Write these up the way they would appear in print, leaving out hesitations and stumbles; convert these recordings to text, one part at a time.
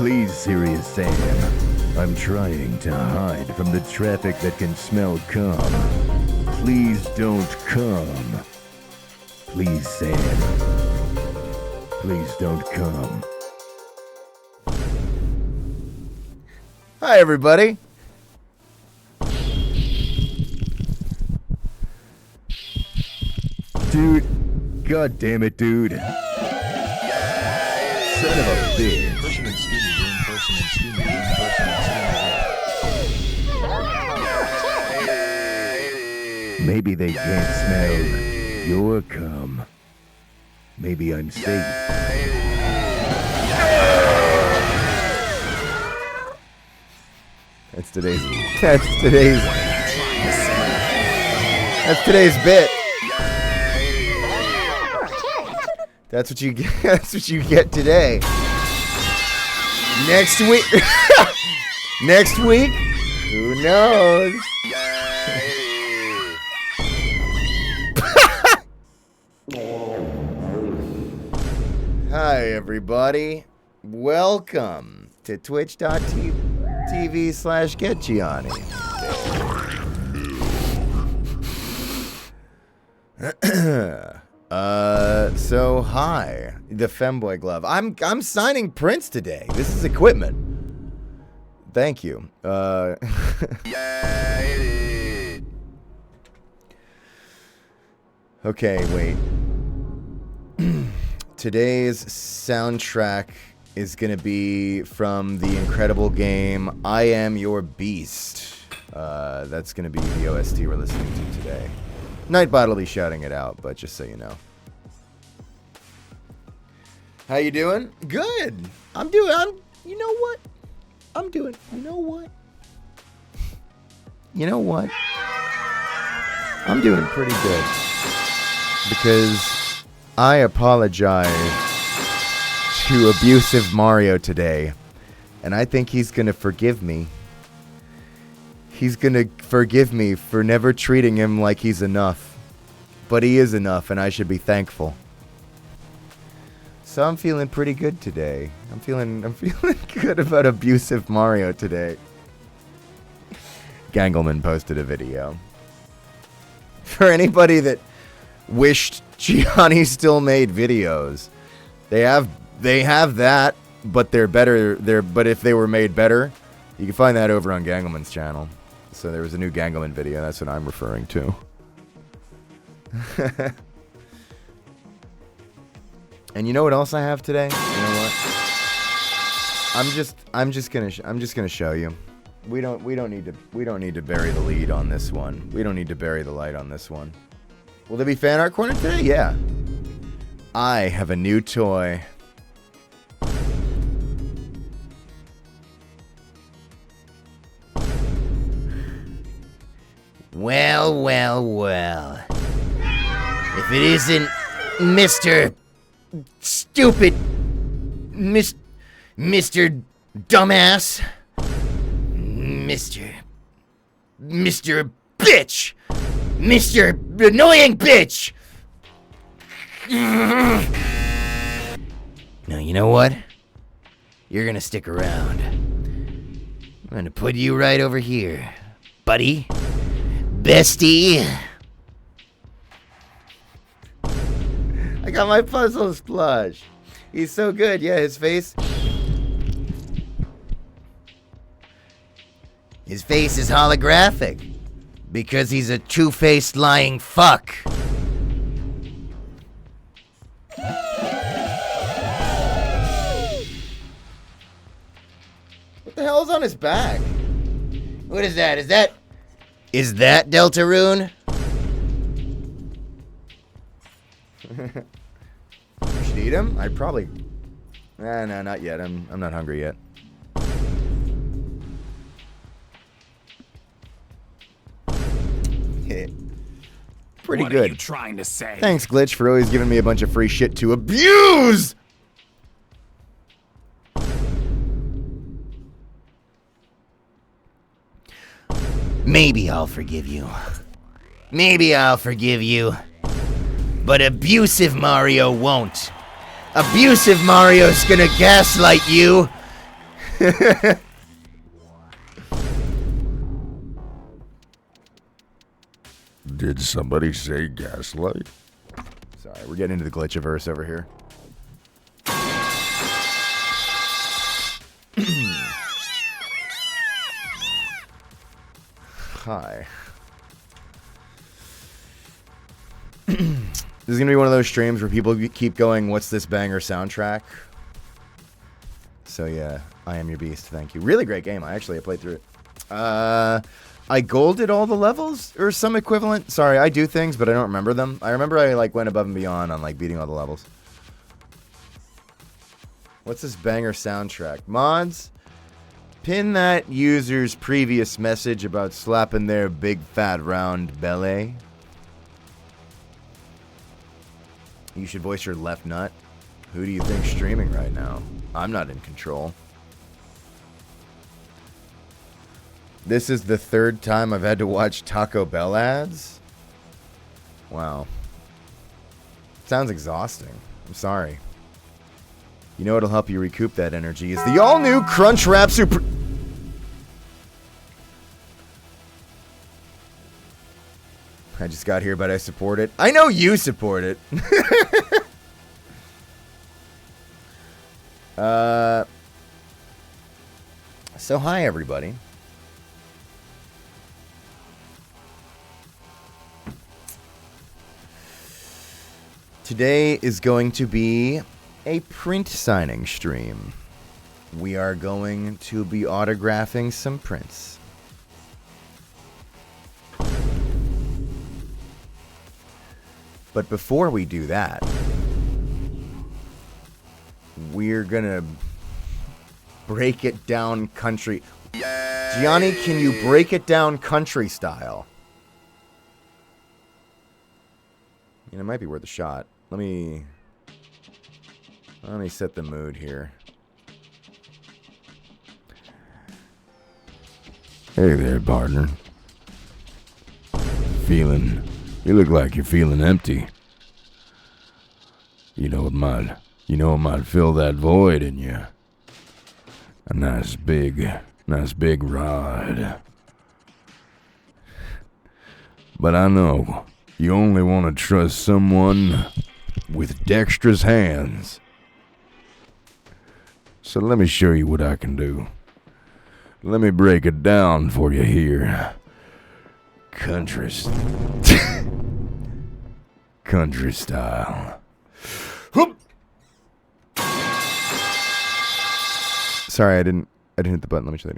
Please, Serious Sam. I'm trying to hide from the traffic that can smell cum. Please don't come. Please, Sam. Please don't come. Hi, everybody. Dude. God damn it, dude. Son of a bitch. Person in steamy room, person in steamy room, person in steamy room. Maybe they can't smell your cum. Maybe I'm safe. That's today's bit. That's what you get. That's what you get today. Next week. Next week. Who knows? Hi, everybody. Welcome to twitch.tv/GetGianni. So hi, the femboy glove. I'm signing prints today. This is equipment. Thank you. Okay, wait. Today's soundtrack is going to be from the incredible game I Am Your Beast. That's going to be the OST we're listening to today. Nightbot will be shouting it out, but just so you know. How you doing? Good. You know what? I'm doing pretty good. Because I apologize to abusive Mario today. And I think he's going to forgive me. He's going to forgive me for never treating him like he's enough. But he is enough, and I should be thankful. So I'm feeling pretty good today. I'm feeling good about abusive Mario today. Gangelman posted a video. For anybody that wished Gianni still made videos, they have that, but they're better. But if they were made better, you can find that over on Gangelman's channel. So there was a new Gangelman video. That's what I'm referring to. And you know what else I have today? You know what? I'm just gonna show you. We don't need to bury the lead on this one. We don't need to bury the light on this one. Will there be fan art corner today? Yeah. I have a new toy. Well. If it isn't Mr. Stupid, Mr. Dumbass, Mr. Bitch, Mr. Annoying Bitch. Now, you know what? You're gonna stick around. I'm gonna put you right over here, buddy. Bestie. I got my puzzles plush. He's so good. Yeah, his face. His face is holographic because he's a two-faced lying fuck. What the hell is on his back? What is that? Is that Deltarune? You should eat him? I'd probably... No, not yet. I'm not hungry yet. Pretty good. What are you trying to say? Thanks, Glitch, for always giving me a bunch of free shit to abuse! Maybe I'll forgive you. But abusive Mario won't. Abusive Mario's gonna gaslight you. Did somebody say gaslight? Sorry, we're getting into the Glitchiverse over here. Hi. This is going to be one of those streams where people keep going, what's this banger soundtrack? So yeah, I Am Your Beast, thank you. Really great game. I played through it. I golded all the levels, or some equivalent. Sorry, I do things, but I don't remember them. I remember I went above and beyond on beating all the levels. What's this banger soundtrack? Mods? Pin that user's previous message about slapping their big fat round belly. You should voice your left nut. Who do you think's streaming right now? I'm not in control. This is the third time I've had to watch Taco Bell ads? Wow. Sounds exhausting. I'm sorry. You know what'll help you recoup that energy is the all-new Crunchwrap Super... I just got here, but I support it. I know you support it. So hi, everybody. Today is going to be a print signing stream. we are going to be autographing some prints. But before we do that, we're gonna break it down country. Gianni, can you break it down country style? You know, it might be worth a shot. Let me set the mood here. Hey there, partner. You look like you're feeling empty. You know it might fill that void in you. A nice big ride. But I know you only want to trust someone with dexterous hands. So let me show you what I can do. Let me break it down for you here. Country style. Whoop. Sorry, I didn't hit the button. Let me show that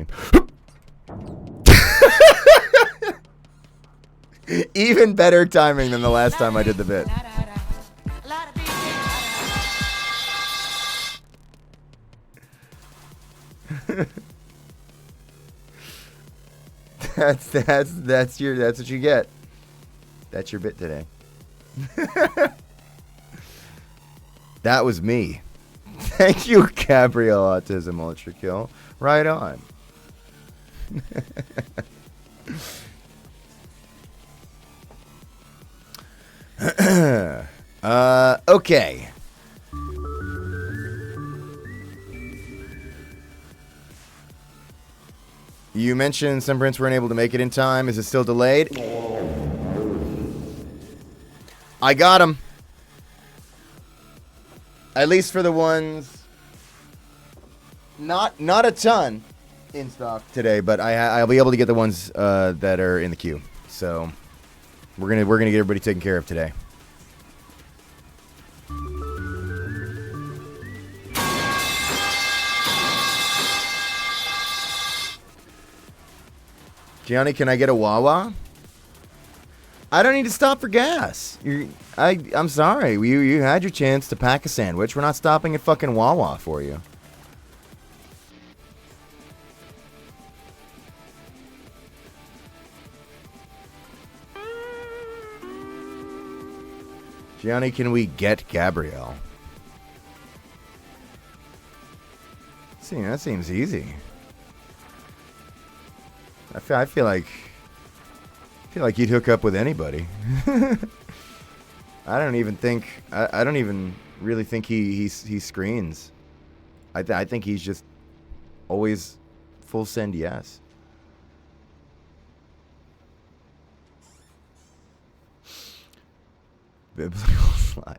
again. Even better timing than the last time I did the bit. That's what you get. That's your bit today. That was me. Thank you, Gabriel Autism Ultra Kill. Right on. Okay. You mentioned some prints weren't able to make it in time. Is it still delayed? I got them. At least for the ones. Not a ton in stock today, but I'll be able to get the ones that are in the queue. So we're gonna get everybody taken care of today. Gianni, can I get a Wawa? I don't need to stop for gas. I'm sorry. You had your chance to pack a sandwich. We're not stopping at fucking Wawa for you. Gianni, can we get Gabrielle? See, that seems easy. I feel like you'd hook up with anybody. I don't even really think he screens. I think he's just always full send yes. Biblical slide.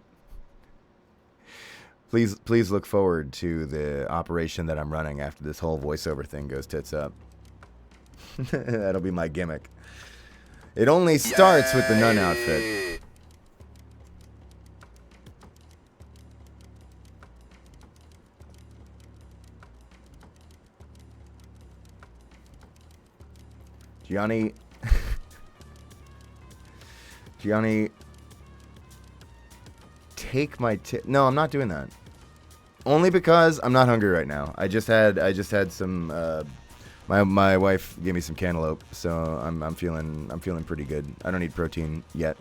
Please look forward to the operation that I'm running after this whole voiceover thing goes tits up. That'll be my gimmick. It only starts with the nun outfit. Gianni, take my tip. No, I'm not doing that. Only because I'm not hungry right now. I just had some. My wife gave me some cantaloupe, so I'm feeling pretty good. I don't need protein yet.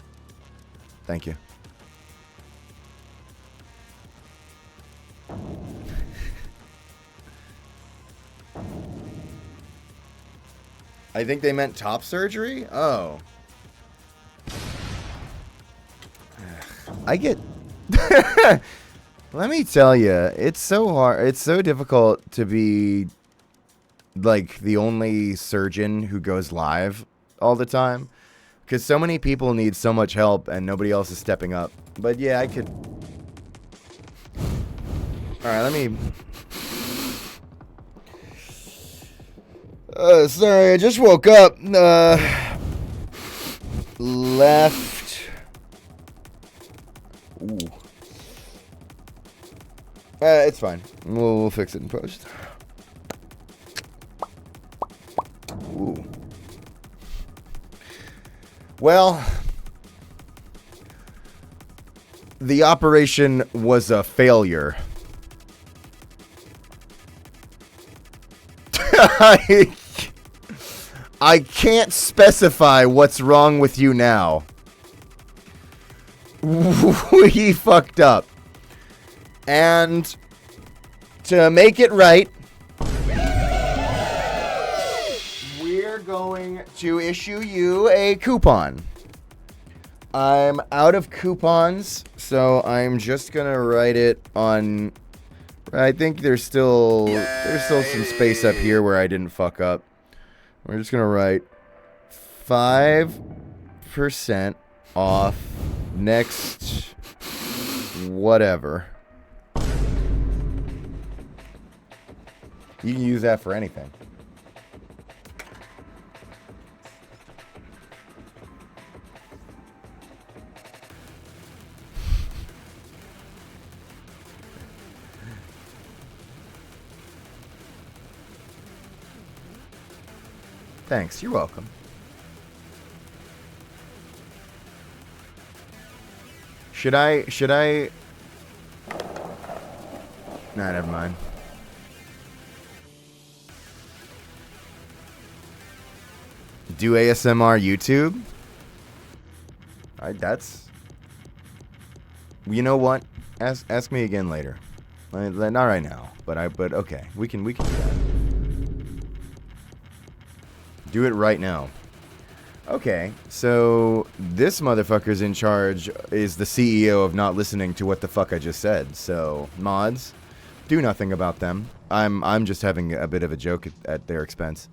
Thank you. I think they meant top surgery? Oh. I get... Let me tell you, it's so hard. It's so difficult to be, like, the only surgeon who goes live all the time. Because so many people need so much help and nobody else is stepping up. But yeah, I could... Alright, let me... Sorry, I just woke up. Left. Ooh. It's fine. We'll fix it in post. Ooh. Well, the operation was a failure. I can't specify what's wrong with you now. We fucked up. And to make it right, we're going to issue you a coupon. I'm out of coupons, so I'm just gonna write it on. I think there's still some space up here where I didn't fuck up. We're just gonna write 5% off next whatever. You can use that for anything. Thanks, you're welcome. Should I? Nah, never mind. Do ASMR YouTube? That's... You know what? Ask me again later. Not right now, but okay. We can do that. Do it right now. Okay, so this motherfucker's in charge, is the CEO of not listening to what the fuck I just said. So, mods, do nothing about them. I'm just having a bit of a joke at their expense.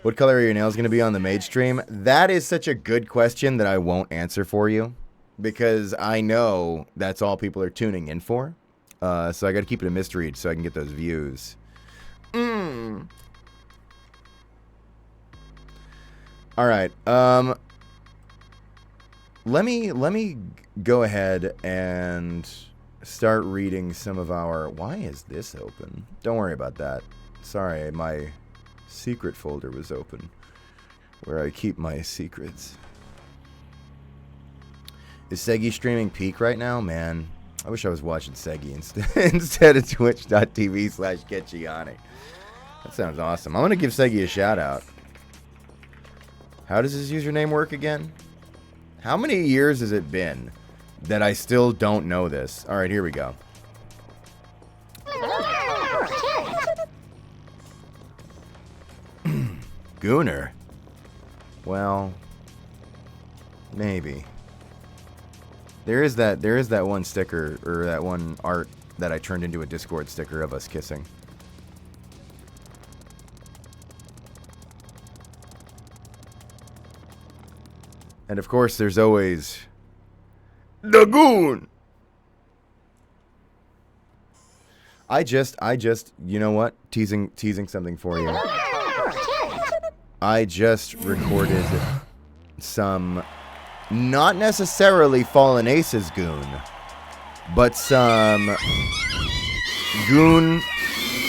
What color are your nails going to be on the Mage stream? That is such a good question that I won't answer for you, because I know that's all people are tuning in for. So I got to keep it a mystery so I can get those views. All right. Let me go ahead and start reading some of our... Why is this open? Don't worry about that. Sorry, my secret folder was open, where I keep my secrets. Is Segi streaming peak right now? Man, I wish I was watching Segi instead of twitch.tv/GetGianni. That sounds awesome. I'm going to give Segi a shout out. How does his username work again? How many years has it been that I still don't know this? All right, here we go. Gooner. Well, maybe. There is that one sticker, or that one art that I turned into a Discord sticker of us kissing. And of course, there's always the goon. I just, you know what? Teasing something for you. I just recorded some, not necessarily Fallen Aces goon, but some goon.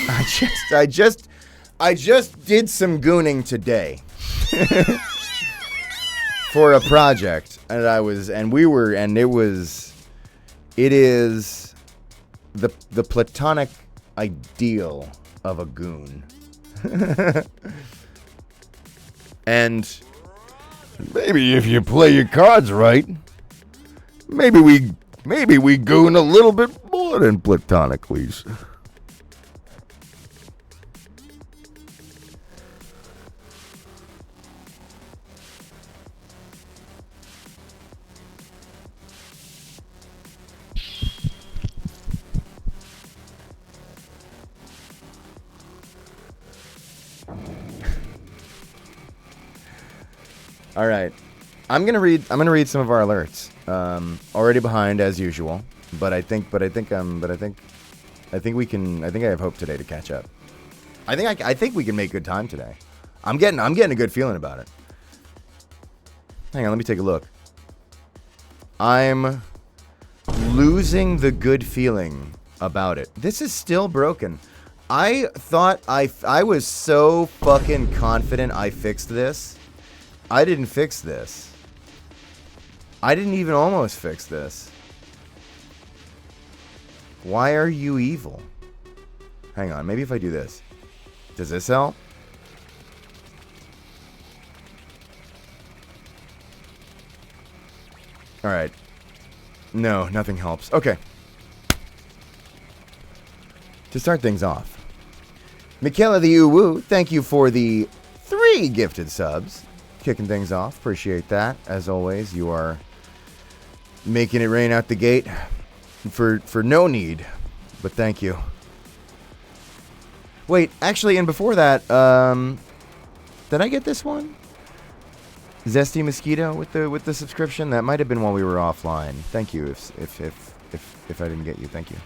I just did some gooning today. For a project, and it is the platonic ideal of a goon. And maybe if you play your cards right, maybe we goon a little bit more than platonically. All right, I'm gonna read some of our alerts. Already behind as usual, but I think I have hope today to catch up. I think we can make good time today. I'm getting a good feeling about it. Hang on, let me take a look. I'm losing the good feeling about it. This is still broken. I thought I was so fucking confident I fixed this. I didn't fix this. I didn't even almost fix this. Why are you evil? Hang on, maybe if I do this. Does this help? Alright. No, nothing helps. Okay. To start things off, Michaela the Uwu, thank you for the 3 gifted subs. Kicking things off. Appreciate that. As always, you are making it rain out the gate for no need. But thank you. Wait, actually, and before that, did I get this one? Zesty Mosquito with the subscription? That might have been while we were offline. Thank you if I didn't get you. Thank you.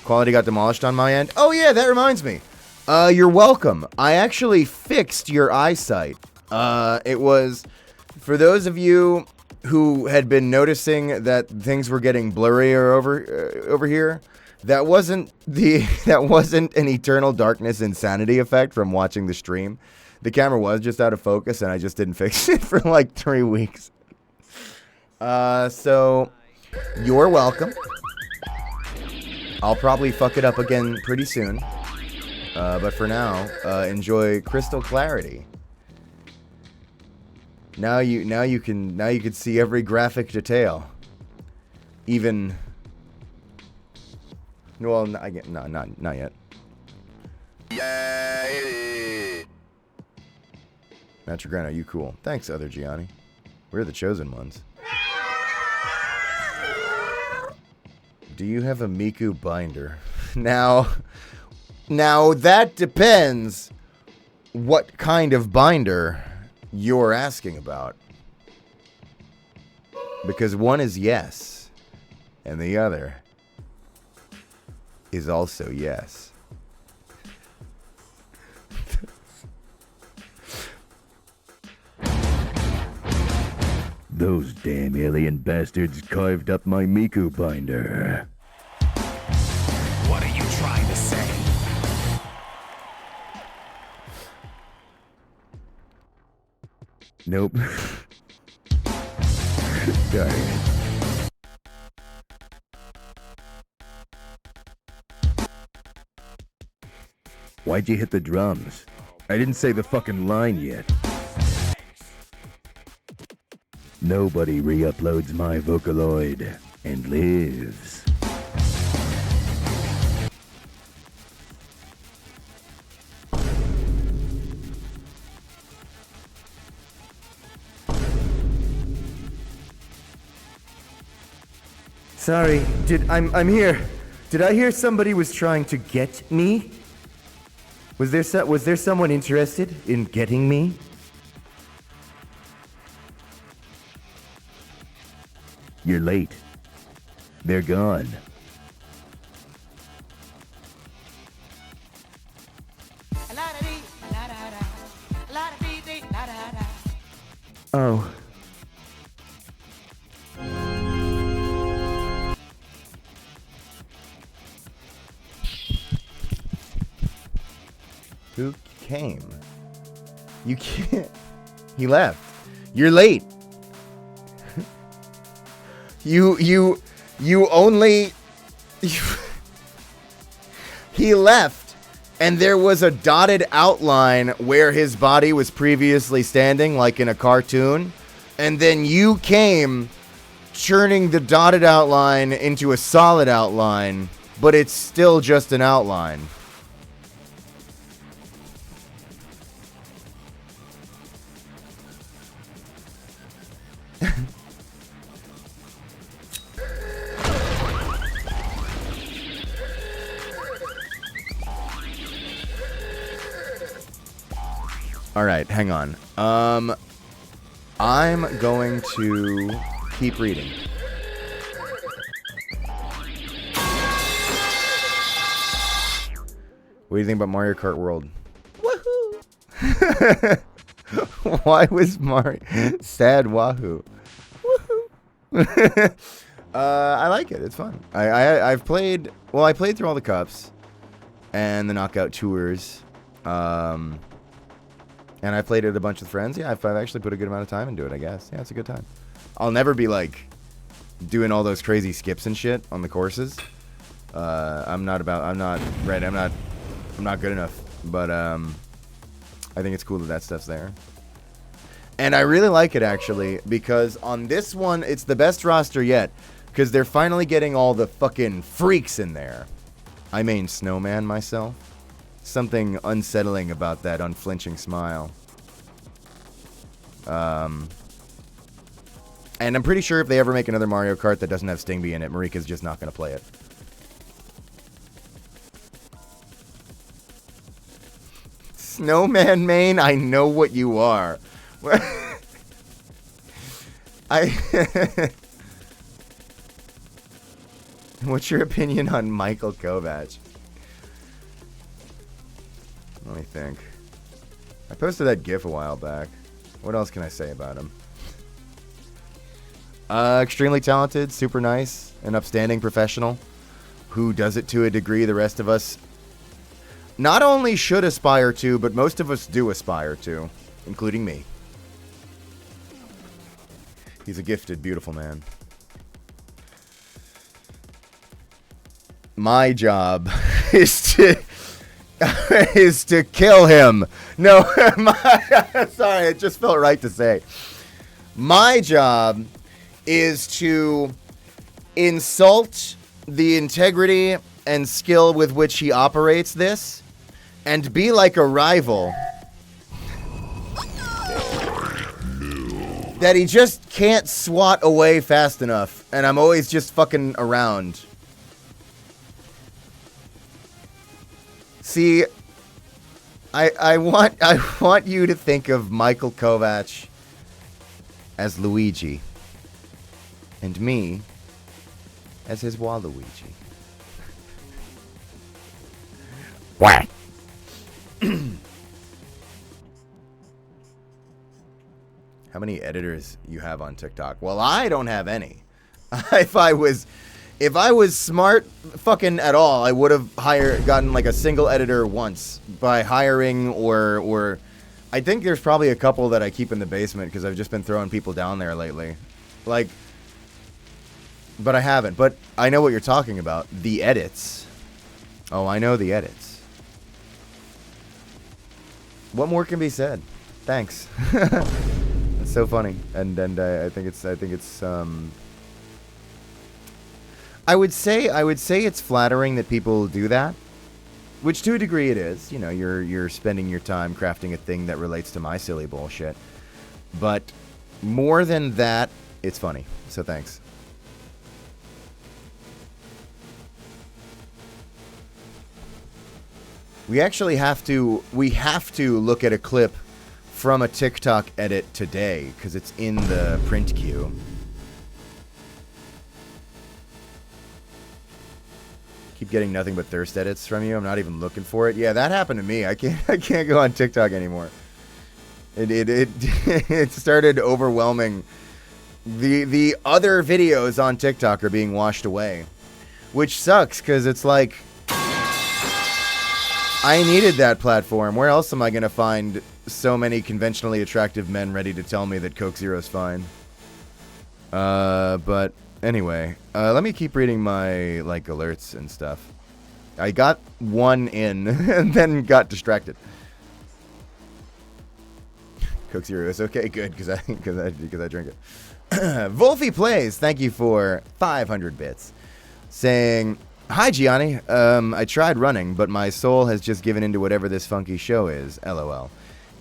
Quality got demolished on my end. Oh yeah, that reminds me. You're welcome. I actually fixed your eyesight. It was for those of you who had been noticing that things were getting blurrier over here. That wasn't an Eternal Darkness insanity effect from watching the stream. The camera was just out of focus, and I just didn't fix it for like 3 weeks. So you're welcome. I'll probably fuck it up again pretty soon. But for now, enjoy crystal clarity. Now you can see every graphic detail. Even well, not yet. Matrograno, you cool. Thanks, other Gianni. We're the chosen ones. Do you have a Miku binder? Now that depends what kind of binder you're asking about. Because one is yes, and the other is also yes. Those damn alien bastards carved up my Miku binder. What are you trying to say? Nope. Sorry. Why'd you hit the drums? I didn't say the fucking line yet. Nobody re-uploads my Vocaloid and lives. Sorry, I'm here. Did I hear somebody was trying to get me? Was there someone interested in getting me? You're late. They're gone. Oh. Who came? You can't. He left. You're late. You only. He left, and there was a dotted outline where his body was previously standing, like in a cartoon, and then you came, turning the dotted outline into a solid outline, but it's still just an outline. All right, hang on. I'm going to keep reading. What do you think about Mario Kart World? Woohoo! Why was Mario sad? Wahoo! Woohoo! I like it. It's fun. I've played. Well, I played through all the cups and the knockout tours. And I played it a bunch with friends. Yeah, I've actually put a good amount of time into it, I guess. Yeah, it's a good time. I'll never be like doing all those crazy skips and shit on the courses. I'm not good enough. But I think it's cool that stuff's there. And I really like it, actually, because on this one, it's the best roster yet. Because they're finally getting all the fucking freaks in there. I mean Snowman myself. Something unsettling about that unflinching smile. And I'm pretty sure if they ever make another Mario Kart that doesn't have Stingby in it, Marika's just not going to play it. Snowman main, I know what you are. What's your opinion on Michael Kovac? Let me think. I posted that GIF a while back. What else can I say about him? Extremely talented, super nice, an upstanding professional who does it to a degree the rest of us not only should aspire to, but most of us do aspire to, including me. He's a gifted, beautiful man. My job is to kill him. No, sorry, it just felt right to say. My job is to insult the integrity and skill with which he operates this and be like a rival that he just can't swat away fast enough, and I'm always just fucking around. See, I want you to think of Michael Kovac as Luigi, and me as his Waluigi. What? How many editors you have on TikTok? Well, I don't have any. If I was smart fucking at all, I would have gotten like a single editor once by hiring or I think there's probably a couple that I keep in the basement because I've just been throwing people down there lately. Like, but I haven't. But I know what you're talking about. The edits. Oh, I know the edits. What more can be said? Thanks. It's so funny, and I think it's I would say it's flattering that people do that, which to a degree it is. You know, you're spending your time crafting a thing that relates to my silly bullshit. But more than that, it's funny. So thanks. We actually have to look at a clip from a TikTok edit today because it's in the print queue. Keep getting nothing but thirst edits from you. I'm not even looking for it. Yeah, that happened to me. I can't go on TikTok anymore. It started overwhelming. The other videos on TikTok are being washed away, which sucks because it's like I needed that platform. Where else am I gonna find so many conventionally attractive men ready to tell me that Coke Zero's fine? But anyway, let me keep reading my like alerts and stuff. I got one in and then got distracted. Coke Zero is okay, good because I drink it. Wolfie Plays, thank you for 500 bits, saying, "Hi Gianni, I tried running, but my soul has just given into whatever this funky show is. LOL.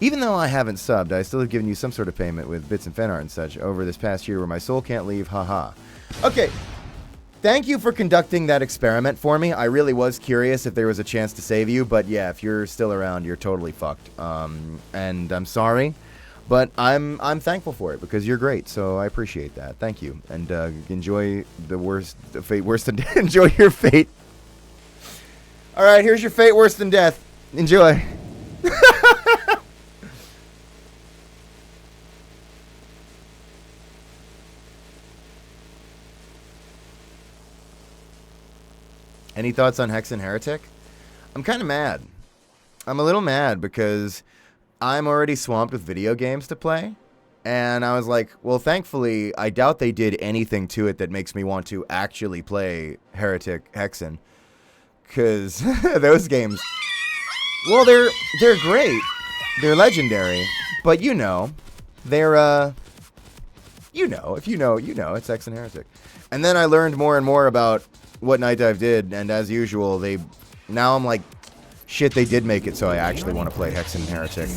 Even though I haven't subbed, I still have given you some sort of payment with bits and fanart and such over this past year where my soul can't leave. Haha. Okay, thank you for conducting that experiment for me. I really was curious if there was a chance to save you, but yeah, if you're still around, you're totally fucked. And I'm sorry, but I'm thankful for it because you're great, so I appreciate that. Thank you, and enjoy the fate worse than enjoy your fate. All right, here's your fate worse than death. Enjoy." Any thoughts on Hex and Heretic? I'm kind of mad. I'm a little mad because I'm already swamped with video games to play. And I was like, well, thankfully, I doubt they did anything to it that makes me want to actually play Heretic Hexen. Because those games, well, they're great. They're legendary. But they're, if you know, it's Hex and Heretic. And then I learned more and more about what Night Dive did. And as usual, now I'm like, shit, they did make it so I actually want to play Hex and Heretic.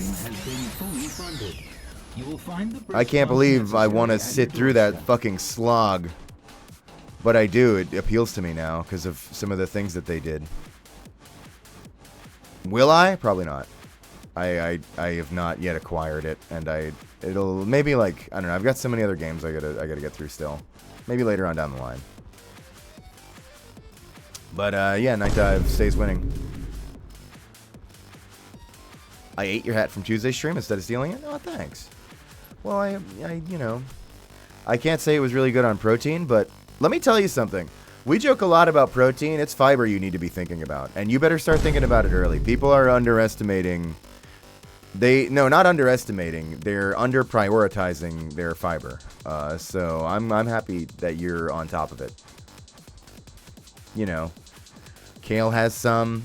I can't believe I want to sit through that fucking slog. But I do. It appeals to me now because of some of the things that they did. Will I? Probably not. I have not yet acquired it, and it'll maybe like, I don't know. I've got so many other games I gotta get through still. Maybe later on down the line. But yeah, Night Dive stays winning. I ate your hat from Tuesday's stream instead of stealing it. Oh, thanks. Well, I can't say it was really good on protein, but let me tell you something. We joke a lot about protein. It's fiber you need to be thinking about, and you better start thinking about it early. People are underestimating. Not underestimating. They're under prioritizing their fiber. So I'm happy that you're on top of it. Kale has some.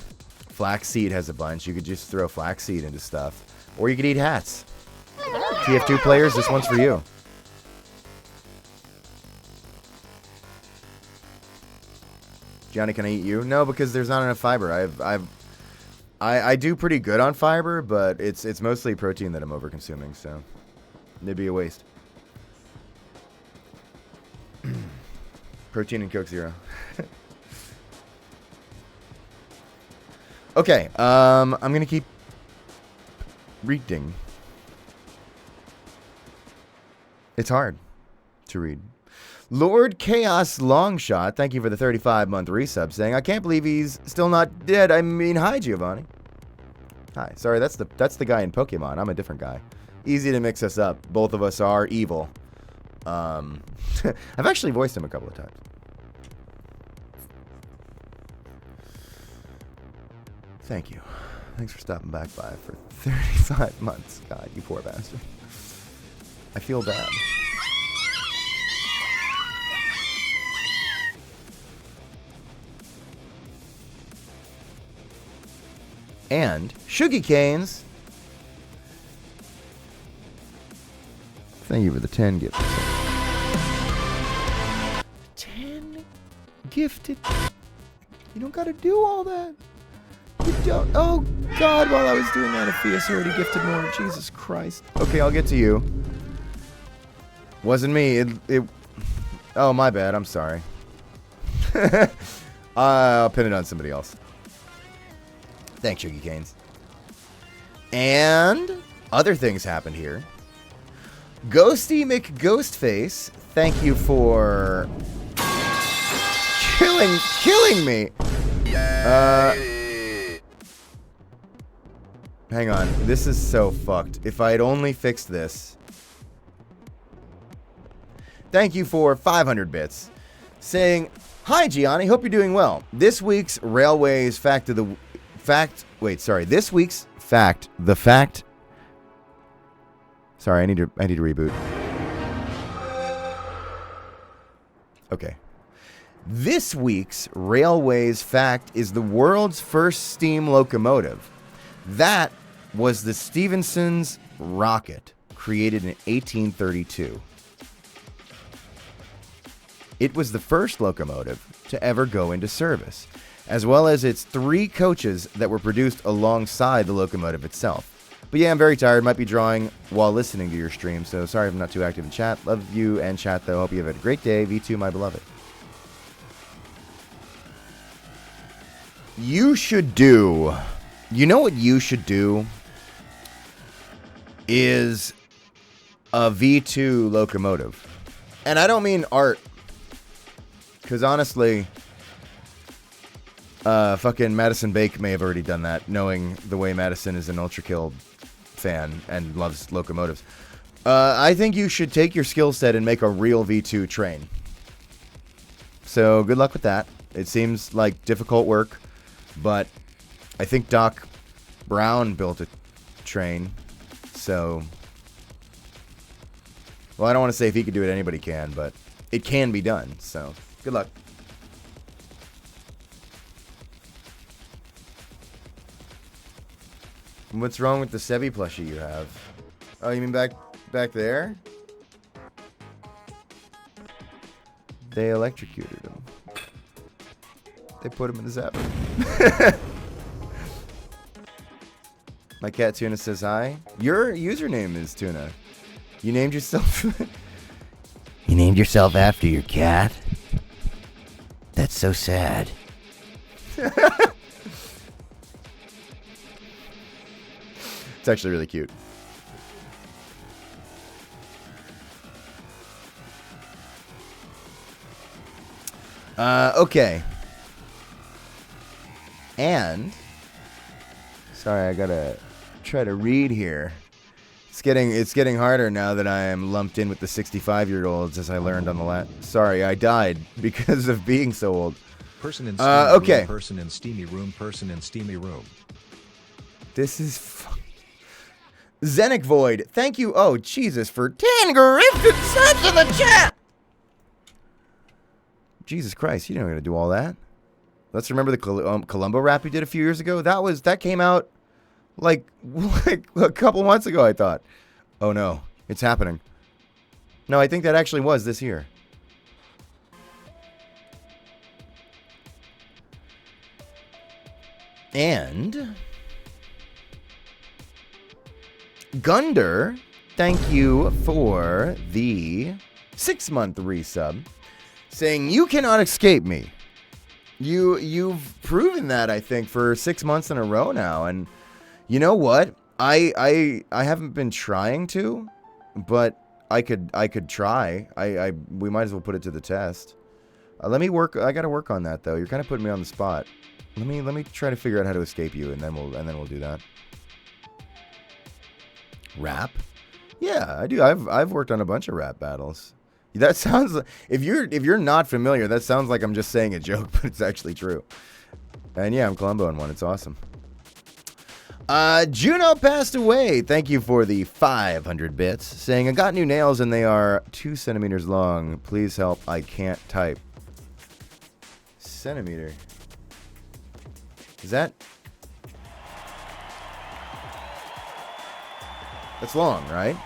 Flaxseed has a bunch. You could just throw flaxseed into stuff, or you could eat hats. TF2 players, this one's for you. Johnny, can I eat you? No, because there's not enough fiber. I do pretty good on fiber, but it's mostly protein that I'm over consuming, so it'd be a waste. Protein and Coke Zero. Okay, I'm gonna keep reading. It's hard to read. Lord Chaos Longshot, thank you for the 35-month resub, saying, I can't believe he's still not dead. I mean, hi, Giovanni. Hi. Sorry, that's the guy in Pokemon. I'm a different guy. Easy to mix us up. Both of us are evil. I've actually voiced him a couple of times. Thank you. Thanks for stopping back by for 35 months. God, you poor bastard. I feel bad. And Shuggy Canes. Thank you for the 10 gifts. 10 gifted. You don't gotta do all that. You don't. Oh, God, while I was doing that, Aphias already gifted more. Jesus Christ. Okay, I'll get to you. Wasn't me. Oh, my bad. I'm sorry. I'll pin it on somebody else. Thanks, Shuggy Canes. And other things happened here. Ghosty McGhostface, thank you for killing me. Hang on. This is so fucked. If I had only fixed this. Thank you for 500 bits. Saying, hi, Gianni. Hope you're doing well. This week's Railways fact of the... This week's fact. The fact... Sorry, I need to reboot. Okay. This week's Railways fact is the world's first steam locomotive. That was the Stephenson's rocket, created in 1832. It was the first locomotive to ever go into service, as well as its 3 coaches that were produced alongside the locomotive itself. But yeah, I'm very tired. Might be drawing while listening to your stream, so sorry if I'm not too active in chat. Love you and chat, though. Hope you have a great day. V2, my beloved. You should do... You know what you should do? Is a V2 locomotive. And I don't mean art. Because honestly... fucking Madison Bake may have already done that, knowing the way Madison is an Ultra Kill fan and loves locomotives. I think you should take your skill set and make a real V2 train. So good luck with that. It seems like difficult work, but I think Doc Brown built a train, so... Well, I don't want to say if he could do it, anybody can, but it can be done, so good luck. What's wrong with the Sebi plushie you have? Oh, you mean back there? They electrocuted him. They put him in the zapper. My cat Tuna says hi. Your username is Tuna. You named yourself... You named yourself after your cat? That's so sad. It's actually really cute. Okay. And... Sorry, I gotta try to read here. It's getting harder now that I am lumped in with the 65-year-olds, as I learned on the last... Sorry, I died because of being so old. Person in steamy okay. room, person in steamy room, person in steamy room. This is... Zenic Void, thank you, oh, Jesus, for 10 gifted subs in the chat! Jesus Christ, you didn't know how to do all that. Let's remember the Columbo rap we did a few years ago. That came out like a couple months ago, I thought. Oh no, it's happening. No, I think that actually was this year. And Gunder, thank you for the 6-month resub, saying you cannot escape me. You've proven that, I think, for 6 months in a row now, and you know what? I haven't been trying to, but I could try. We might as well put it to the test. Let me work. I gotta work on that though. You're kind of putting me on the spot. Let me try to figure out how to escape you, and then we'll do that. Rap? Yeah, I do. I've worked on a bunch of rap battles. That sounds, if you're not familiar, that sounds like I'm just saying a joke, but it's actually true. And yeah, I'm Columbo in one. It's awesome. Juno passed away. Thank you for the 500 bits. Saying, I got new nails and they are 2 centimeters long. Please help. I can't type. Centimeter. Is that? That's long, right?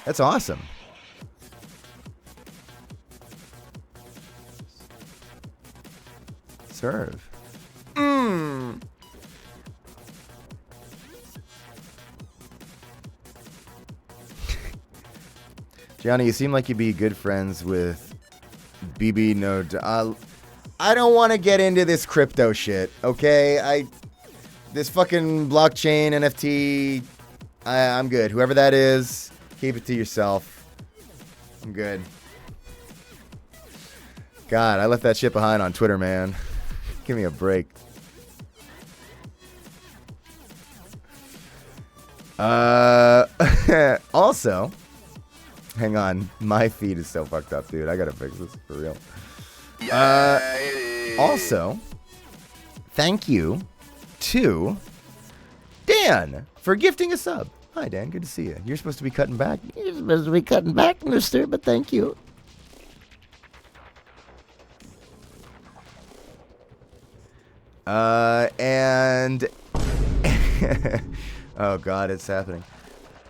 That's awesome. Serve. Gianni, you seem like you'd be good friends with BB Node. I don't want to get into this crypto shit, okay? This fucking blockchain NFT, I'm good. Whoever that is, keep it to yourself. I'm good. God, I left that shit behind on Twitter, man. Give me a break. Also, hang on. My feed is so fucked up, dude. I gotta fix this for real. Also, thank you to Dan for gifting a sub. Hi, Dan. Good to see you. You're supposed to be cutting back. You're supposed to be cutting back, mister, but thank you. And oh god, it's happening.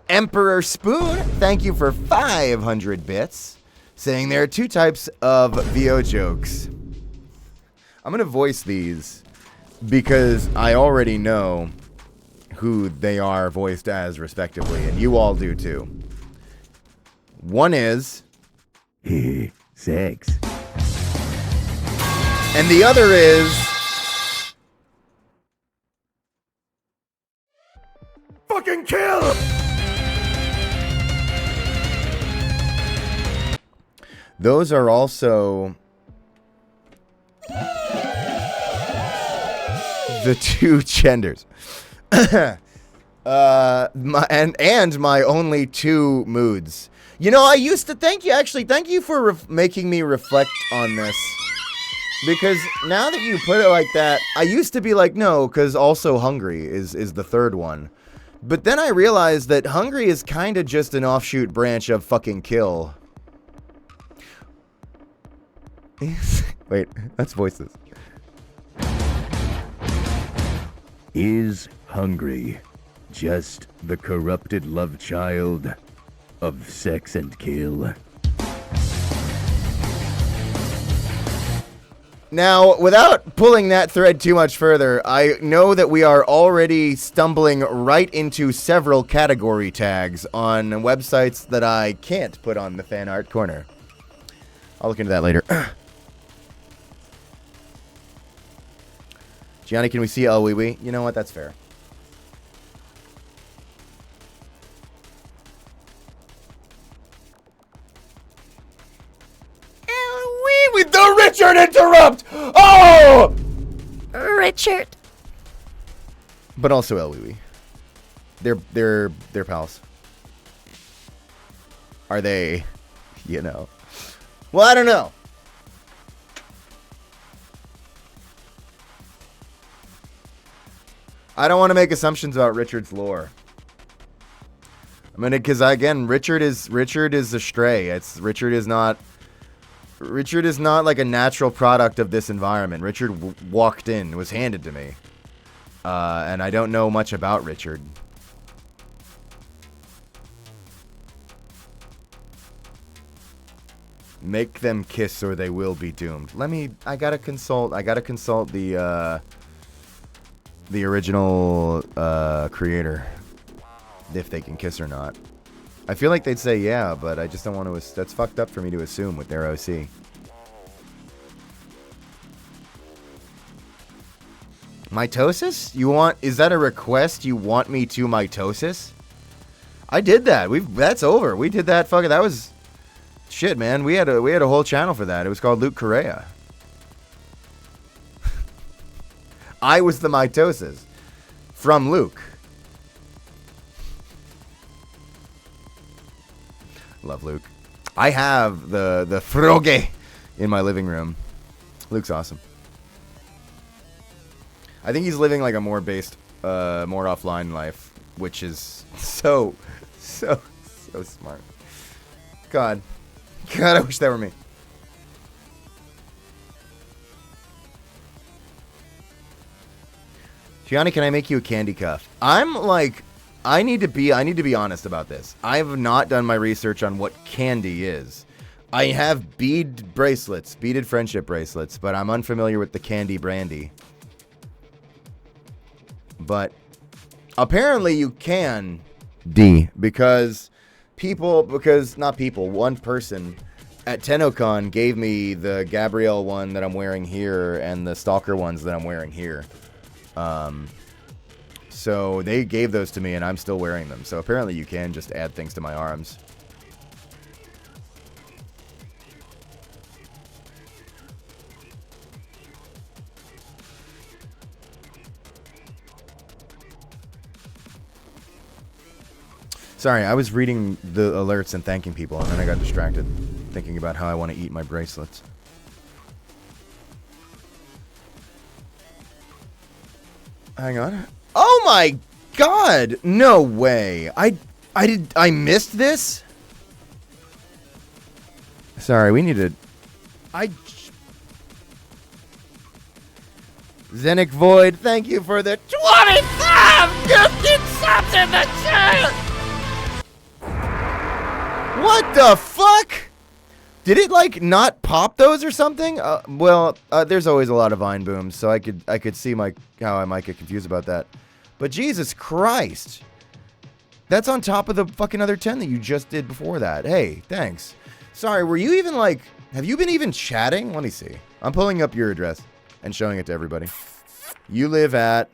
Emperor Spoon, thank you for 500 bits, saying there are 2 types of VO jokes. I'm gonna voice these because I already know who they are voiced as respectively, and you all do too. One is sex. And the other is fucking kill! Those are also the 2 genders. My only 2 moods. You know, I used to thank you for making me reflect on this. Because now that you put it like that, I used to be like, no, because also hungry is the third one. But then I realized that hungry is kind of just an offshoot branch of fucking kill. Wait, let's voice this. Is hungry just the corrupted love child of sex and kill? Now, without pulling that thread too much further, I know that we are already stumbling right into several category tags on websites that I can't put on the fan art corner. I'll look into that later. Gianni, can we see El Wee Wee? You know what? That's fair. With the Richard interrupt! Oh! Richard. But also El Wee Wee. They're pals. Are they? You know. Well, I don't know. I don't want to make assumptions about Richard's lore. I mean, because again, Richard is a stray. Richard is not like a natural product of this environment. Richard walked in, was handed to me. And I don't know much about Richard. Make them kiss or they will be doomed. I gotta consult the original creator. If they can kiss or not. I feel like they'd say yeah, but I just don't want to. That's fucked up for me to assume with their OC. Mitosis? Is that a request? You want me to mitosis? I did that. That's over. We did that. Fuck it. That was shit, man. We had a whole channel for that. It was called Luke Correa. I was the mitosis from Luke. Love Luke. I have the Froge in my living room. Luke's awesome. I think he's living like a more offline life, which is so smart. God, I wish that were me. Gianni, can I make you a candy cuff? I need to be honest about this. I have not done my research on what candy is. I have beaded friendship bracelets, but I'm unfamiliar with the candy brandy. But apparently you can because one person at TennoCon gave me the Gabrielle one that I'm wearing here and the Stalker ones that I'm wearing here. So they gave those to me, and I'm still wearing them. So apparently you can just add things to my arms. Sorry, I was reading the alerts and thanking people, and then I got distracted thinking about how I want to eat my bracelets. Hang on. Oh my god! No way. I missed this? Sorry, we need to... Zenic Void, thank you for the 25 gifted subs in the chat! What the fuck? Did it like not pop those or something? There's always a lot of Vine booms, so I could see how I might get confused about that. But Jesus Christ. That's on top of the fucking other 10 that you just did before that. Hey, thanks. Sorry, were you even have you been even chatting? Let me see. I'm pulling up your address and showing it to everybody. You live at...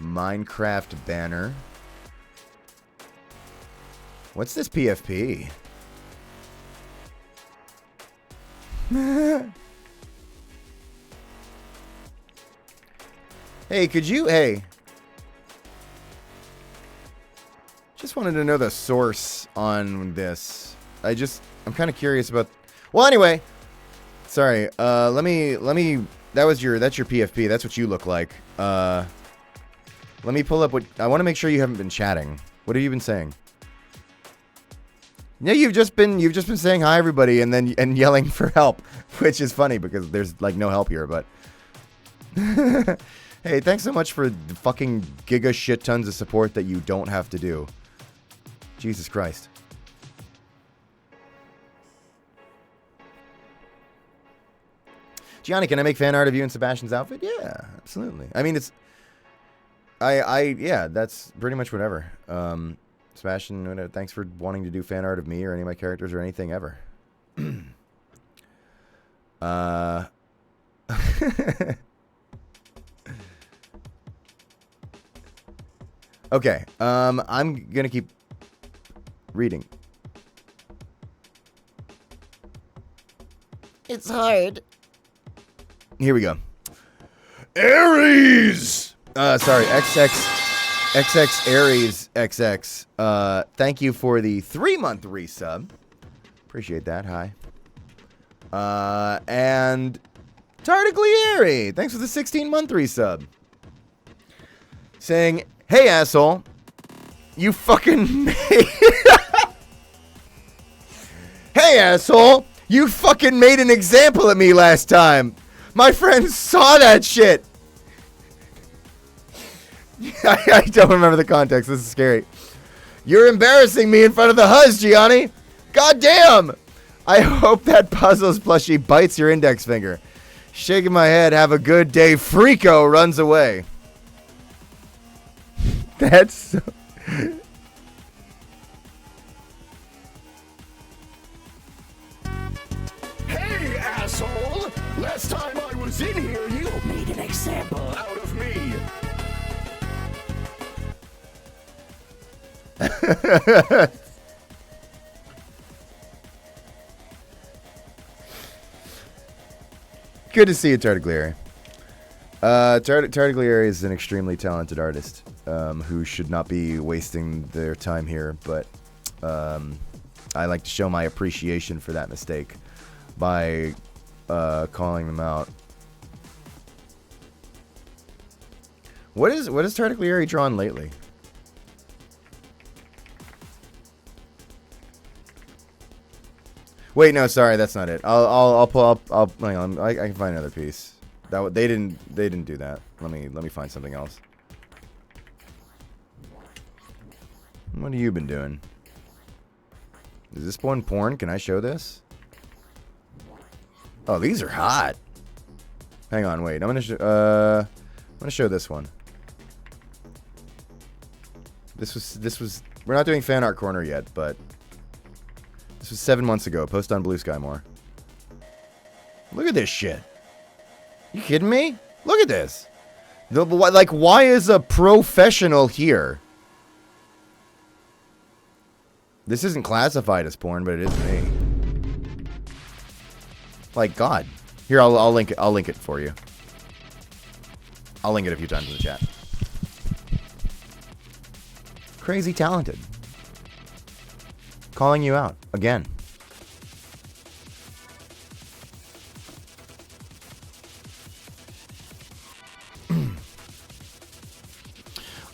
Minecraft banner. What's this PFP? Hey, could you... Hey. Just wanted to know the source on this. I'm kind of curious about. Well, anyway, sorry. Let me. That's your PFP. That's what you look like. Let me pull up what I want to make sure you haven't been chatting. What have you been saying? Yeah, you've just been saying hi everybody and yelling for help, which is funny because there's like no help here. But hey, thanks so much for the fucking giga shit tons of support that you don't have to do. Jesus Christ. Gianni, can I make fan art of you in Sebastian's outfit? Yeah, absolutely. I mean, yeah, that's pretty much whatever. Sebastian, thanks for wanting to do fan art of me or any of my characters or anything ever. Okay, I'm gonna keep reading. It's hard. Here we go. Aries! Sorry, XX Aries XX. Thank you for the 3-month resub. Appreciate that. Hi. And Tardiglieri, thanks for the 16-month resub. Saying, hey, asshole, you fucking... Hey, asshole, you fucking made an example of me last time. My friends saw that shit. I don't remember the context. This is scary. You're embarrassing me in front of the huzz, Gianni. God damn. I hope that Puzzles plushie bites your index finger. Shaking my head, have a good day. Freako runs away. That's so... Hey, asshole! Last time I was in here, you made an example out of me. Good to see you, Tardiglieri. Tardiglieri is an extremely talented artist who should not be wasting their time here, but I like to show my appreciation for that mistake by calling them out. What has Tardiglieri drawn lately? Wait, no, sorry, that's not it. I'll pull up. Hang on, I can find another piece. They didn't do that. Let me find something else. What have you been doing? Is this one porn? Can I show this? Oh, these are hot. Hang on, wait. I'm gonna show this one. This was. We're not doing fan art corner yet, but this was 7 months ago. Post on Blue Sky more. Look at this shit. You kidding me? Look at this. Like, why is a professional here? This isn't classified as porn, but it is me. Like, God. Here, I'll link it. I'll link it for you. I'll link it a few times in the chat. Crazy talented. Calling you out again.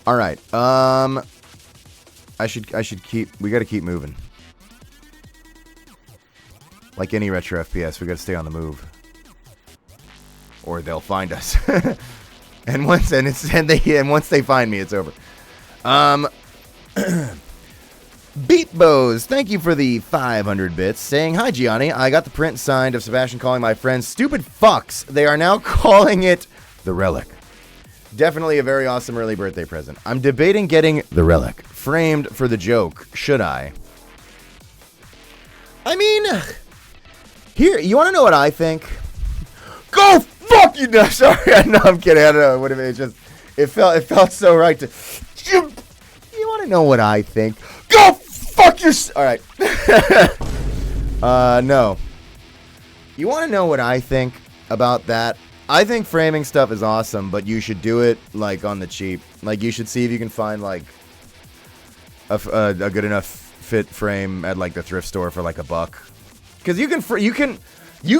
All right. I should keep. We got to keep moving. Like any retro FPS, we got to stay on the move, or they'll find us. and once they find me, it's over. Beat Bows, thank you for the 500 bits. Saying, hi, Gianni. I got the print signed of Sebastian calling my friends stupid fucks. They are now calling it the Relic. Definitely a very awesome early birthday present. I'm debating getting the Relic framed for the joke. Should I? I mean, here, you want to know what I think? Go fuck you! No, sorry, no, I'm kidding. I don't know. What if it just? It felt so right to. You want to know what I think? Go fuck your. All right. No. You want to know what I think about that? I think framing stuff is awesome, but you should do it like on the cheap. Like, you should see if you can find like a good enough fit frame at like the thrift store for like $1. Because you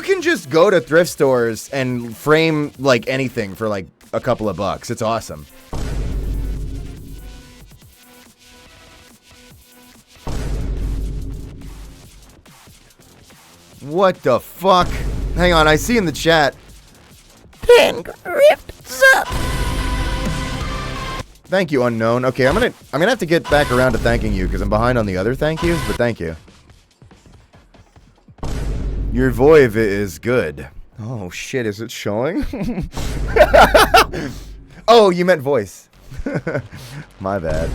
can just go to thrift stores and frame like anything for like a couple of bucks. It's awesome. What the fuck? Hang on, I see in the chat. 10 rifts up. Thank you, unknown. Okay, I'm gonna have to get back around to thanking you because I'm behind on the other thank yous, but thank you. Your voice is good. Oh shit, is it showing? Oh, you meant voice. My bad.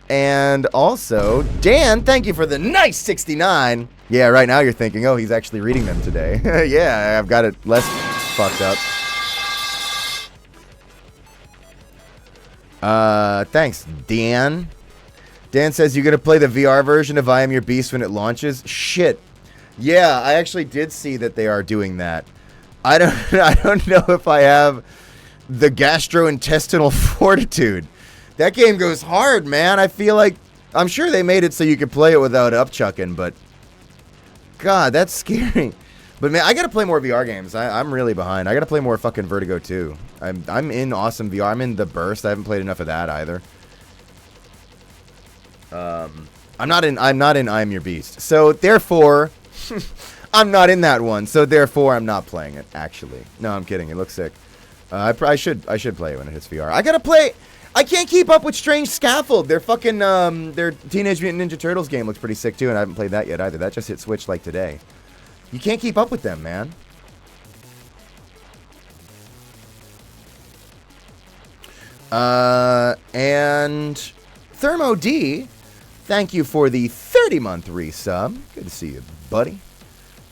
And also, Dan, thank you for the nice 69. Yeah, right now you're thinking, oh, he's actually reading them today. Yeah, I've got it less fucked up. Thanks, Dan. Dan says, you gonna play the VR version of I Am Your Beast when it launches? Shit. Yeah, I actually did see that they are doing that. I don't know if I have the gastrointestinal fortitude. That game goes hard, man. I feel like, I'm sure they made it so you could play it without upchucking, but God, that's scary. But man, I gotta play more VR games. I'm really behind. I gotta play more fucking Vertigo 2. I'm in awesome VR. I'm in The Burst. I haven't played enough of that either. I'm not in I Am Your Beast. So therefore, I'm not in that one. So therefore, I'm not playing it. Actually, no, I'm kidding. It looks sick. I should play it when it hits VR. I gotta play. I can't keep up with Strange Scaffold. Their fucking their Teenage Mutant Ninja Turtles game looks pretty sick too, and I haven't played that yet either. That just hit Switch like today. You can't keep up with them, man. And Thermo D, thank you for the 30-month resub. Good to see you, buddy.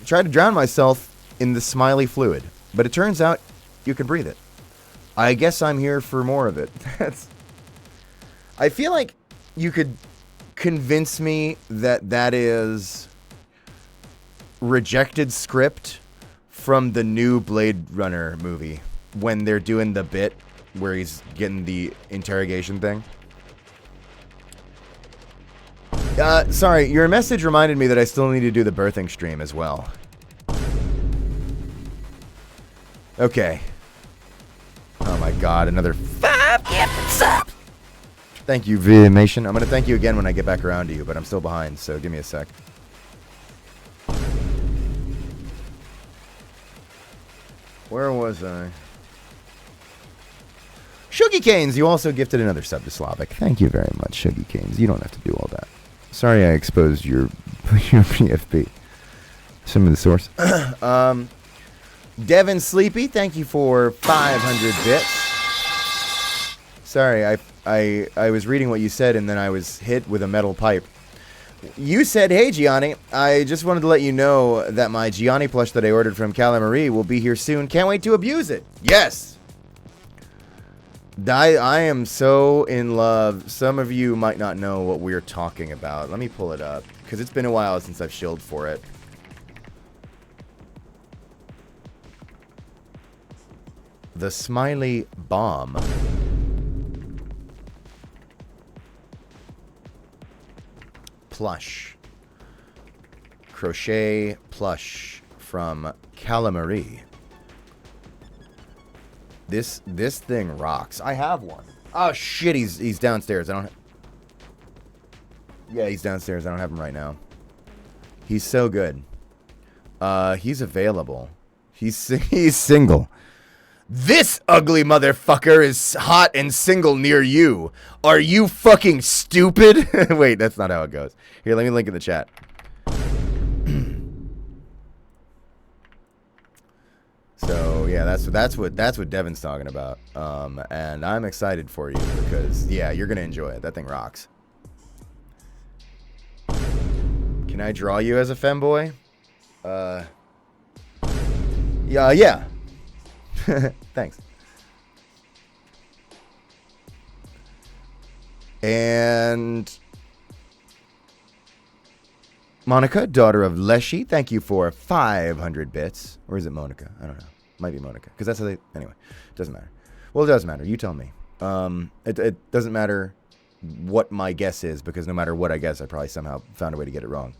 I tried to drown myself in the smiley fluid, but it turns out you can breathe it. I guess I'm here for more of it. I feel like you could convince me that that is rejected script from the new Blade Runner movie when they're doing the bit where he's getting the interrogation thing. Sorry, your message reminded me that I still need to do the birthing stream as well. Okay. Oh my god, another 5 gifted subs! Thank you, Vimation. I'm gonna thank you again when I get back around to you, but I'm still behind, so give me a sec. Where was I? Shuggy Canes, you also gifted another sub to Slavic. Thank you very much, Shuggy Canes. You don't have to do all that. Sorry I exposed your PFP. Some of the source. Devin Sleepy, thank you for 500 bits. Sorry, I was reading what you said and then I was hit with a metal pipe. You said, hey Gianni, I just wanted to let you know that my Gianni plush that I ordered from Calamari will be here soon. Can't wait to abuse it. Yes! I am so in love. Some of you might not know what we're talking about. Let me pull it up, because it's been a while since I've shilled for it. The Smiley Bomb. Plush. Crochet plush from Calamari. This thing rocks. I have one. Oh shit, he's downstairs. Yeah, he's downstairs. I don't have him right now. He's so good. He's available. He's single. This ugly motherfucker is hot and single near you. Are you fucking stupid? Wait, that's not how it goes. Here, let me link in the chat. So yeah, that's what Devin's talking about. And I'm excited for you because yeah, you're gonna enjoy it. That thing rocks. Can I draw you as a femboy? Yeah. Thanks. And Monica, daughter of Leshy, thank you for 500 bits. Or is it Monica? I don't know. Might be Monica. Because that's how they... Anyway, doesn't matter. Well, it does matter. You tell me. It doesn't matter what my guess is, because no matter what I guess, I probably somehow found a way to get it wrong.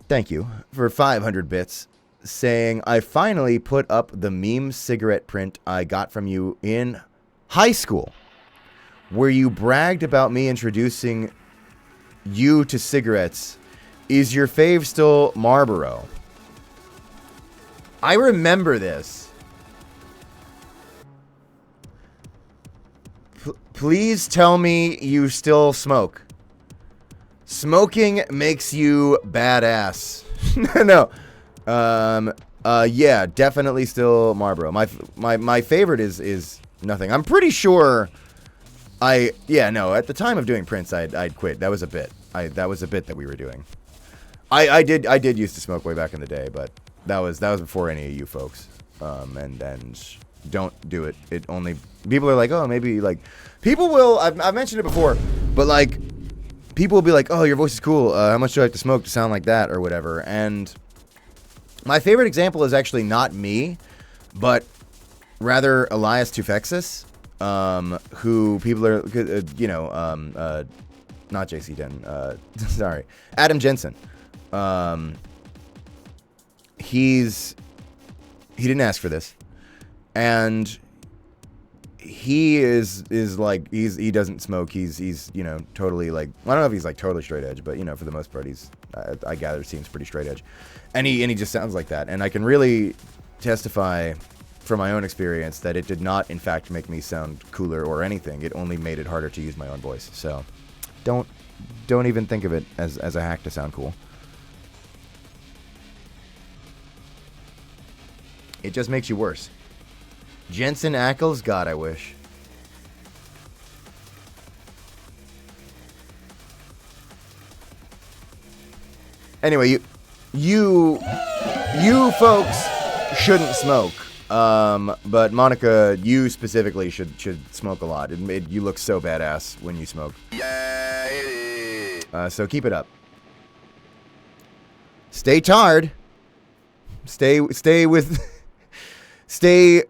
Thank you for 500 bits, saying, I finally put up the meme cigarette print I got from you in high school, where you bragged about me introducing you to cigarettes. Is your fave still Marlboro? I remember this. Please tell me you still smoke. Smoking makes you badass. No. Yeah, definitely still Marlboro. My favorite is nothing. I'm pretty sure at the time of doing Prince, I'd quit. That was a bit. That was a bit that we were doing. I did used to smoke way back in the day, but that was before any of you folks. And don't do it. It only, people are like, oh, maybe, like, people will, I've mentioned it before, but, like, people will be like, oh, your voice is cool. How much do I have to smoke to sound like that or whatever? And my favorite example is actually not me, but rather Elias Tufexis, who people are, not JC Den, sorry, Adam Jensen. He didn't ask for this, and he is like, he doesn't smoke. He's totally, like, I don't know if he's like totally straight edge, but for the most part he's, I gather, seems pretty straight edge, and he just sounds like that. And I can really testify from my own experience that it did not in fact make me sound cooler or anything. It only made it harder to use my own voice. So don't even think of it as a hack to sound cool. It just makes you worse. Jensen Ackles, God, I wish. Anyway, you folks shouldn't smoke. But Monica, you specifically should smoke a lot. You look so badass when you smoke. So keep it up. Stay tarred. Stay with. Stay.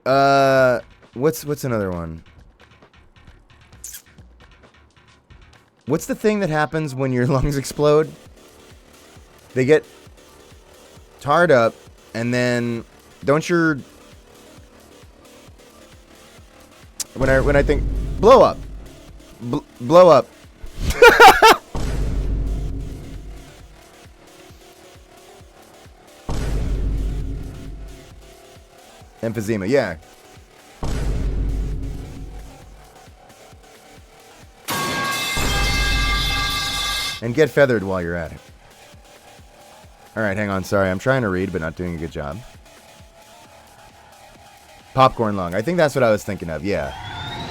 What's another one? What's the thing that happens when your lungs explode? They get tarred up, and then don't your, when I think blow up, blow up. Emphysema, yeah. And get feathered while you're at it. Alright, hang on, sorry. I'm trying to read, but not doing a good job. Popcorn lung. I think that's what I was thinking of, yeah.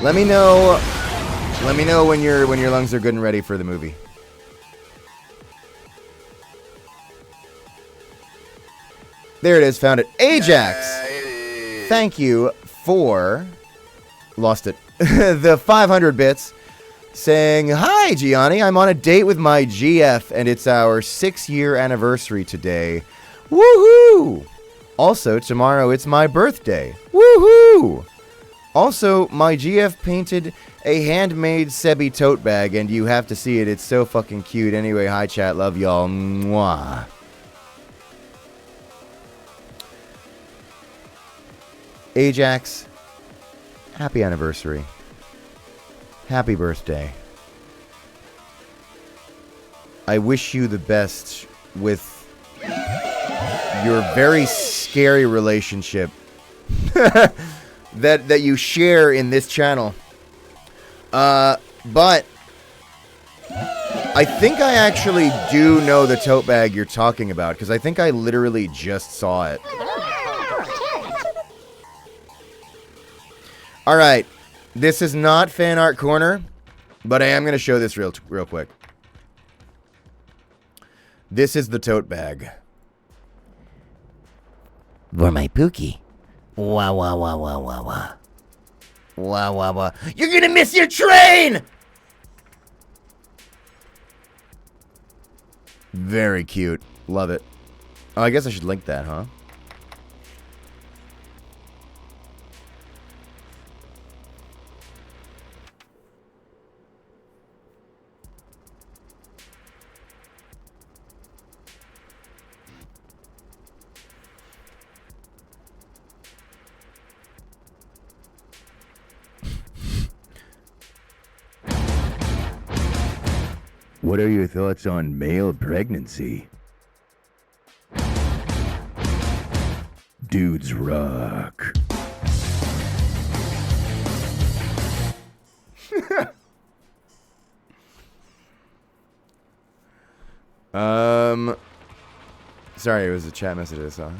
Let me know when your lungs are good and ready for the movie. There it is, found it. Ajax! Thank you for... Lost it. The 500 bits. Saying, hi, Gianni. I'm on a date with my GF, and it's our 6-year anniversary today. Woohoo! Also, tomorrow it's my birthday. Woohoo! Also, my GF painted a handmade Sebi tote bag, and you have to see it. It's so fucking cute. Anyway, hi, chat. Love y'all. Mwah. Ajax, happy anniversary. Happy birthday. I wish you the best with your very scary relationship that you share in this channel. But I think I actually do know the tote bag you're talking about, because I think I literally just saw it. Alright. This is not fan art corner, but I am going to show this real quick. This is the tote bag. For my Pookie. Wah, wah, wah, wah, wah, wah. Wah, wah, wah. You're gonna miss your train! Very cute. Love it. Oh, I guess I should link that, huh? What are your thoughts on male pregnancy? Dudes rock. Sorry, it was a chat message I saw.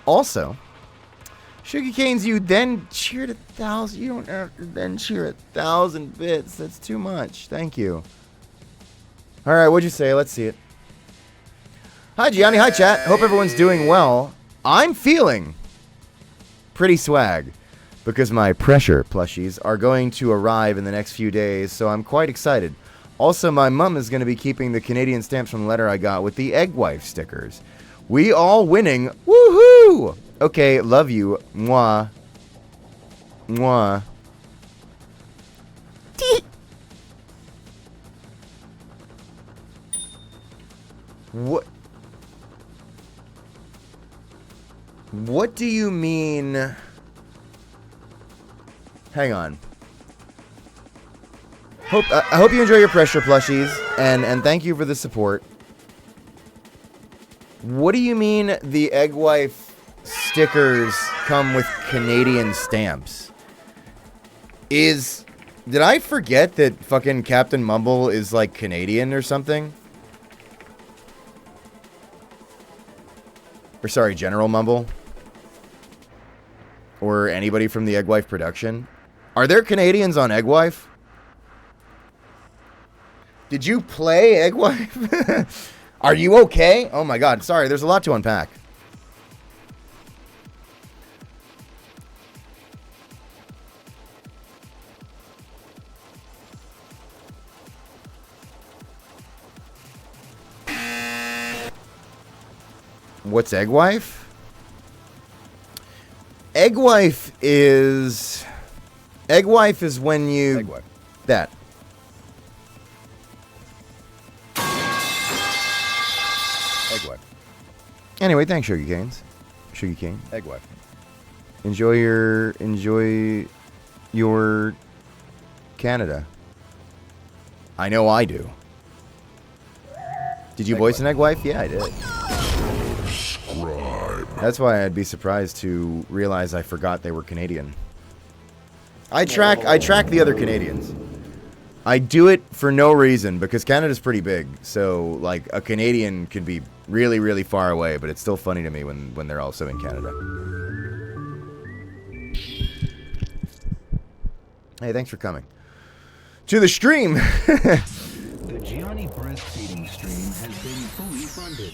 Also, Sugar Canes, you then cheered 1,000. You don't have to then cheer 1,000 bits. That's too much. Thank you. All right, what'd you say? Let's see it. Hi, Gianni. Hi, chat. Hope everyone's doing well. I'm feeling pretty swag because my pressure plushies are going to arrive in the next few days, so I'm quite excited. Also, my mom is going to be keeping the Canadian stamps from the letter I got with the egg wife stickers. We all winning. Woohoo! Okay, love you. Mwah. Mwah. What? What do you mean? Hang on. I hope you enjoy your pressure plushies, and thank you for the support. What do you mean the egg wife stickers come with Canadian stamps? Did I forget that fucking Captain Mumble is like Canadian or something? Or sorry, General Mumble? Or anybody from the Egg Wife production? Are there Canadians on Egg Wife? Did you play Egg Wife? Are you okay? Oh my god, sorry, there's a lot to unpack. What's Egg Wife? Egg Wife is when you... Egg wife. That. Egg wife. Anyway, thanks, Sugar Canes. Sugar Cane. Egg wife. Enjoy your Canada. I know I do. Did you voice an Egg Wife? Yeah, I did. That's why I'd be surprised to realize I forgot they were Canadian. I track the other Canadians. I do it for no reason because Canada's pretty big. So like a Canadian could be really, really far away, but it's still funny to me when they're also in Canada. Hey, thanks for coming to the stream. The Gianni breastfeeding stream has been fully funded.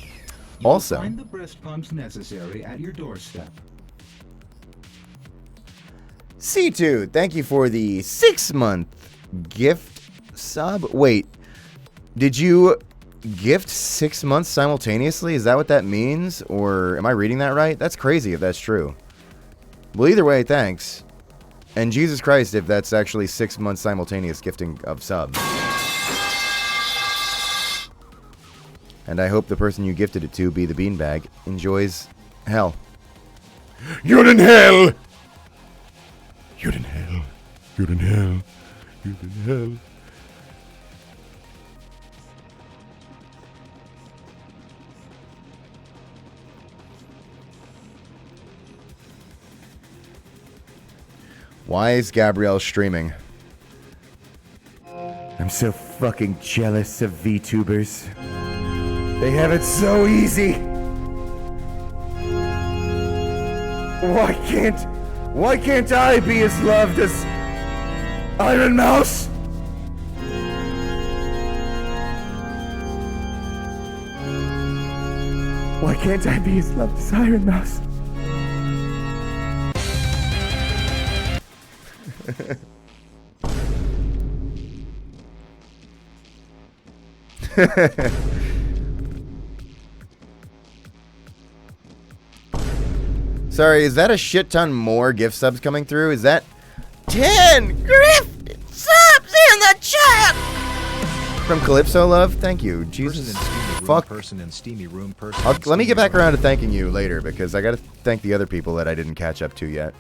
You'll Also, find the breast pumps necessary at your doorstep. C2, thank you for the 6-month gift sub. Wait, did you gift 6 months simultaneously? Is that what that means? Or am I reading that right? That's crazy if that's true. Well, either way, thanks. And Jesus Christ, if that's actually 6 months simultaneous gifting of subs. And I hope the person you gifted it to, be the beanbag, enjoys hell. You're in hell! You're in hell. You're in hell. You're in hell. Why is Gabrielle streaming? I'm so fucking jealous of VTubers. They have it so easy. Why can't I be as loved as Iron Mouse? Why can't I be as loved as Iron Mouse? Sorry, is that a shit ton more gift subs coming through? Is that 10 gift subs in the chat? From Calypso Love? Thank you. Jesus. Fuck. Person in steamy room. Person. Let me get back around to thanking you later because I gotta thank the other people that I didn't catch up to yet.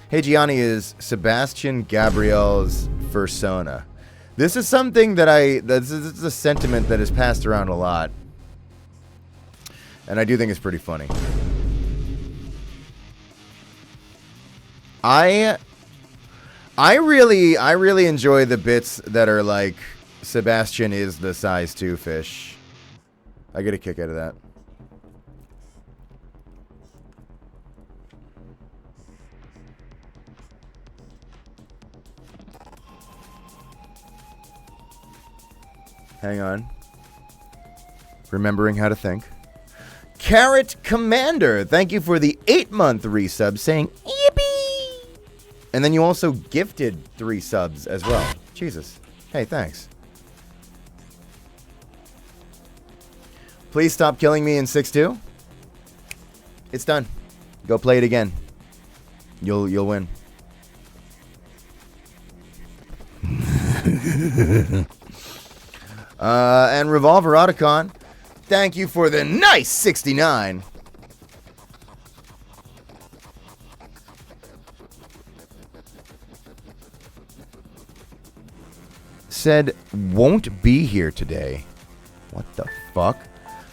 Hey, Gianni, is Sebastian Gabriel's persona? This is something that this is a sentiment that is passed around a lot. And I do think it's pretty funny. I really enjoy the bits that are like Sebastian is the size 2 fish. I get a kick out of that. Hang on. Remembering how to think. Carrot Commander, thank you for the 8-month resub, saying yippee. And then you also gifted 3 subs as well. Jesus. Hey, thanks. Please stop killing me in 6-2. It's done. Go play it again. You'll win. And Revolver Otacon, thank you for the nice 69. Said, won't be here today. What the fuck?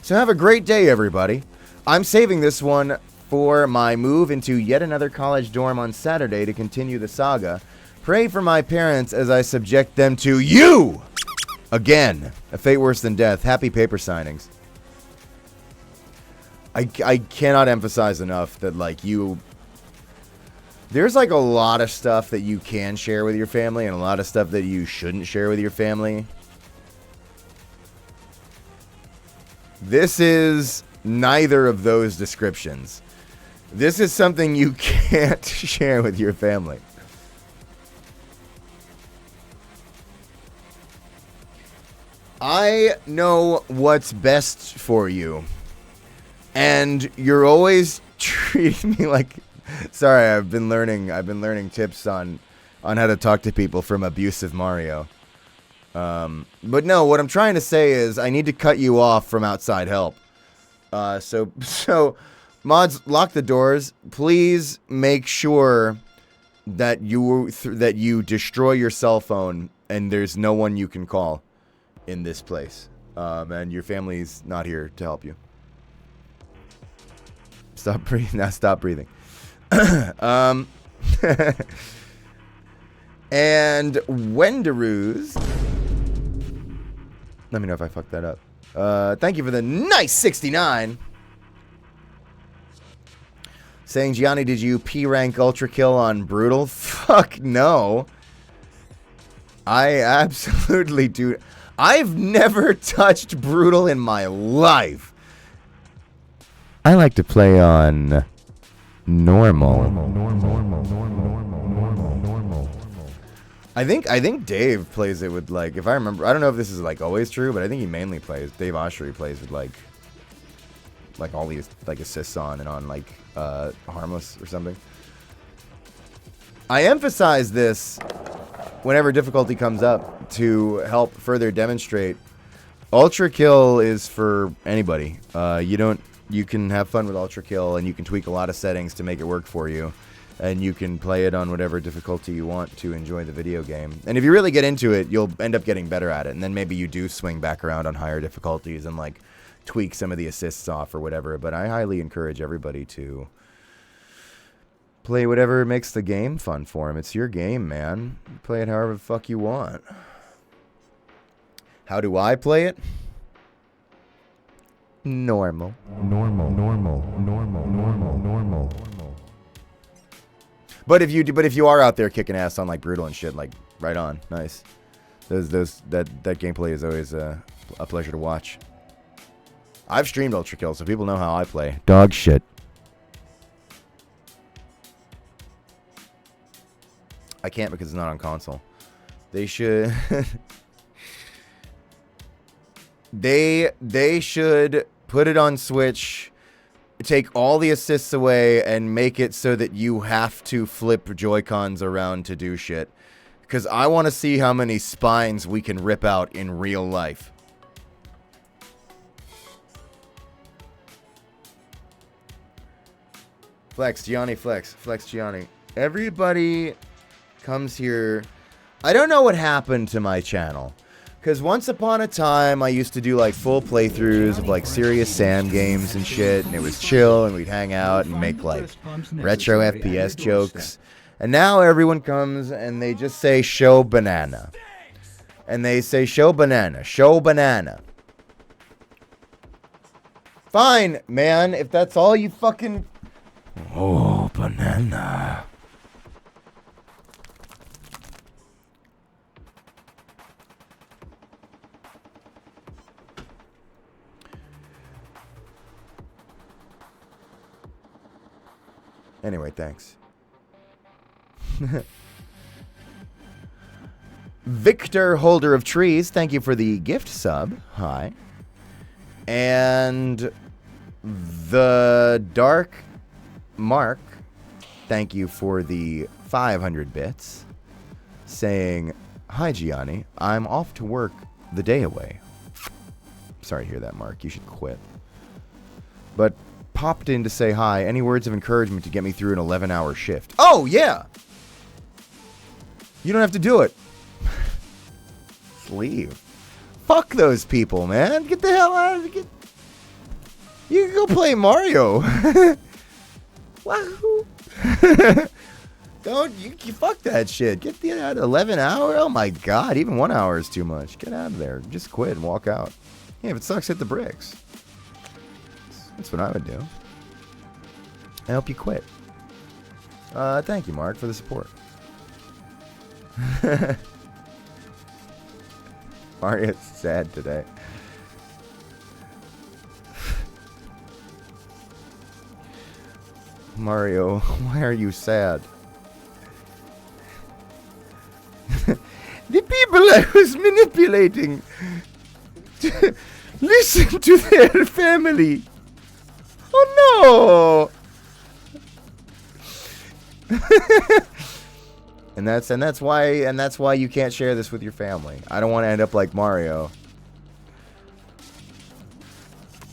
So have a great day, everybody. I'm saving this one for my move into yet another college dorm on Saturday to continue the saga. Pray for my parents as I subject them to you! Again, a fate worse than death. Happy paper signings. I cannot emphasize enough that, like, there's, like, a lot of stuff that you can share with your family and a lot of stuff that you shouldn't share with your family. This is neither of those descriptions. This is something you can't share with your family. I know what's best for you, and you're always treating me like. Sorry, I've been learning tips on how to talk to people from abusive Mario. But no, what I'm trying to say is I need to cut you off from outside help. So mods, lock the doors. Please make sure that you destroy your cell phone and there's no one you can call in this place, and your family's not here to help you. Stop breathing. Now stop breathing. And Wenderoos. Let me know if I fucked that up. Thank you for the nice 69. Saying, Gianni, did you P-rank Ultra Kill on Brutal? Fuck no. I absolutely do. I've never touched Brutal in my life. I like to play on normal. I think Dave plays it with, like, if I remember, I don't know if this is, like, always true, but I think he mainly plays, Dave Oshry plays with, like all these, like, assists on and on, like, Harmless or something. I emphasize this whenever difficulty comes up to help further demonstrate Ultra Kill is for anybody. You can have fun with Ultra Kill and you can tweak a lot of settings to make it work for you. And you can play it on whatever difficulty you want to enjoy the video game. And if you really get into it, you'll end up getting better at it. And then maybe you do swing back around on higher difficulties and, like, tweak some of the assists off or whatever. But I highly encourage everybody to play whatever makes the game fun for them. It's your game, man. Play it however the fuck you want. How do I play it? Normal. But if you are out there kicking ass on, like, Brutal and shit, like, right on, nice. That gameplay is always a pleasure to watch. I've streamed Ultra Kill, so people know how I play. Dog shit. I can't because it's not on console. They should. they should put it on Switch. Take all the assists away and make it so that you have to flip Joy-Cons around to do shit. Because I want to see how many spines we can rip out in real life. Flex, Gianni, flex. Flex, Gianni. Everybody comes here. I don't know what happened to my channel. Because once upon a time, I used to do like full playthroughs of like Serious Sam games and shit. And it was chill and we'd hang out and make like retro FPS jokes. And now everyone comes and they just say show banana. And they say show banana, show banana. Fine, man, if that's all you fucking... Oh, banana. Anyway, thanks. Victor, holder of trees, thank you for the gift sub. Hi. And the Dark Mark, thank you for the 500 bits. Saying, hi Gianni, I'm off to work the day away. Sorry to hear that, Mark. You should quit. But popped in to say hi. Any words of encouragement to get me through an 11-hour shift? Oh, yeah! You don't have to do it. Just leave. Fuck those people, man. Get the hell out of it. You can go play Mario. Wahoo. Don't, you fuck that shit. Get the 11 hour. Oh my god, even 1 hour is too much. Get out of there. Just quit and walk out. Yeah, if it sucks, hit the bricks. That's what I would do. I hope you quit. Thank you, Mark, for the support. Mario's sad today. Mario, why are you sad? The people I was manipulating listen to their family. Oh no! and that's why you can't share this with your family. I don't want to end up like Mario.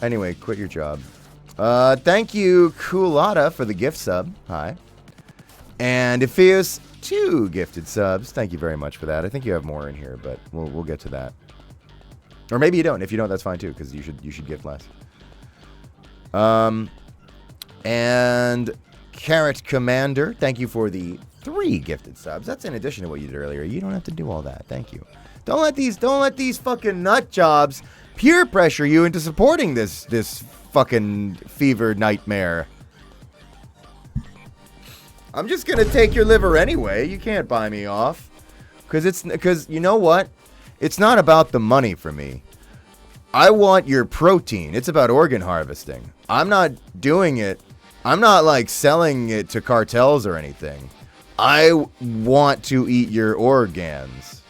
Anyway, quit your job. Thank you, Coolata, for the gift sub. Hi. And Epheus, 2 gifted subs. Thank you very much for that. I think you have more in here, but we'll get to that. Or maybe you don't. If you don't, that's fine too, because you should gift less. And Carrot Commander, thank you for the 3 gifted subs. That's in addition to what you did earlier. You don't have to do all that. Thank you. Don't let these fucking nut jobs peer pressure you into supporting this fucking fever nightmare. I'm just gonna take your liver anyway. You can't buy me off. Because you know what? It's not about the money for me. I want your protein. It's about organ harvesting. I'm not doing it. I'm not like selling it to cartels or anything. I want to eat your organs.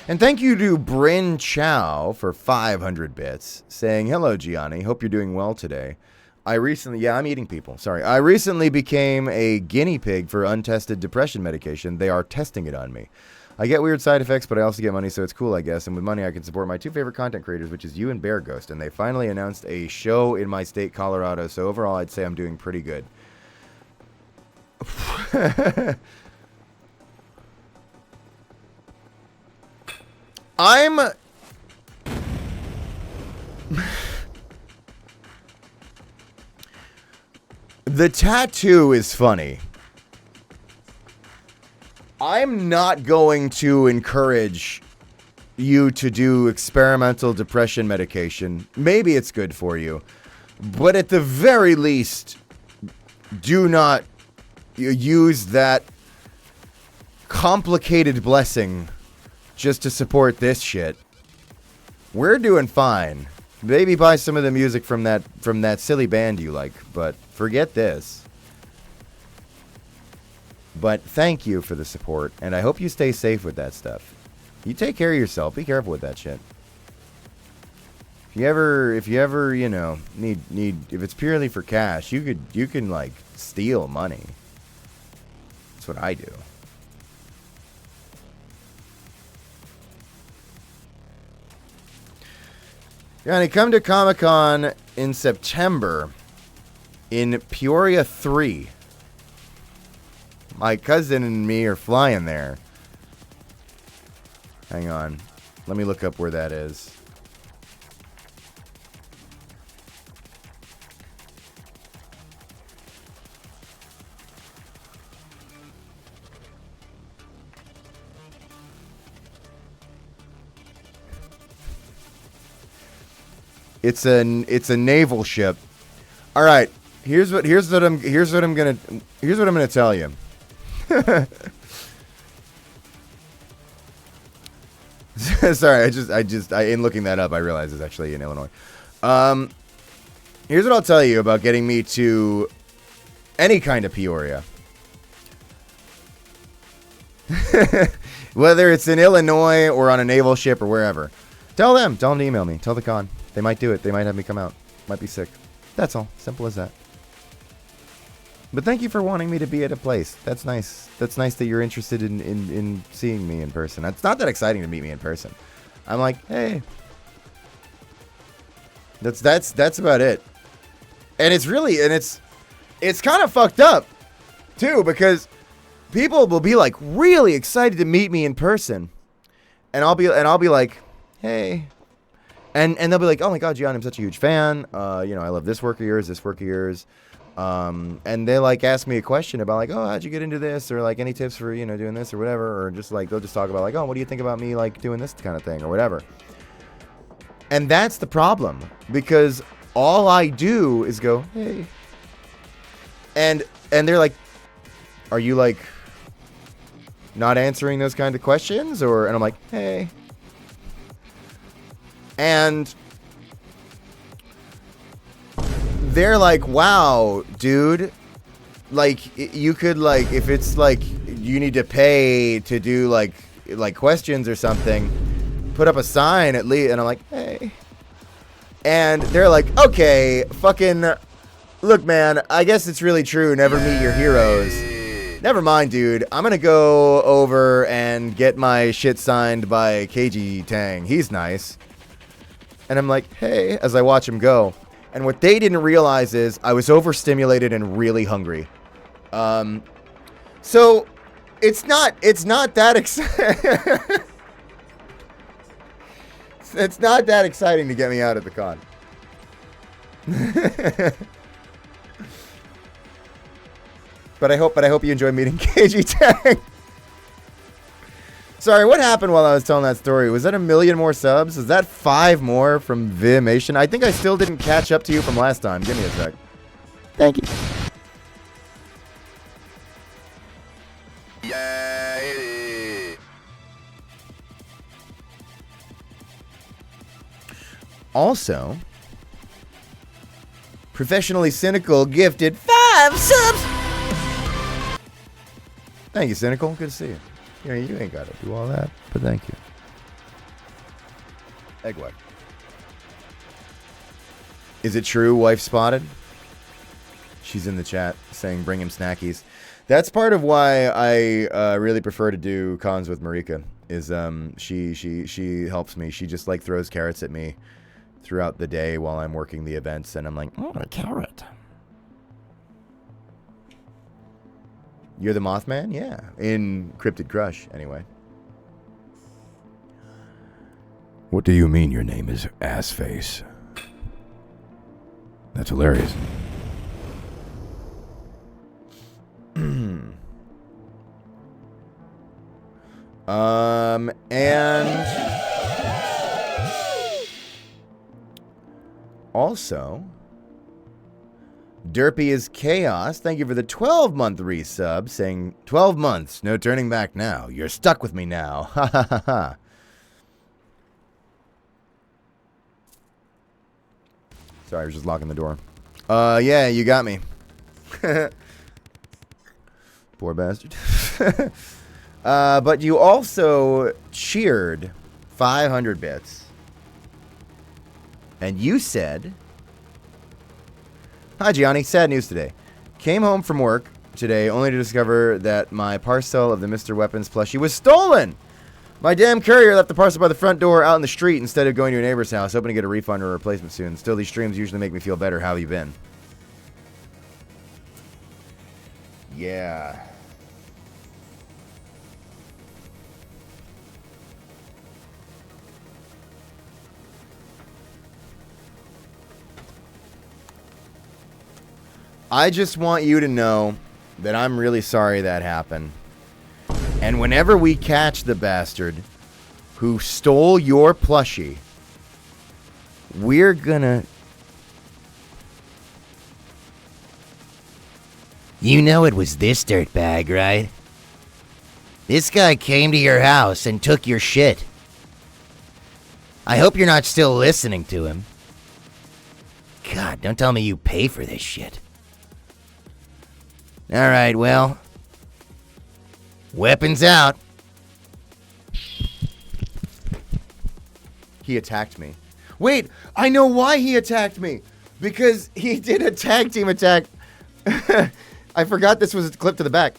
And thank you to Bryn Chow for 500 bits, saying, hello, Gianni. Hope you're doing well today. I'm eating people. Sorry. I recently became a guinea pig for untested depression medication. They are testing it on me. I get weird side effects, but I also get money, so it's cool, I guess. And with money, I can support my 2 favorite content creators, which is you and Bear Ghost. And they finally announced a show in my state, Colorado. So overall, I'd say I'm doing pretty good. The tattoo is funny. I'm not going to encourage you to do experimental depression medication. Maybe it's good for you. But at the very least, do not use that complicated blessing just to support this shit. We're doing fine. Maybe buy some of the music from that silly band you like, but forget this. But thank you for the support, and I hope you stay safe with that stuff. You take care of yourself. Be careful with that shit. If you ever, you know, need if it's purely for cash, you can like steal money. That's what I do. Johnny, come to Comic-Con in September in Peoria 3. My cousin and me are flying there. Hang on. Let me look up where that is. It's a naval ship. All right. Here's what I'm gonna tell you. Sorry, I in looking that up, I realized it's actually in Illinois. Here's what I'll tell you about getting me to any kind of Peoria. Whether it's in Illinois or on a naval ship or wherever. Tell them to email me. Tell the con. They might do it. They might have me come out. Might be sick. That's all. Simple as that. But thank you for wanting me to be at a place. That's nice. That's nice that you're interested in seeing me in person. It's not that exciting to meet me in person. I'm like, hey. That's about it. And it's really, it's kind of fucked up too, because people will be like really excited to meet me in person. And I'll be like, hey. And they'll be like, oh my God, Gian, I'm such a huge fan. I love this work of yours. And they like ask me a question about like, oh, how'd you get into this? Or like any tips for, doing this or whatever. Or just like, they'll just talk about like, oh, what do you think about me like doing this kind of thing or whatever. And that's the problem, because all I do is go, hey. And they're like, are you like not answering those kind of questions? And I'm like, hey. And they're like, wow, dude, like you could like, if it's like you need to pay to do like questions or something, put up a sign at least. And I'm like, hey. And they're like, okay, fucking look, man, I guess it's really true. Never meet your heroes. Never mind, dude. I'm going to go over and get my shit signed by KG Tang. He's nice. And I'm like, hey, as I watch him go. And what they didn't realize is I was overstimulated and really hungry. So it's not that exciting. It's not that exciting to get me out at the con. But I hope you enjoy meeting KG Tang. Sorry, what happened while I was telling that story? Was that 1 million more subs? Is that 5 more from Vimation? I think I still didn't catch up to you from last time. Give me a sec. Thank you. Also, Professionally Cynical gifted 5 subs. Thank you, Cynical. Good to see you. You ain't got to do all that, but thank you. Egg white. Is it true, wife spotted? She's in the chat saying bring him snackies. That's part of why I really prefer to do cons with Marika. Is she helps me. She just like throws carrots at me throughout the day while I'm working the events, and I'm like, oh, a carrot. You're the Mothman? Yeah. In Cryptid Crush, anyway. What do you mean your name is Assface? That's hilarious. And also, Derpy is Chaos. Thank you for the 12-month resub, saying 12 months, no turning back now. You're stuck with me now. Ha ha ha ha. Sorry, I was just locking the door. Yeah, you got me. Poor bastard. But you also cheered 500 bits. And you said, hi, Gianni. Sad news today. Came home from work today only to discover that my parcel of the Mr. Weapons plushie was stolen. My damn courier left the parcel by the front door out in the street instead of going to a neighbor's house, hoping to get a refund or a replacement soon. Still, these streams usually make me feel better. How have you been? Yeah. I just want you to know that I'm really sorry that happened. And whenever we catch the bastard who stole your plushie, we're gonna... You know it was this dirtbag, right? This guy came to your house and took your shit. I hope you're not still listening to him. God, don't tell me you pay for this shit. Alright, well... Weapons out. He attacked me. Wait, I know why he attacked me. Because he did a tag team attack. I forgot this was a clip to the back.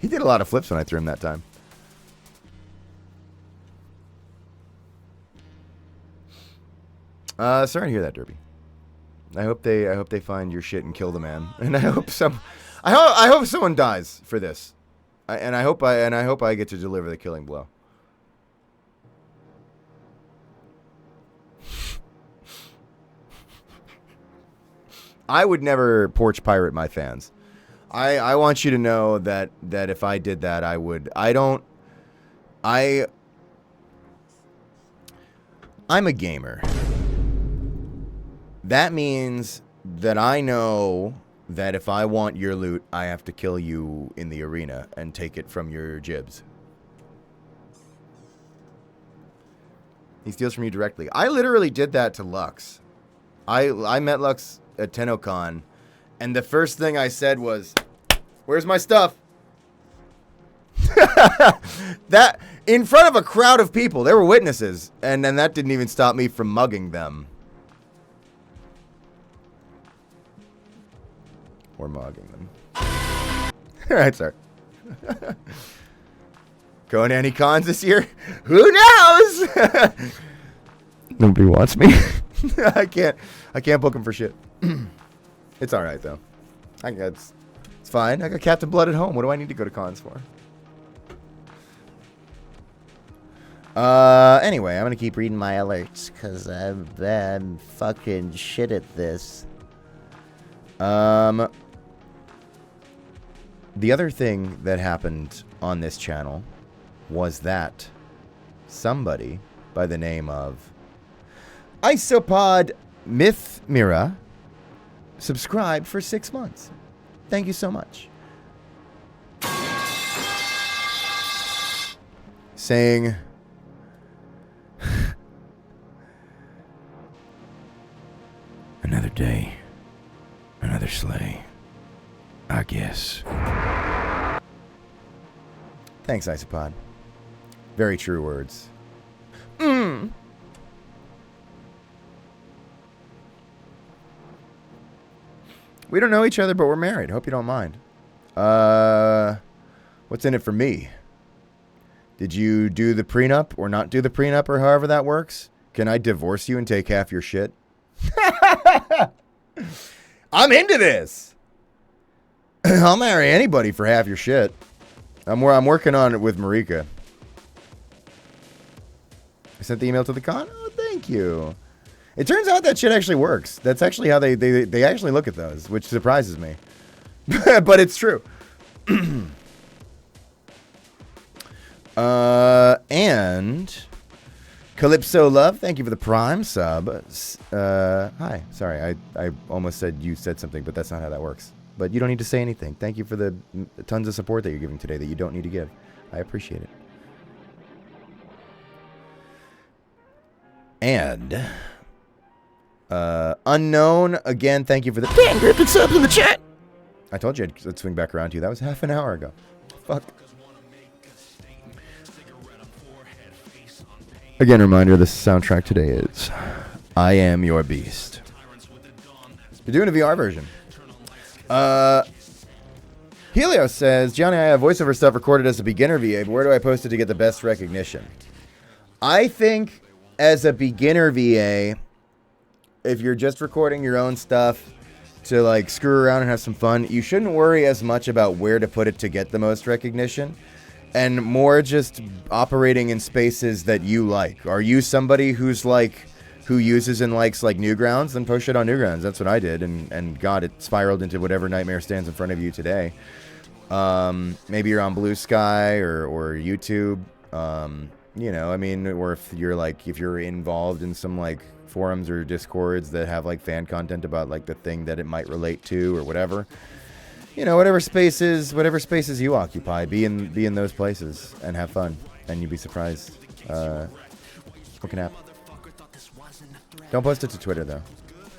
He did a lot of flips when I threw him that time. Sorry to hear that, Derby. I hope they find your shit and kill the man. And I hope someone dies for this. I hope I get to deliver the killing blow. I would never porch pirate my fans. I want you to know that if I did that, I would. I'm a gamer. That means that I know that if I want your loot, I have to kill you in the arena and take it from your jibs. He steals from you directly. I literally did that to Lux. I met Lux at TennoCon, and the first thing I said was, "Where's my stuff?" That in front of a crowd of people, there were witnesses, and then that didn't even stop me from mugging them. Or mugging them. Alright, sir. Going to any cons this year? Who knows? Nobody wants me. I can't book them for shit. It's alright though. It's fine. I got Captain Blood at home. What do I need to go to cons for? Anyway, I'm gonna keep reading my alerts because I'm fucking shit at this. The other thing that happened on this channel was that somebody by the name of Isopod Myth Mira subscribed for 6 months. Thank you so much. Saying, another day, another sleigh, I guess. Thanks, Isopod. Very true words. We don't know each other, but we're married. Hope you don't mind. What's in it for me? Did you do the prenup or not do the prenup or however that works? Can I divorce you and take half your shit? I'm into this. I'll marry anybody for half your shit. I'm working on it with Marika. I sent the email to the con. Oh, thank you. It turns out that shit actually works. That's actually how they actually look at those, which surprises me. But it's true. And Calypso Love, thank you for the Prime sub. Hi. Sorry, I almost said you said something, but that's not how that works. But you don't need to say anything. Thank you for the tons of support that you're giving today that you don't need to give. I appreciate it. And Unknown, again, thank you for the 10 gifted subs in the chat. I told you I'd swing back around to you. That was half an hour ago. Fuck. Again, reminder, the soundtrack today is I Am Your Beast. You're doing a VR version. Helio says, Johnny, I have voiceover stuff recorded as a beginner VA, but where do I post it to get the best recognition? I think as a beginner VA, if you're just recording your own stuff to like screw around and have some fun, you shouldn't worry as much about where to put it to get the most recognition, and more just operating in spaces that you like. Are you somebody who uses and likes like Newgrounds? Then post it on Newgrounds. That's what I did, and God, it spiraled into whatever nightmare stands in front of you today. Maybe you're on Blue Sky or YouTube. You know, I mean, or if you're involved in some like forums or discords that have like fan content about like the thing that it might relate to or whatever. You know, whatever spaces you occupy, be in those places and have fun, and you'd be surprised what can happen. Don't post it to Twitter though.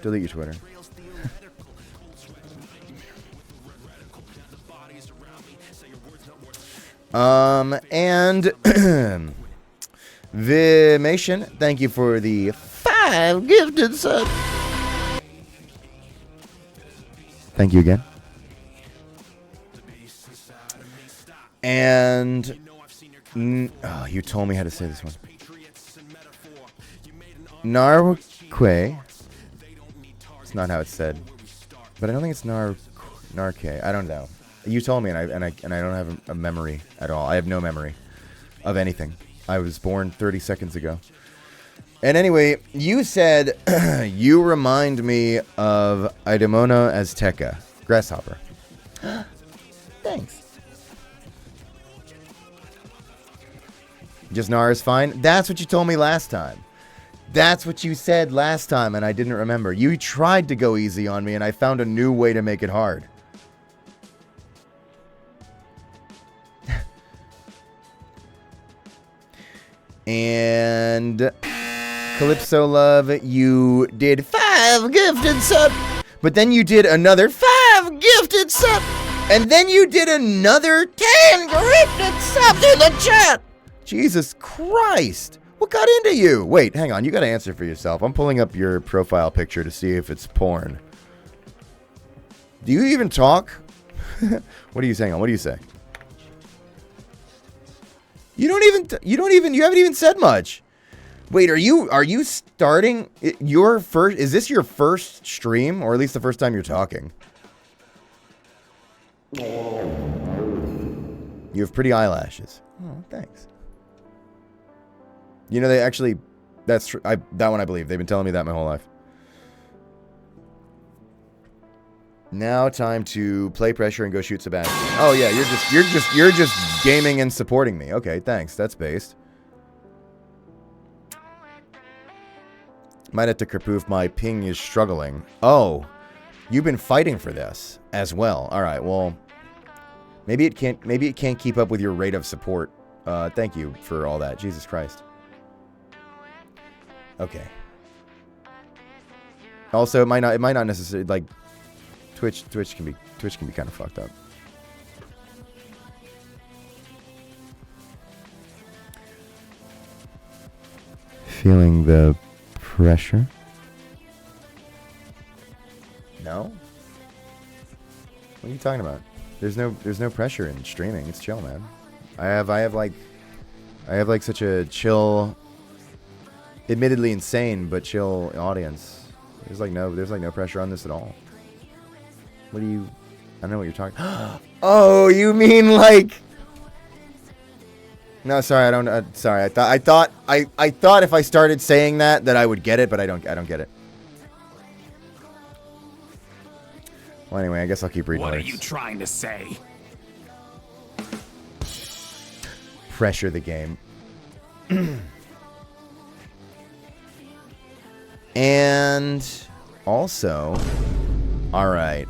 Delete your Twitter. And Vimation, thank you for the 5 gifted subs. Thank you again. And you told me how to say this one. Narque. It's not how it's said, but I don't think it's Narque. I don't know. You told me, and I don't have a memory at all. I have no memory of anything. I was born 30 seconds ago. And anyway, you said you remind me of Idemona azteca, grasshopper. Thanks. Just Nar is fine. That's what you told me last time. That's what you said last time, and I didn't remember. You tried to go easy on me, and I found a new way to make it hard. And Calypso Love, you did 5 gifted sub, but then you did another 5 gifted sub, and then you did another 10 gifted subs in the chat. Jesus Christ. What got into you? Wait, hang on. You got to answer for yourself. I'm pulling up your profile picture to see if it's porn. Do you even talk? What are you saying? What do you say? You haven't even said much. Wait, are you starting your first, is this your first stream, or at least the first time you're talking? You have pretty eyelashes. Oh, thanks. You know, they actually, that's true. That one I believe. They've been telling me that my whole life. Now time to play pressure and go shoot Sebastian. Oh yeah, you're just gaming and supporting me. Okay, thanks. That's based. Might have to kerpoof. My ping is struggling. Oh, you've been fighting for this as well. All right. Well, maybe it can't keep up with your rate of support. Thank you for all that. Jesus Christ. Okay. Also, it might not necessarily like Twitch can be kind of fucked up. Feeling the pressure? No? What are you talking about? There's no pressure in streaming. It's chill, man. I have like such a chill, admittedly insane but chill audience. There's no pressure on this at all. What do you? I don't know what you're talking. Oh, you mean like? No, sorry, I don't. Sorry, I thought if I started saying that I would get it, but I don't get it. Well, anyway, I guess I'll keep reading. What words. are you trying to say? Pressure the game. And also, all right.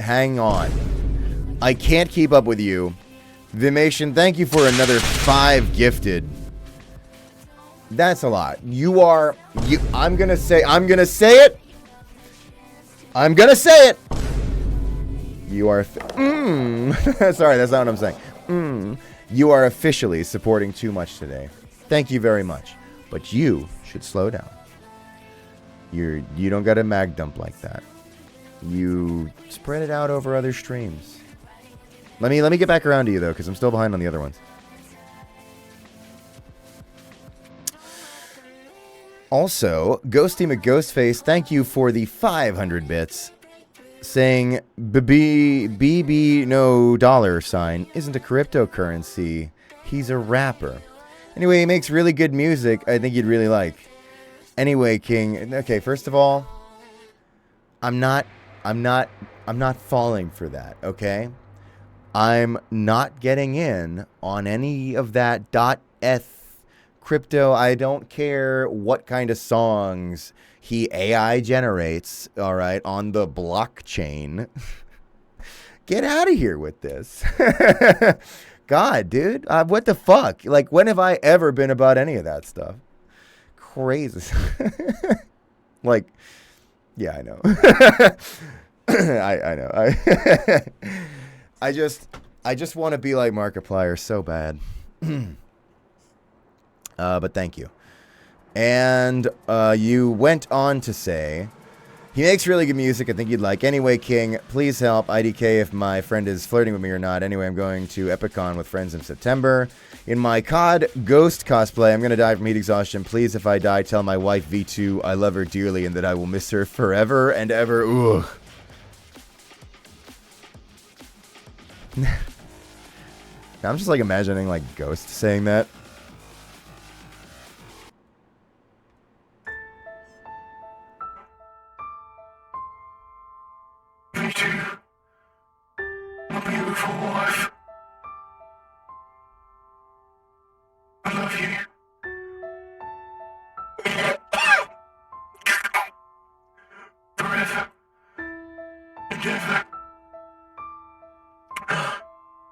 Hang on. I can't keep up with you. Vimation, thank you for another 5 gifted. That's a lot. I'm gonna say it. You are sorry, that's not what I'm saying. You are officially supporting too much today. Thank you very much. But you should slow down. You don't got to mag dump like that. You spread it out over other streams. Let me get back around to you though, because I'm still behind on the other ones. Also, Ghosty McGhostface, thank you for the 500 bits. Saying BB no dollar sign isn't a cryptocurrency. He's a rapper. Anyway, he makes really good music. I think you'd really like. Anyway, King. Okay, first of all, I'm not falling for that, okay? I'm not getting in on any of that .eth crypto. I don't care what kind of songs he AI generates, all right, on the blockchain. Get out of here with this. God, dude, what the fuck? Like, when have I ever been about any of that stuff? Crazy. Like, yeah, I know. I know. I just want to be like Markiplier so bad. But thank you. And you went on to say, he makes really good music. I think you'd like. Anyway, King, please help IDK if my friend is flirting with me or not. Anyway, I'm going to Epicon with friends in September. In my COD Ghost cosplay, I'm going to die from heat exhaustion. Please, if I die, tell my wife V2 I love her dearly and that I will miss her forever and ever. Ugh. I'm just like imagining like Ghost saying that. V2, my beautiful wife. I love you. Forever and ever.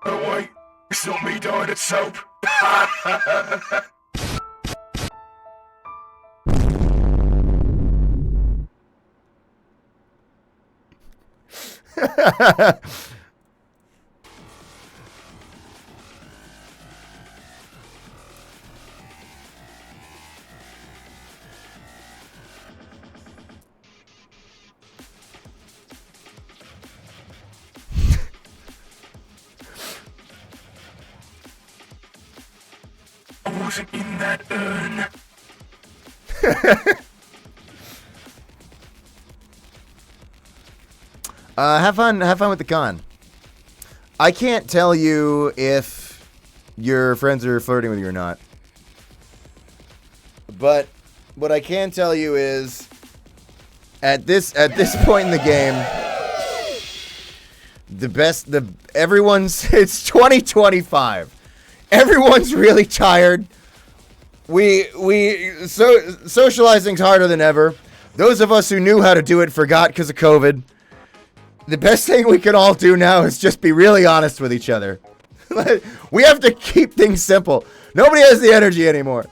Oh wait, it's not me dying at soap. I wasn't in that urn. Have fun with the con. I can't tell you if your friends are flirting with you or not. But what I can tell you is at this point in the game, it's 2025. Everyone's really tired. Socializing's harder than ever. Those of us who knew how to do it forgot because of COVID. The best thing we can all do now is just be really honest with each other. We have to keep things simple. Nobody has the energy anymore.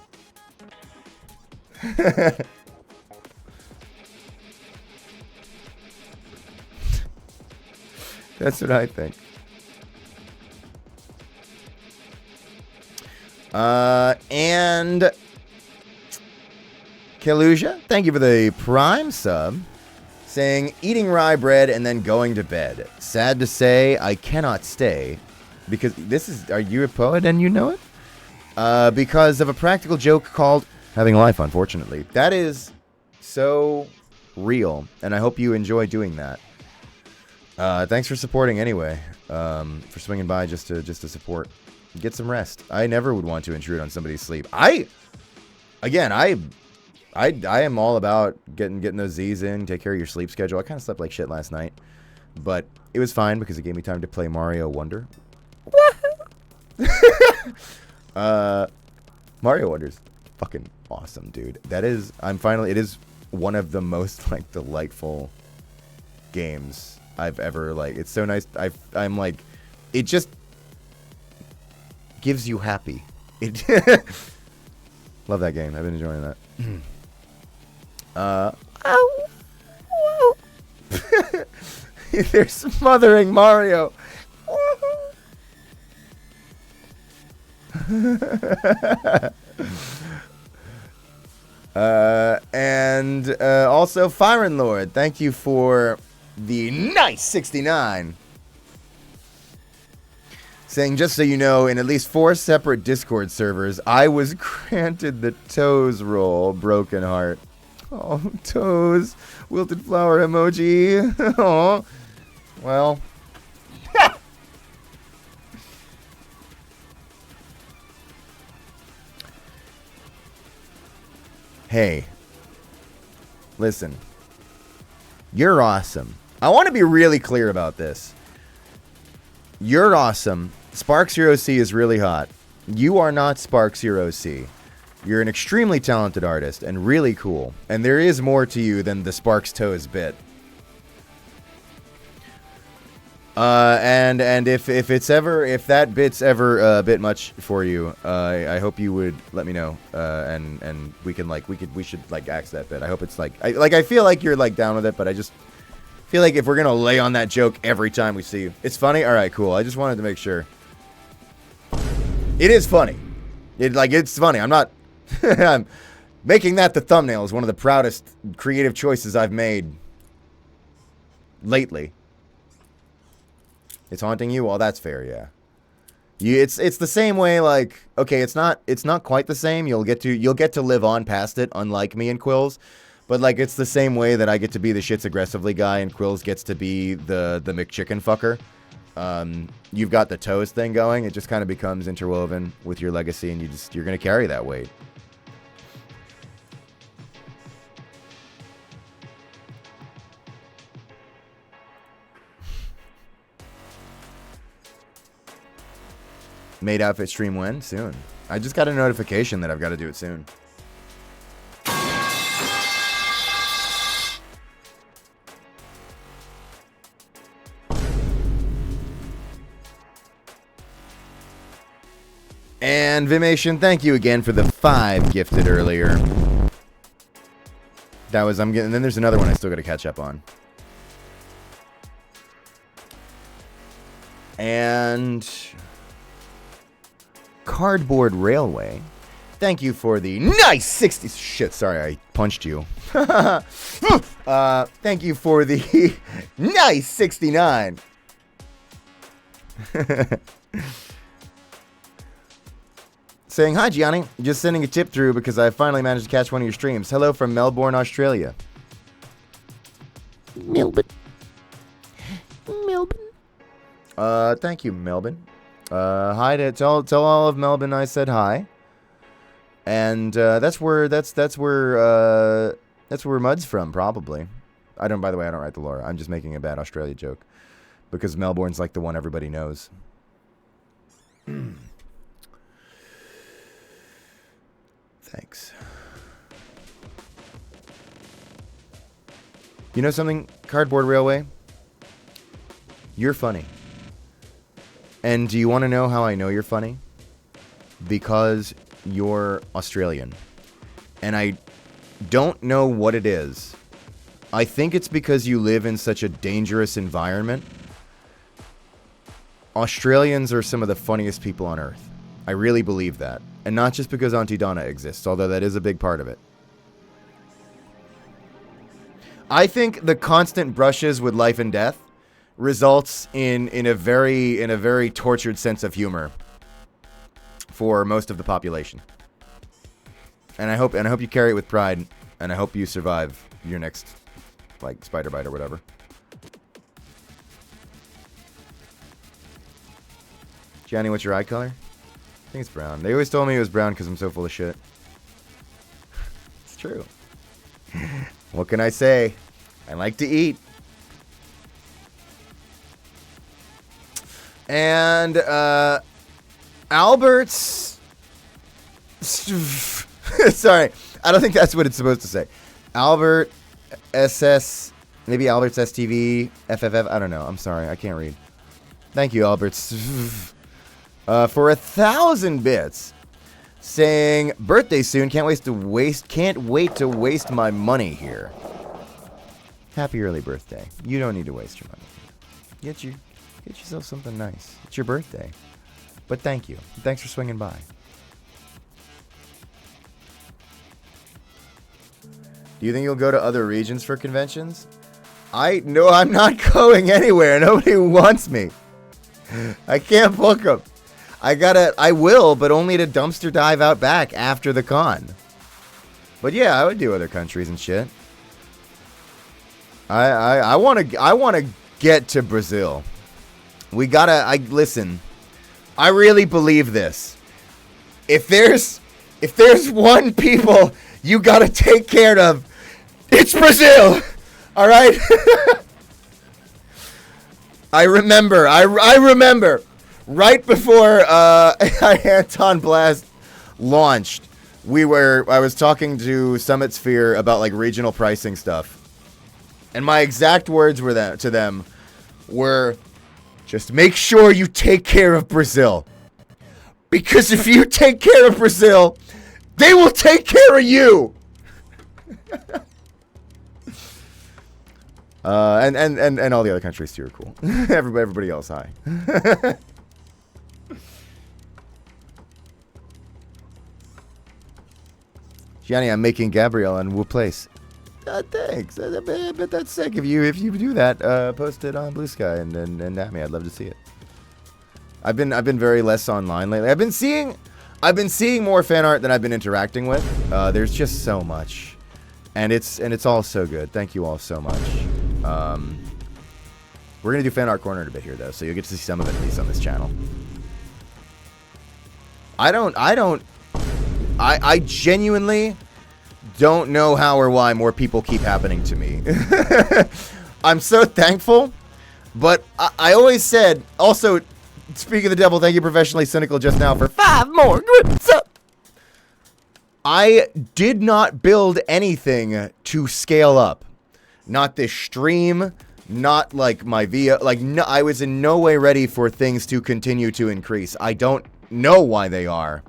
That's what I think. And Kalusia, thank you for the Prime sub. Saying, eating rye bread and then going to bed. Sad to say, I cannot stay. Because are you a poet and you know it? Because of a practical joke called having a life, unfortunately. That is so real, and I hope you enjoy doing that. Thanks for supporting anyway. For swinging by just to support. Get some rest. I never would want to intrude on somebody's sleep. I am all about getting those Z's in, take care of your sleep schedule. I kind of slept like shit last night, but it was fine because it gave me time to play Mario Wonder. Mario Wonder's fucking awesome, dude. It is one of the most like delightful games I've ever like. It's so nice. I'm like, it just gives you happy. Love that game. I've been enjoying that. They're smothering Mario. And also Fire Lord, thank you for the nice 69. Saying, just so you know, in at least 4 separate Discord servers, I was granted the Toes role, Broken Heart. Oh, Toes. Wilted flower emoji. Oh. Well. Hey. Listen. You're awesome. I want to be really clear about this. You're awesome. Spark Zero C is really hot. You are not Spark Zero C. You're an extremely talented artist and really cool. And there is more to you than the Sparks Toes bit. And if that bit's ever a bit much for you, I hope you would let me know. And we should axe that bit. I hope it's I feel like you're down with it, but I just feel like if we're gonna lay on that joke every time we see you, it's funny. All right, cool. I just wanted to make sure. It is funny. It's funny. I'm not. I'm making that the thumbnail is one of the proudest creative choices I've made lately. It's haunting you. Well, that's fair. Yeah. It's the same way. Okay, it's not quite the same. You'll get to live on past it, unlike me and Quills. But it's the same way that I get to be the shits aggressively guy and Quills gets to be the McChicken fucker. You've got the Toes thing going. It just kind of becomes interwoven with your legacy, and you're gonna carry that weight. Made outfit stream when? Soon. I just got a notification that I've got to do it soon. And Vimation, thank you again for the 5 gifted earlier. That was, and then there's another one I still got to catch up on. And Cardboard Railway, thank you for the nice 60. Shit, sorry, I punched you. Thank you for the nice 69. Saying, hi, Gianni. Just sending a tip through because I finally managed to catch one of your streams. Hello from Melbourne, Australia. Melbourne. Thank you, Melbourne. Hi to tell all of Melbourne I said hi. And that's where Mud's from, probably. By the way, I don't write the lore. I'm just making a bad Australia joke because Melbourne's the one everybody knows. Thanks. You know something, Cardboard Railway? You're funny. And do you want to know how I know you're funny? Because you're Australian. And I don't know what it is. I think it's because you live in such a dangerous environment. Australians are some of the funniest people on Earth. I really believe that. And not just because Auntie Donna exists, although that is a big part of it. I think the constant brushes with life and death results in a very tortured sense of humor for most of the population. And I hope you carry it with pride, and I hope you survive your next spider bite or whatever. Gianni, what's your eye color? I think it's brown. They always told me it was brown because I'm so full of shit. It's true. What can I say? I like to eat. And Albert's sorry, I don't think that's what it's supposed to say. Albert SS, maybe Albert's STV FFF. I don't know. I'm sorry, I can't read. Thank you, Albert's, for 1,000 bits, saying birthday soon. Can't wait to waste my money here. Happy early birthday. You don't need to waste your money. Get yourself something nice. It's your birthday. But thank you. Thanks for swinging by. Do you think you'll go to other regions for conventions? No, I'm not going anywhere. Nobody wants me. I can't book them. I will, but only to dumpster dive out back after the con. But yeah, I would do other countries and shit. I want to get to Brazil. Listen. I really believe this. If there's one people you gotta take care of, it's Brazil. All right. I remember right before Anton Blast launched, I was talking to Summit Sphere about like regional pricing stuff, and my exact words to them were, just make sure you take care of Brazil. Because if you take care of Brazil, they will take care of you. And all the other countries too are cool. Everybody else, hi. Gianni, I'm making Gabrielle on Wu Place. Thanks. I bet that's sick. If you do that, post it on Blue Sky and at me. I'd love to see it. I've been very less online lately. I've been seeing more fan art than I've been interacting with. There's just so much, and it's all so good. Thank you all so much. We're gonna do fan art corner in a bit here though, so you'll get to see some of it at least on this channel. I genuinely don't know how or why more people keep happening to me. I'm so thankful, but I always said, also, speaking of the devil, thank you Professionally Cynical just now for 5 more. What's up? I did not build anything to scale up. Not this stream, not like my VIA, like no, I was in no way ready for things to continue to increase. I don't know why they are.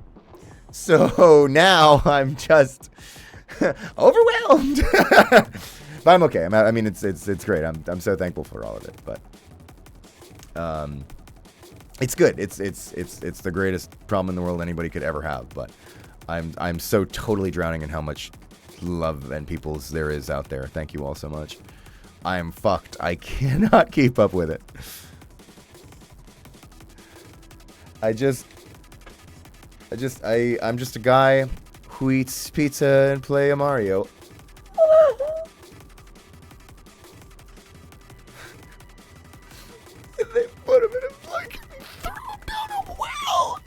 So now I'm just overwhelmed. But I'm okay. I mean, it's great. I'm so thankful for all of it. But it's good. It's the greatest problem in the world anybody could ever have. But I'm so totally drowning in how much love and people's there is out there. Thank you all so much. I am fucked. I cannot keep up with it. I'm just a guy who eats pizza and play a Mario. And they put him in a blanket and threw him down a well.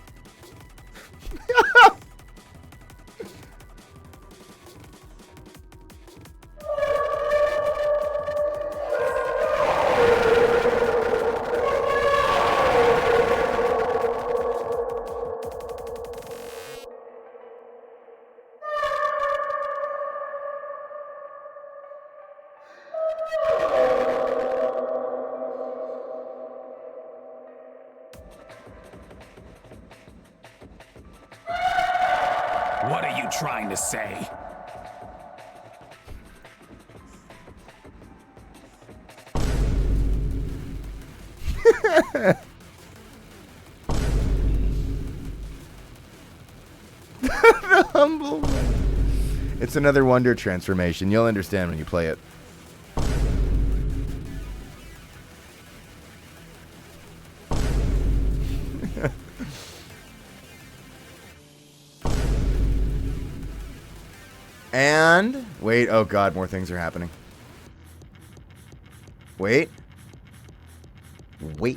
What are you trying to say? The humble one. It's another wonder transformation. You'll understand when you play it. And wait, oh god, more things are happening. Wait. I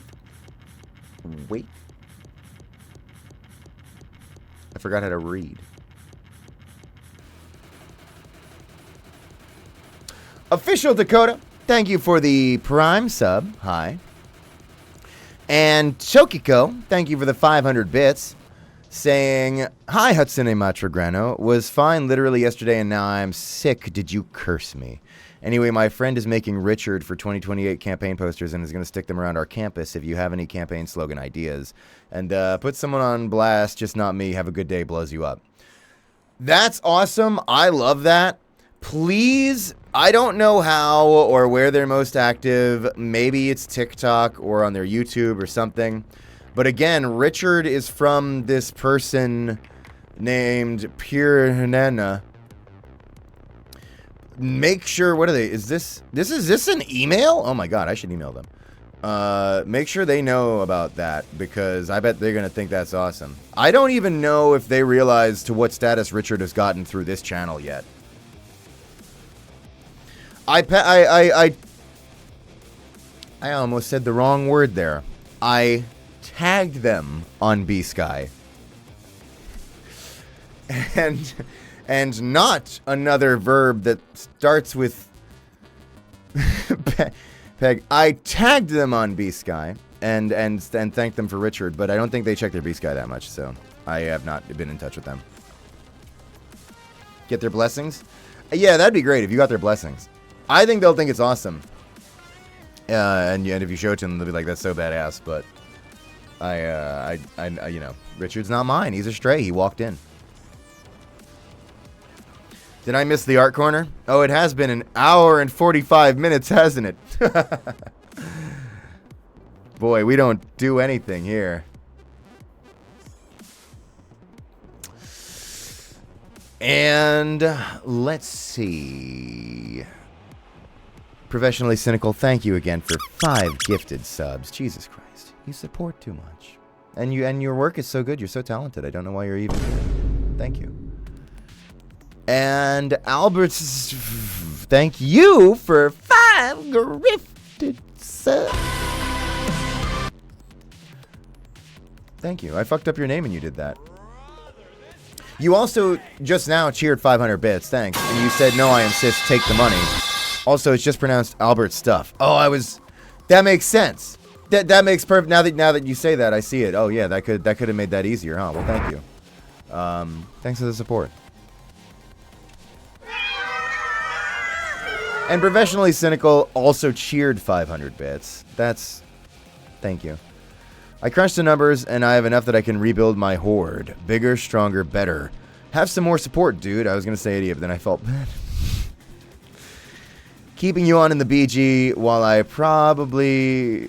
forgot how to read. Official Dakota, thank you for the Prime sub. Hi. And Chokiko, thank you for the 500 bits. Saying, hi, Hatsune Matrograno. Was fine literally yesterday and now I'm sick. Did you curse me? Anyway, my friend is making Richard for 2028 campaign posters and is going to stick them around our campus if you have any campaign slogan ideas. And put someone on blast, just not me. Have a good day, blows you up. That's awesome. I love that. Please, I don't know how or where they're most active. Maybe it's TikTok or on their YouTube or something. But again, Richard is from this person named Piranena. make sure, what are they? Is this an email? Oh my god, I should email them. Make sure they know about that, because I bet they're going to think that's awesome. I don't even know if they realize to what status Richard has gotten through this channel yet. I almost said the wrong word there. I tagged them on B-Sky. And not another verb that starts with Peg. I tagged them on B-Sky and thanked them for Richard, but I don't think they check their B-Sky that much, so I have not been in touch with them. Get their blessings? Yeah, that'd be great if you got their blessings. I think they'll think it's awesome. And if you show it to them, they'll be like, that's so badass, but I you know, Richard's not mine. He's a stray. He walked in. Did I miss the art corner? Oh, it has been an hour and 45 minutes, hasn't it? Boy, we don't do anything here. And let's see. Professionally Cynical, thank you again for 5 gifted subs. Jesus Christ, you support too much. And your work is so good. You're so talented. I don't know why you're even here. Thank you. And Albert's, thank you for 5 grifted subs. Thank you. I fucked up your name and you did that. You also just now cheered 500 bits. Thanks. And you said, no, I insist, take the money. Also, it's just pronounced Albert Stuff. Oh, that makes sense. That makes perfect. Now that you say that, I see it. Oh yeah, that could have made that easier, huh? Well, thank you. Thanks for the support. And Professionally Cynical also cheered 500 bits. Thank you. I crunched the numbers, and I have enough that I can rebuild my horde. Bigger, stronger, better. Have some more support, dude. I was gonna say idiot, but then I felt bad. Keeping you on in the BG while probably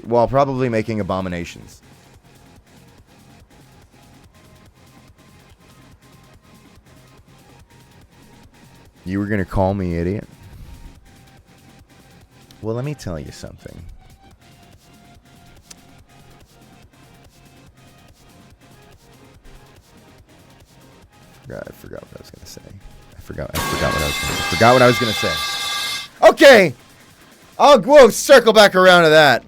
making abominations. You were gonna call me idiot? Well, let me tell you something. I forgot what I was gonna say. I forgot what I was gonna say. Okay, we'll circle back around to that.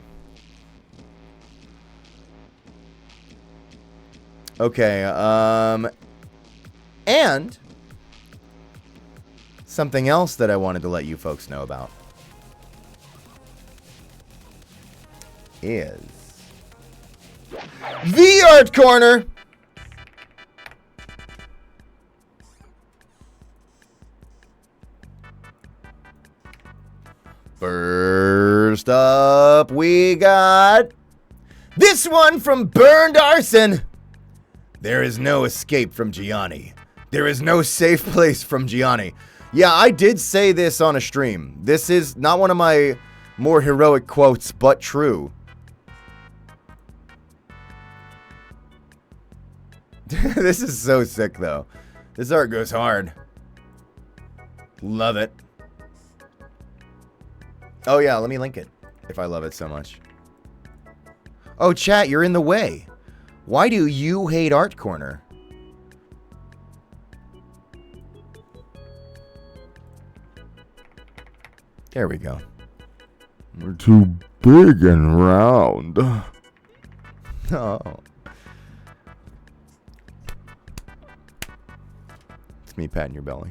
Okay, and something else that I wanted to let you folks know about is the Art Corner. First up, we got this one from Burned Arson. There is no escape from Gianni. There is no safe place from Gianni. Yeah, I did say this on a stream. This is not one of my more heroic quotes, but true. This is so sick, though. This art goes hard. Love it. Oh, yeah, let me link it, if I love it so much. Oh, chat, you're in the way. Why do you hate Art Corner? There we go. We're too big and round. Oh. It's me patting your belly.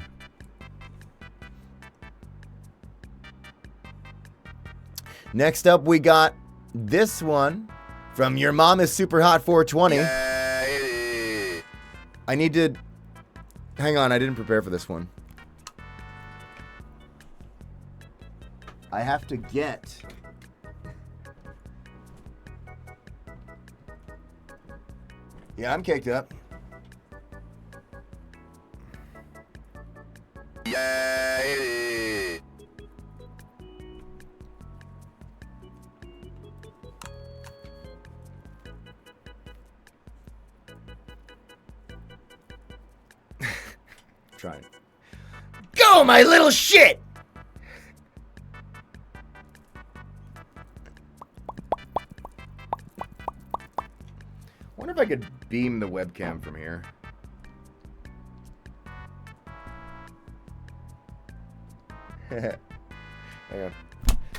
Next up, we got this one from Your Mom is Super Hot 420. I need to... Hang on, I didn't prepare for this one. I have to get... Yeah, I'm caked up. Trying. Go, my little shit! wonder if I could beam the webcam from here. Hang on.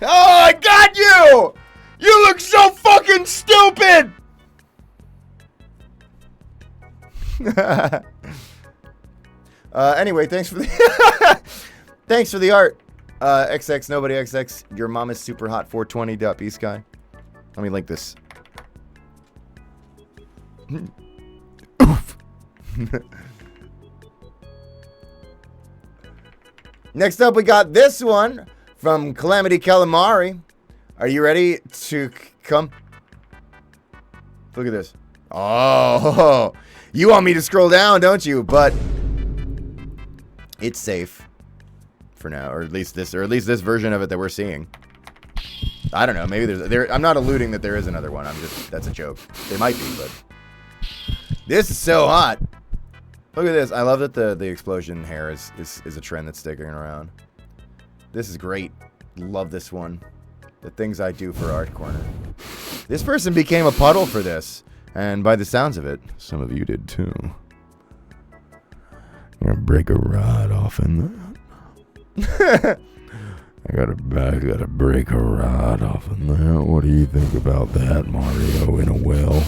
Oh, I got you! You look so fucking stupid! Anyway, thanks for the thanks for the art. XX nobody XX. Your mom is super hot 420 B Sky. Let me link this. Oof. Next up, we got this one from Calamity Calamari. Are you ready to come? Look at this. Oh, you want me to scroll down, don't you? But it's safe for now, or at least this version of it that we're seeing. I don't know. Maybe there's I'm not alluding that there is another one. That's a joke. There might be, but this is so hot. Look at this. I love that the explosion hair is a trend that's sticking around. This is great. Love this one. The things I do for Art Corner. This person became a puddle for this, and by the sounds of it, some of you did too. I'm gonna break a rod off in that. I gotta break a rod off in that. What do you think about that, Mario, in a well?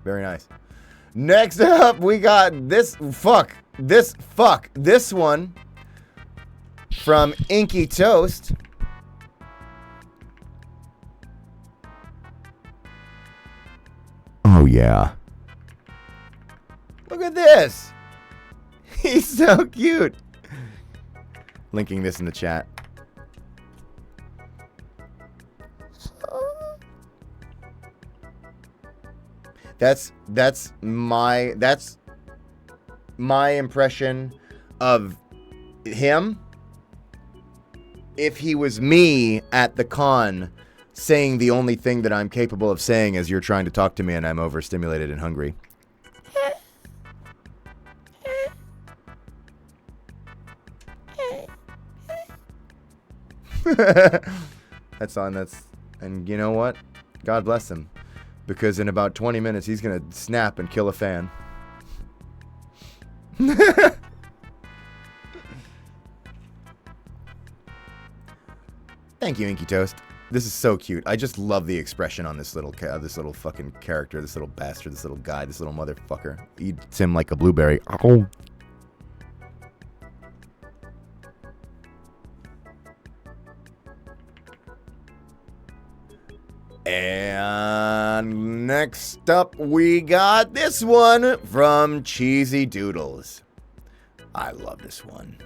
Very nice. Next up, we got this one from Inky Toast. Oh, yeah. Look at this. He's so cute. Linking this in the chat. That's my impression of him if he was me at the con saying the only thing that I'm capable of saying as you're trying to talk to me and I'm overstimulated and hungry. And you know what? God bless him. Because in about 20 minutes, he's going to snap and kill a fan. Thank you, Inky Toast. This is so cute. I just love the expression on this little fucking character, this little bastard, this little guy, this little motherfucker. Eats him like a blueberry. Ow. And next up, we got this one from Cheesy Doodles. I love this one.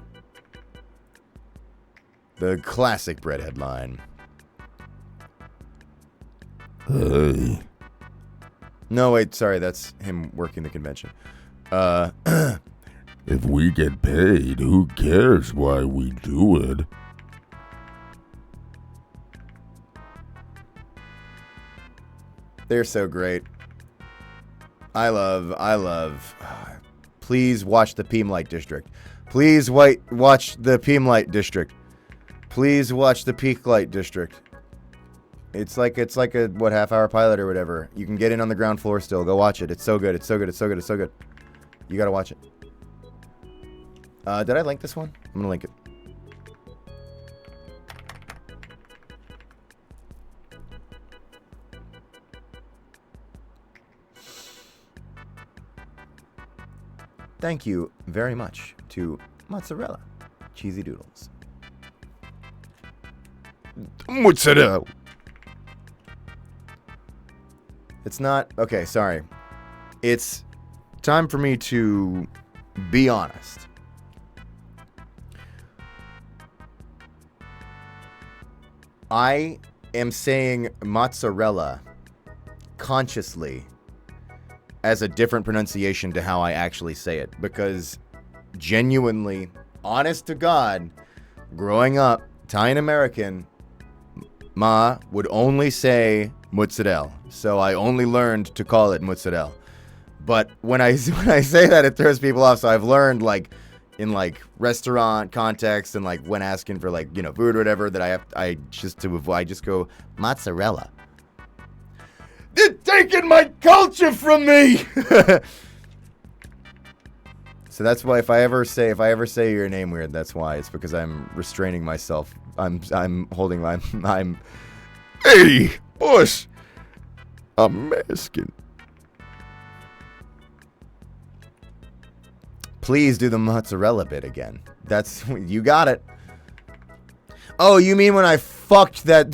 The classic bread headline. Hey. No, wait, sorry, that's him working the convention. If we get paid, who cares why we do it? They're so great. I love. Please watch the Peamlight District. Please watch the Peamlight District. Please watch the Peak Light District. It's like a half-hour pilot or whatever. You can get in on the ground floor still. Go watch it. It's so good. It's so good. It's so good. It's so good. You gotta watch it. Did I link this one? I'm gonna link it. Thank you very much to Mozzarella Cheesy Doodles. Mozzarella. It's not... Okay, sorry. It's time for me to be honest. I am saying mozzarella consciously as a different pronunciation to how I actually say it. Because genuinely, honest to God, growing up, Italian American, Ma would only say mozzarella. So I only learned to call it mozzarella. But when I say that, it throws people off. So I've learned, like, in like restaurant context and like when asking for like, you know, food or whatever, that I just to avoid, I just go mozzarella. They're taking my culture from me. So that's why if I ever say your name weird, that's why. It's because I'm restraining myself. I'm holding my Hey, boss. I'm asking. Please do the mozzarella bit again. That's, you got it. Oh, you mean when I fucked that?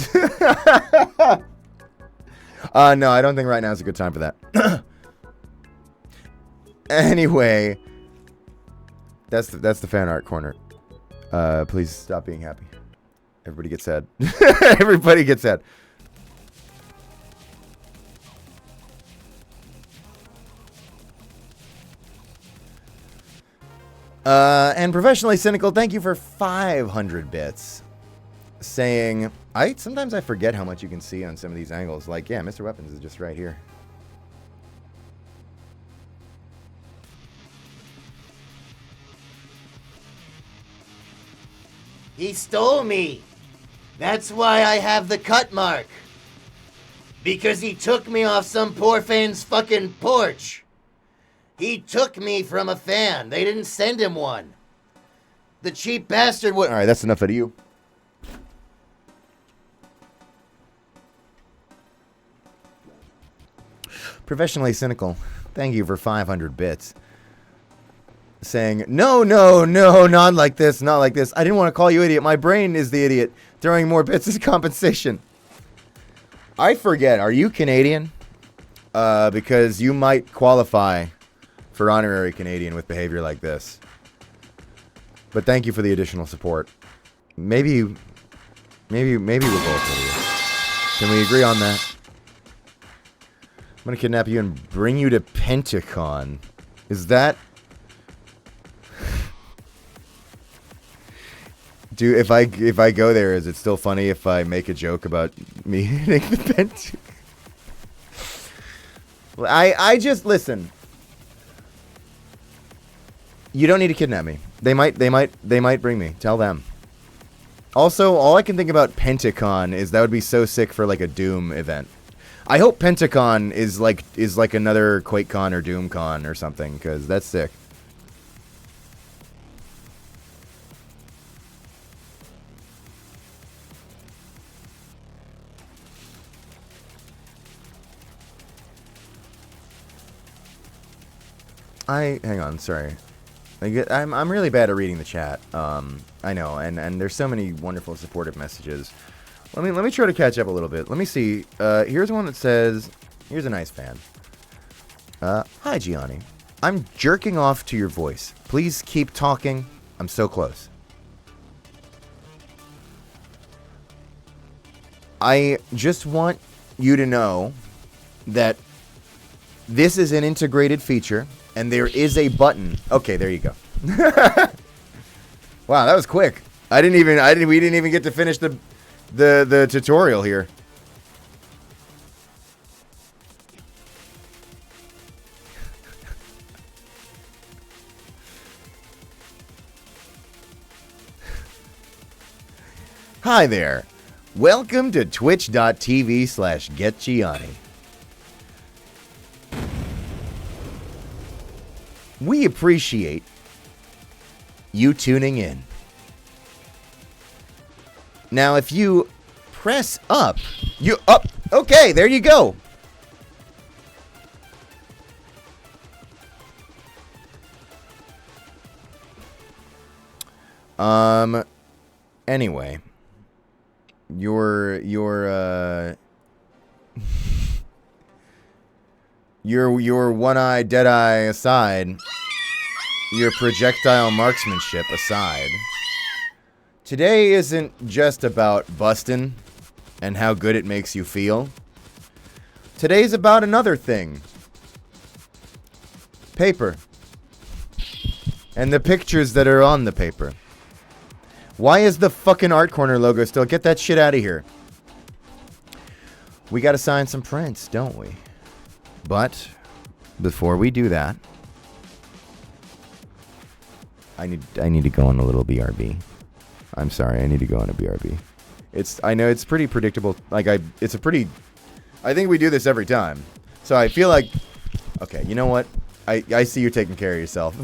No, I don't think right now is a good time for that. Anyway, that's the fan art corner. Please stop being happy. Everybody gets sad. Everybody gets sad. And Professionally Cynical, thank you for 500 bits. Saying, sometimes I forget how much you can see on some of these angles. Like, yeah, Mr. Weapons is just right here. He stole me. That's why I have the cut mark. Because he took me off some poor fan's fucking porch. He took me from a fan. They didn't send him one. The cheap bastard would... Alright, that's enough out of you. Professionally Cynical, thank you for 500 bits. Saying, no, not like this, not like this. I didn't want to call you idiot. My brain is the idiot. Throwing more bits as compensation. I forget, are you Canadian? Because you might qualify for honorary Canadian with behavior like this. But thank you for the additional support. Maybe we'll both with you. Can we agree on that? I'm gonna kidnap you and bring you to Pentacon. Is that... Dude, if I go there, is it still funny if I make a joke about me hitting the Pentacon? I just... Listen. You don't need to kidnap me. They might bring me. Tell them. Also, all I can think about Pentacon is that would be so sick for like a Doom event. I hope Pentacon is like another QuakeCon or DoomCon or something, because that's sick. Hang on, sorry. I'm really bad at reading the chat. I know, and there's so many wonderful supportive messages. Let me try to catch up a little bit. Let me see. Here's one that says, here's a nice fan. Hi Gianni. I'm jerking off to your voice. Please keep talking. I'm so close. I just want you to know that this is an integrated feature. And there is a button. Okay, there you go. Wow, that was quick. We didn't even get to finish the tutorial here. Hi there. Welcome to twitch.tv/getgianni. We appreciate you tuning in. Now, if you press up, okay, there you go. Anyway, your one-eye, dead-eye aside, your projectile marksmanship aside, today isn't just about busting and how good it makes you feel. Today's about another thing. Paper. And the pictures that are on the paper. Why is the fucking Art Corner logo still? Get that shit out of here. We gotta sign some prints, don't we? But before we do that, I need to go on a little BRB. I'm sorry, I need to go on a BRB. I know it's pretty predictable. Like I think we do this every time. So I feel like, okay, you know what? I see you're taking care of yourself.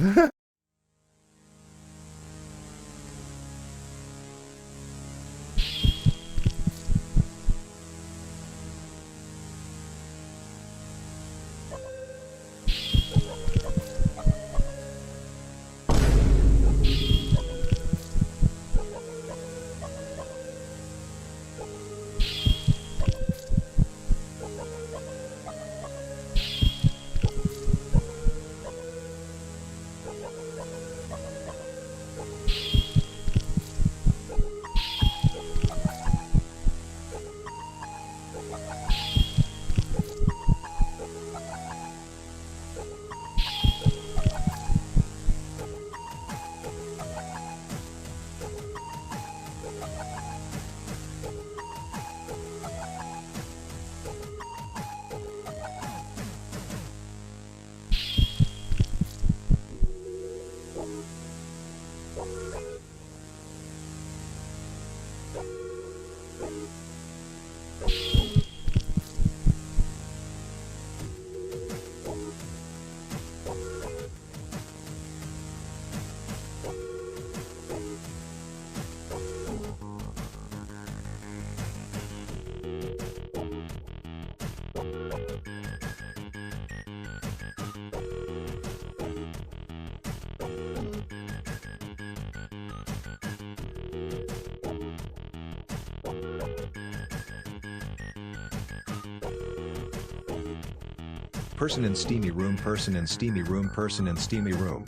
Person in steamy room, person in steamy room, person in steamy room.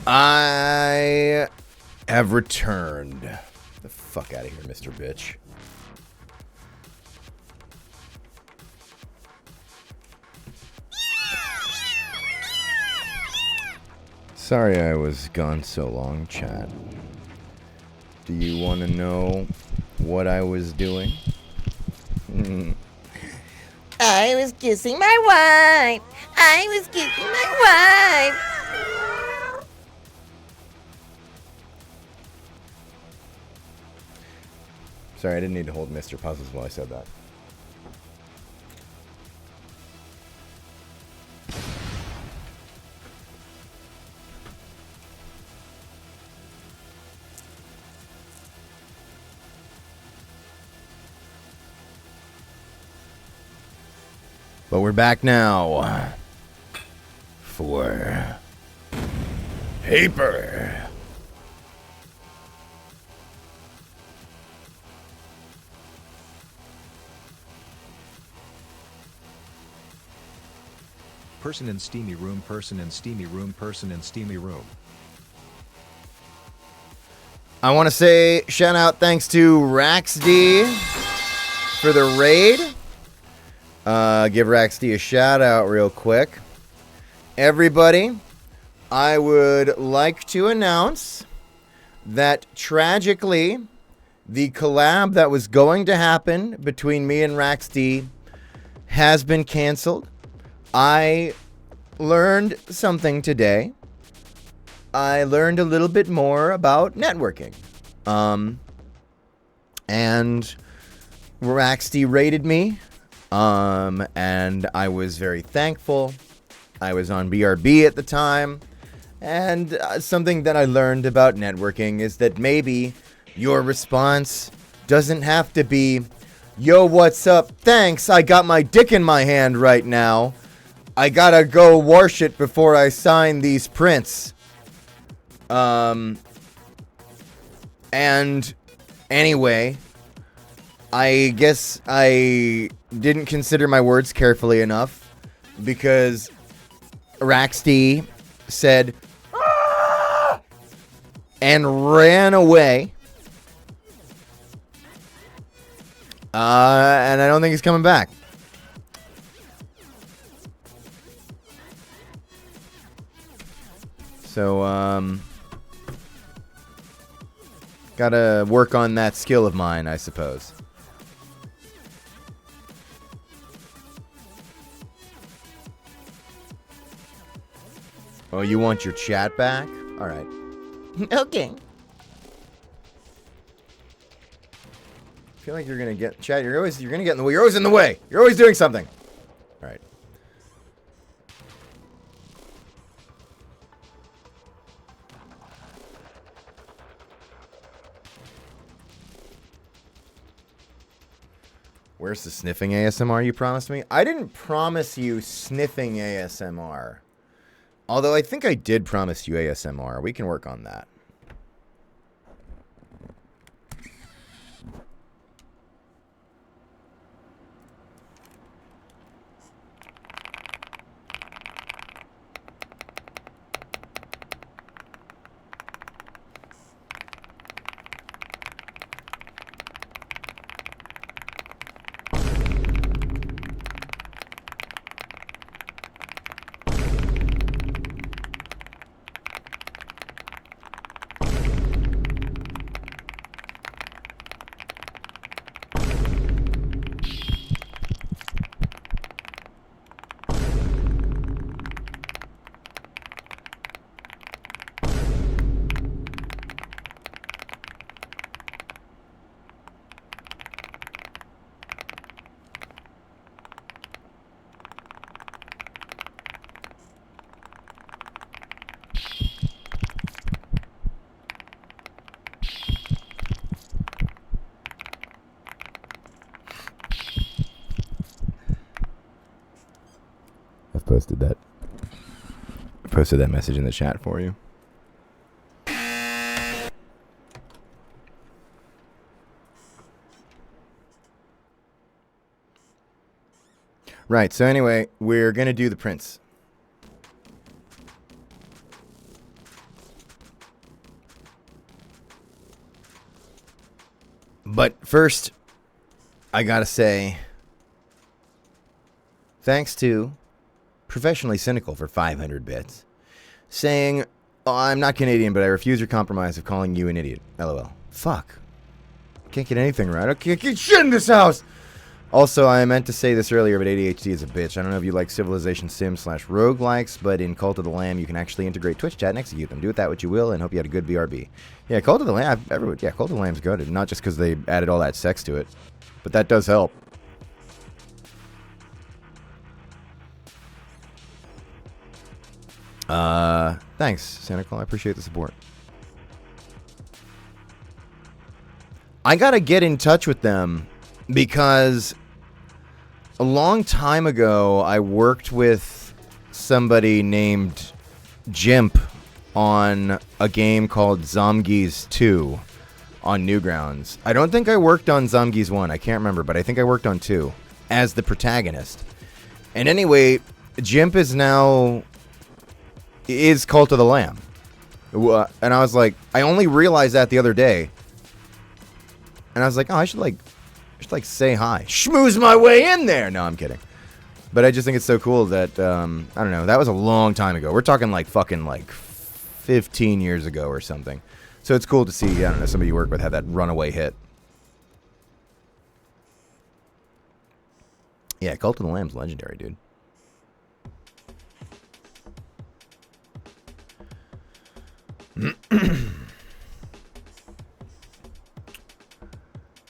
I have returned. The fuck out of here, Mr. Bitch. Sorry I was gone so long, chat. Do you want to know what I was doing? I was kissing my wife. I was kissing my wife. Sorry, I didn't need to hold Mr. Puzzles while I said that. But we're back now for paper. Person in steamy room, person in steamy room, person in steamy room. I want to say shout out thanks to RaxD for the raid. Give Raxty a shout out real quick. Everybody, I would like to announce that tragically, the collab that was going to happen between me and Raxty has been canceled. I learned something today. I learned a little bit more about networking. And Raxty rated me. And I was very thankful. I was on BRB at the time. And something that I learned about networking is that maybe your response doesn't have to be, yo, what's up? Thanks, I got my dick in my hand right now. I gotta go wash it before I sign these prints. And anyway, I guess I didn't consider my words carefully enough because Raxty said, "Ah!" and ran away. And I don't think he's coming back. So, gotta work on that skill of mine, I suppose. Oh, you want your chat back? All right. Okay. I feel like you're gonna get chat. You're gonna get in the way. You're always in the way. You're always doing something. All right. Where's the sniffing ASMR you promised me? I didn't promise you sniffing ASMR. Although I think I did promise you ASMR. We can work on that. Posted that message in the chat for you. Right, so anyway, we're going to do the prints. But first, I gotta say, thanks to Professionally Cynical for 500 bits, saying, oh, I'm not Canadian, but I refuse your compromise of calling you an idiot. LOL. Fuck. Can't get anything right. I can't get shit in this house! Also, I meant to say this earlier, but ADHD is a bitch. I don't know if you like Civilization Sim / roguelikes, but in Cult of the Lamb, you can actually integrate Twitch chat and execute them. Do with that what you will, and hope you had a good BRB. Yeah, Cult of the Lamb, Cult of the Lamb's good. Not just because they added all that sex to it, but that does help. Thanks, Santa Claus. I appreciate the support. I gotta get in touch with them because a long time ago I worked with somebody named Jimp on a game called Zomgies 2 on Newgrounds. I don't think I worked on Zomgies 1. I can't remember, but I think I worked on 2 as the protagonist. And anyway, Jimp is Cult of the Lamb. And I was like, I only realized that the other day. And I was like, oh, I should say hi. Schmooze my way in there. No, I'm kidding. But I just think it's so cool that, I don't know, that was a long time ago. We're talking like fucking like 15 years ago or something. So it's cool to see, I don't know, somebody you work with have that runaway hit. Yeah, Cult of the Lamb's legendary, dude.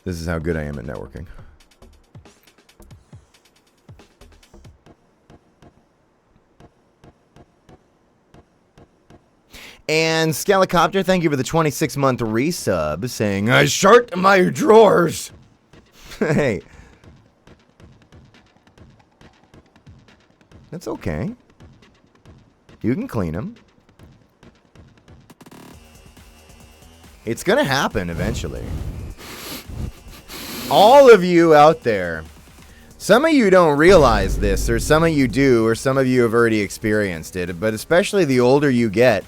This is how good I am at networking. And Scalicopter, thank you for the 26-month resub, saying, I sort my drawers. Hey. That's okay. You can clean them. It's going to happen eventually. All of you out there, some of you don't realize this, or some of you do, or some of you have already experienced it, but especially the older you get,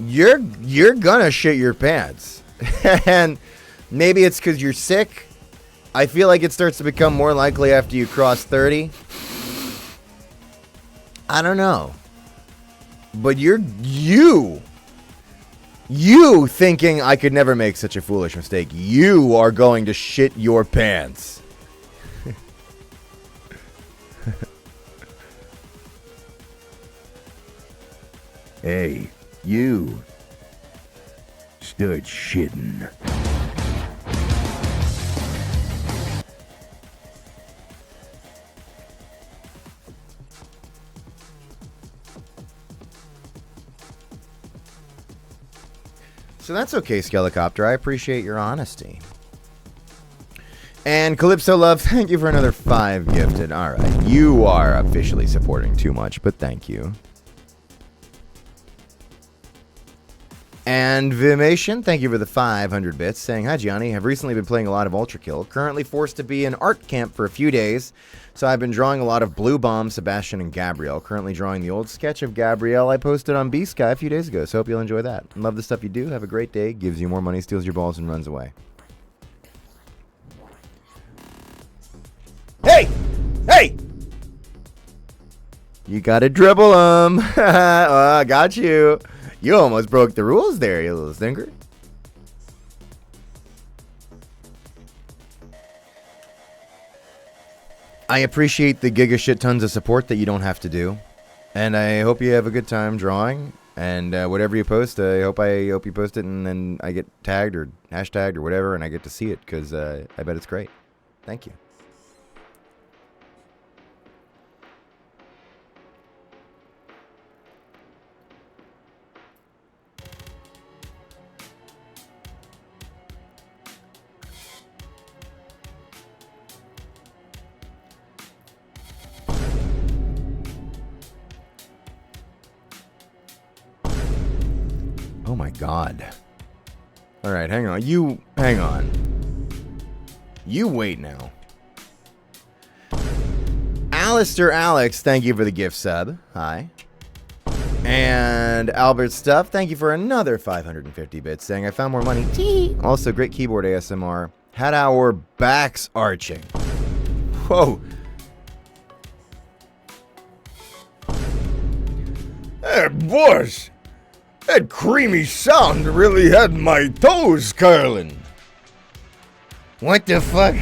you're gonna shit your pants. And maybe it's because you're sick. I feel like it starts to become more likely after you cross 30. I don't know. But you thinking I could never make such a foolish mistake. You are going to shit your pants. Hey, you. Start shitting. So that's okay, Skelicopter. I appreciate your honesty. And Calypso Love, thank you for another 5 gifted. Alright, you are officially supporting too much, but thank you. And Vimation, thank you for the 500 bits, saying, Hi Gianni, I've recently been playing a lot of Ultra Kill. Currently forced to be in art camp for a few days, so I've been drawing a lot of Blue Bomb, Sebastian, and Gabrielle. Currently drawing the old sketch of Gabrielle I posted on B-Sky a few days ago, so hope you'll enjoy that. Love the stuff you do. Have a great day. Gives you more money, steals your balls, and runs away. Hey! Hey! You gotta dribble them. Oh, I got you. You almost broke the rules there, you little stinker. I appreciate the giga shit tons of support that you don't have to do. And I hope you have a good time drawing. And whatever you post, I hope you post it and then I get tagged or hashtagged or whatever and I get to see it because I bet it's great. Thank you. Oh my god. Alright, hang on. Hang on. You wait now. Alistair Alex, thank you for the gift sub. Hi. And Albert Stuff, thank you for another 550 bits, saying I found more money. Tee. Also, great keyboard ASMR. Had our backs arching. Whoa. Hey, boss! That creamy sound really had my toes curling. What the fuck?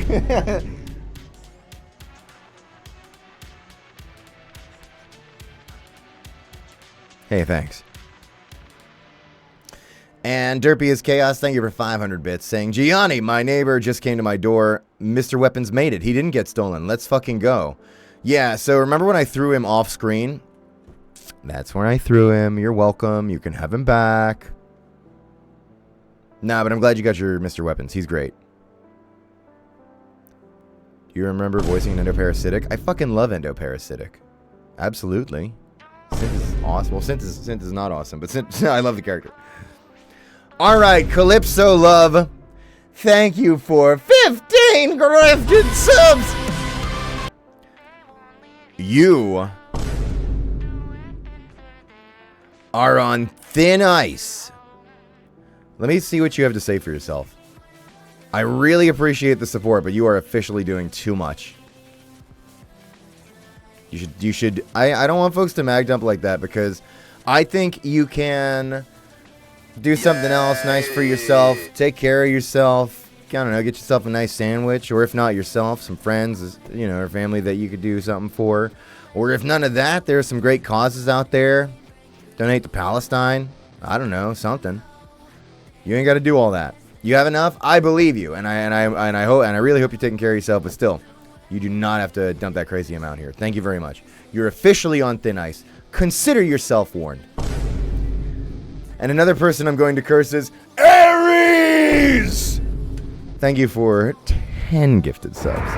Hey, thanks. And Derpy is Chaos, thank you for 500 bits, saying, Gianni, my neighbor just came to my door. Mr. Weapons made it. He didn't get stolen. Let's fucking go. Yeah, so remember when I threw him off screen? That's where I threw him. You're welcome. You can have him back. Nah, but I'm glad you got your Mr. Weapons. He's great. Do you remember voicing an Endoparasitic? I fucking love Endoparasitic. Absolutely. Synth is awesome. Well, Synth is not awesome, but Synth, I love the character. Alright, Calypso Love. Thank you for 15 grafted subs. You are on thin ice. Let me see what you have to say for yourself. I really appreciate the support, but you are officially doing too much. You should. I don't want folks to mag dump like that because I think you can do something else nice for yourself. Take care of yourself. I don't know. Get yourself a nice sandwich, or if not yourself, some friends, or family that you could do something for. Or if none of that, there's some great causes out there. Donate to Palestine. I don't know, something. You ain't got to do all that. You have enough. I believe you, and I really hope you're taking care of yourself. But still, you do not have to dump that crazy amount here. Thank you very much. You're officially on thin ice. Consider yourself warned. And another person I'm going to curse is Aries. Thank you for 10 gifted subs.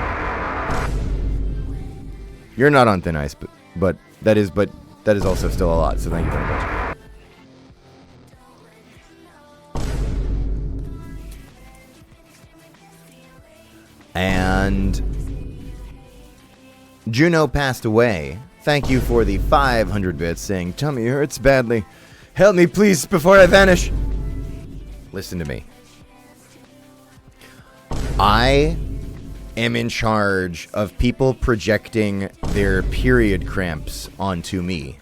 You're not on thin ice, but that is also still a lot. So thank you very much. And Juno passed away. Thank you for the 500 bits saying, "Tummy hurts badly. Help me, please, before I vanish." Listen to me. I am in charge of people projecting their period cramps onto me.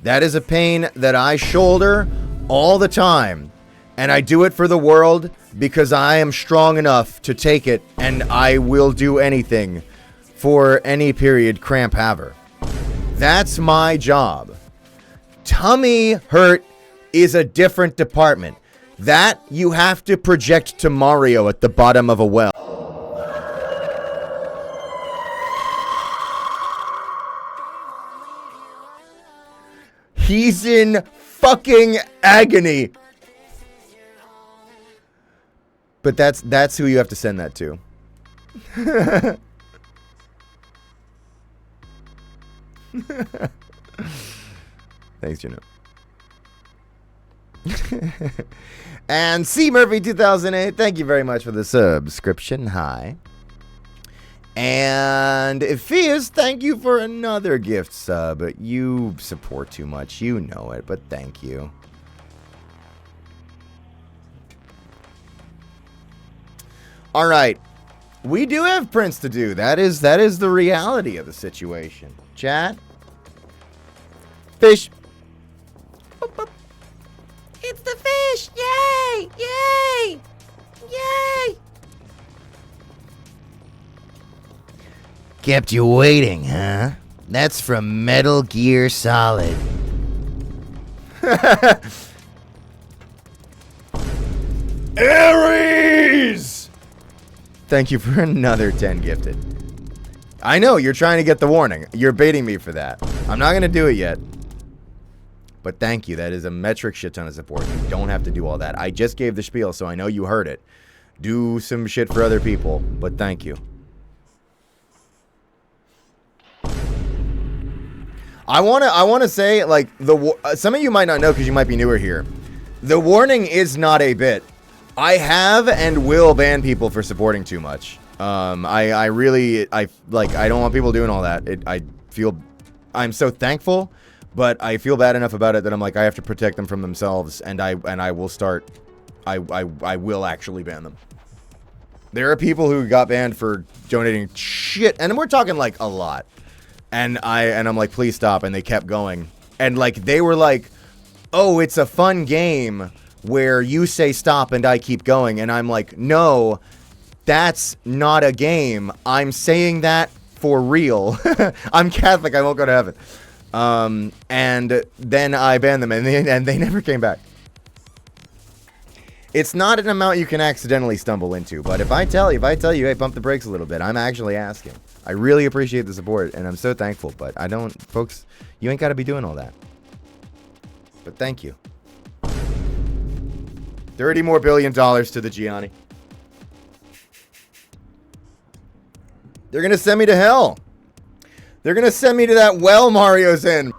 That is a pain that I shoulder all the time. And I do it for the world because I am strong enough to take it, and I will do anything for any period cramp haver. That's my job. Tummy hurt is a different department. That you have to project to Mario at the bottom of a well. He's in fucking agony. But that's who you have to send that to. Thanks, Juno. And C Murphy 2008, thank you very much for the subscription. Hi. And Ephias, thank you for another gift sub. You support too much, you know it, but thank you. All right, we do have prints to do. That is the reality of the situation. Chat. Fish. Boop, boop. It's the fish! Yay! Yay! Yay! Kept you waiting, huh? That's from Metal Gear Solid. Aries! Thank you for another 10 gifted. I know, you're trying to get the warning. You're baiting me for that. I'm not going to do it yet. But thank you. That is a metric shit ton of support. You don't have to do all that. I just gave the spiel, so I know you heard it. Do some shit for other people, but thank you. I want to say, like, some of you might not know because you might be newer here. The warning is not a bit. I have and will ban people for supporting too much. I don't want people doing all that. I'm so thankful, but I feel bad enough about it that I'm like, I have to protect them from themselves, and I will actually ban them. There are people who got banned for donating shit, and we're talking like a lot. And I'm like, please stop, and they kept going. And like they were like, oh, it's a fun game where you say stop and I keep going, and I'm like, no, that's not a game. I'm saying that for real. I'm Catholic, I won't go to heaven. And then I banned them, and they never came back. It's not an amount you can accidentally stumble into, but if I tell you, hey, pump the brakes a little bit, I'm actually asking. I really appreciate the support, and I'm so thankful, but I don't, folks, you ain't got to be doing all that. But thank you. $30 more billion to the Gianni. They're going to send me to hell. They're going to send me to that well Mario's in.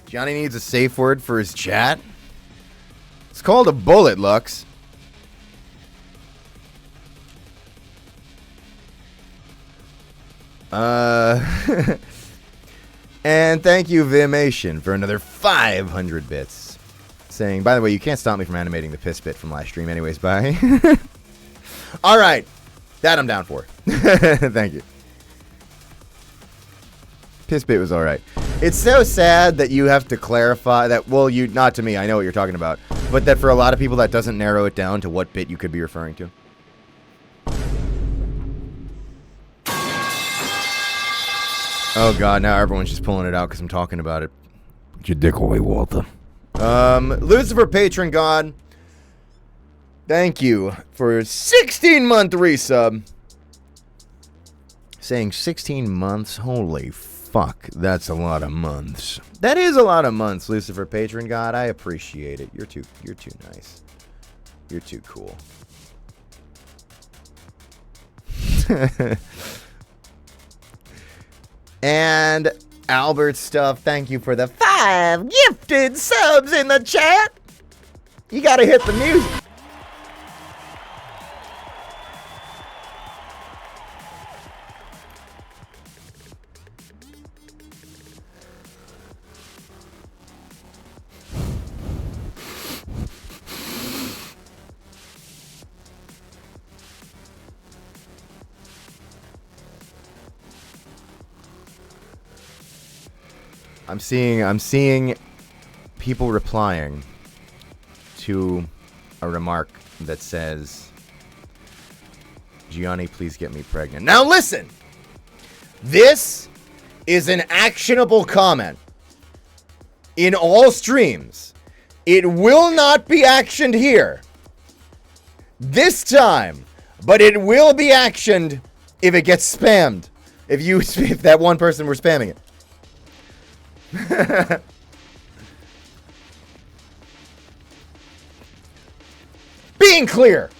Johnny needs a safe word for his chat. It's called a bullet, Lux. And thank you, Vimation, for another 500 bits. saying, by the way, you can't stop me from animating the piss bit from last stream anyways, bye. All right. That I'm down for. Thank you. Piss bit was all right. It's so sad that you have to clarify that, well, not to me, I know what you're talking about, but that for a lot of people that doesn't narrow it down to what bit you could be referring to. Oh god, now everyone's just pulling it out because I'm talking about it. Put your dick away, Walter. Lucifer Patron God, thank you for a 16-month resub. Saying 16 months? Holy fuck, that's a lot of months. That is a lot of months, Lucifer Patron God. I appreciate it. You're too nice. You're too cool. And Albert Stuff, thank you for the 5 gifted subs in the chat. You gotta hit the music. I'm seeing people replying to a remark that says, Gianni, please get me pregnant. Now listen, this is an actionable comment in all streams. It will not be actioned here this time, but it will be actioned if it gets spammed. If that one person were spamming it. Being clear,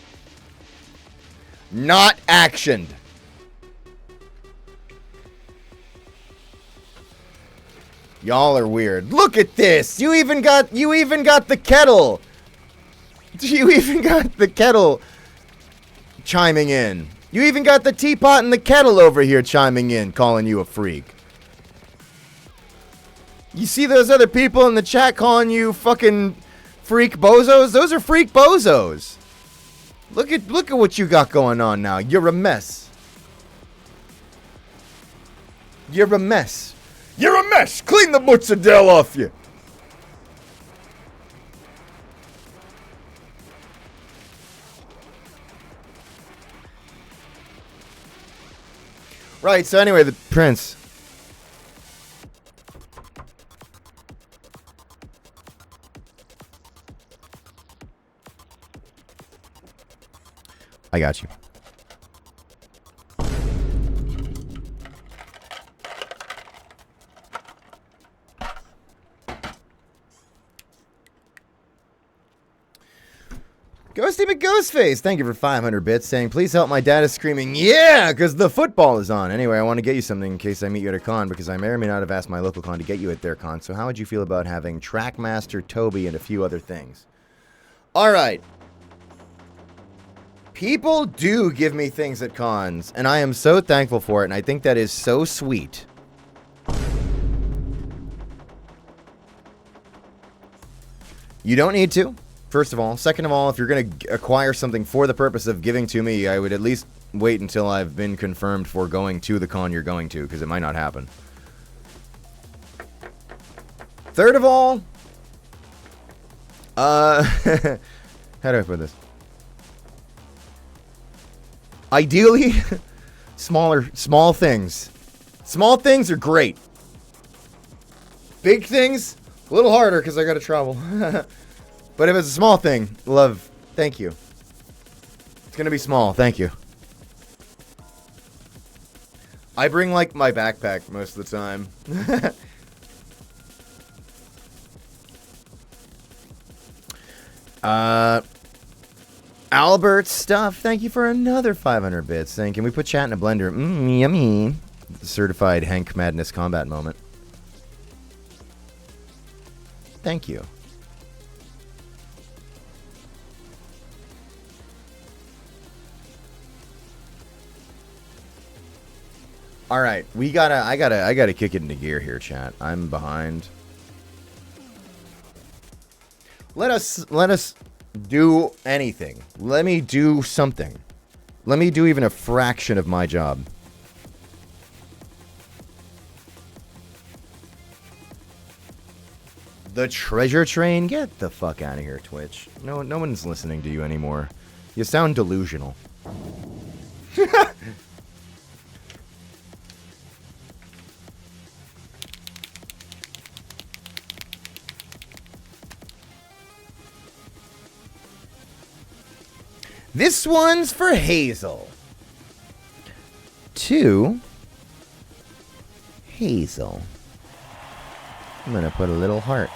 not actioned. Y'all are weird. Look at this. You even got the kettle. You even got the kettle chiming in. You even got the teapot and the kettle over here chiming in, calling you a freak. You see those other people in the chat calling you fucking freak bozos? Those are freak bozos. Look at what you got going on now. You're a mess. You're a mess. You're a mess. Clean the mozzarella off you. Right, so anyway, the Prince. I got you. Ghosty McGhostface, thank you for 500 bits, saying, please help, my dad is screaming, yeah, because the football is on. Anyway, I want to get you something in case I meet you at a con, because I may or may not have asked my local con to get you at their con, so how would you feel about having Trackmaster, Toby, and a few other things? All right. People do give me things at cons, and I am so thankful for it, and I think that is so sweet. You don't need to, first of all. Second of all, if you're going to acquire something for the purpose of giving to me, I would at least wait until I've been confirmed for going to the con you're going to, because it might not happen. Third of all, how do I put this? Ideally, small things. Small things are great. Big things, a little harder because I got to travel. But if it's a small thing, love, thank you. It's going to be small, thank you. I bring, like, my backpack most of the time. Albert Stuff, thank you for another 500 bits. Saying, can we put chat in a blender? Yummy. Certified Hank Madness combat moment. Thank you. All right, I gotta kick it into gear here, chat. I'm behind. Let us do anything. Let me do something. Let me do even a fraction of my job. The treasure train? Get the fuck out of here, Twitch. No one's listening to you anymore. You sound delusional. This one's for Hazel. To Hazel. I'm gonna put a little heart.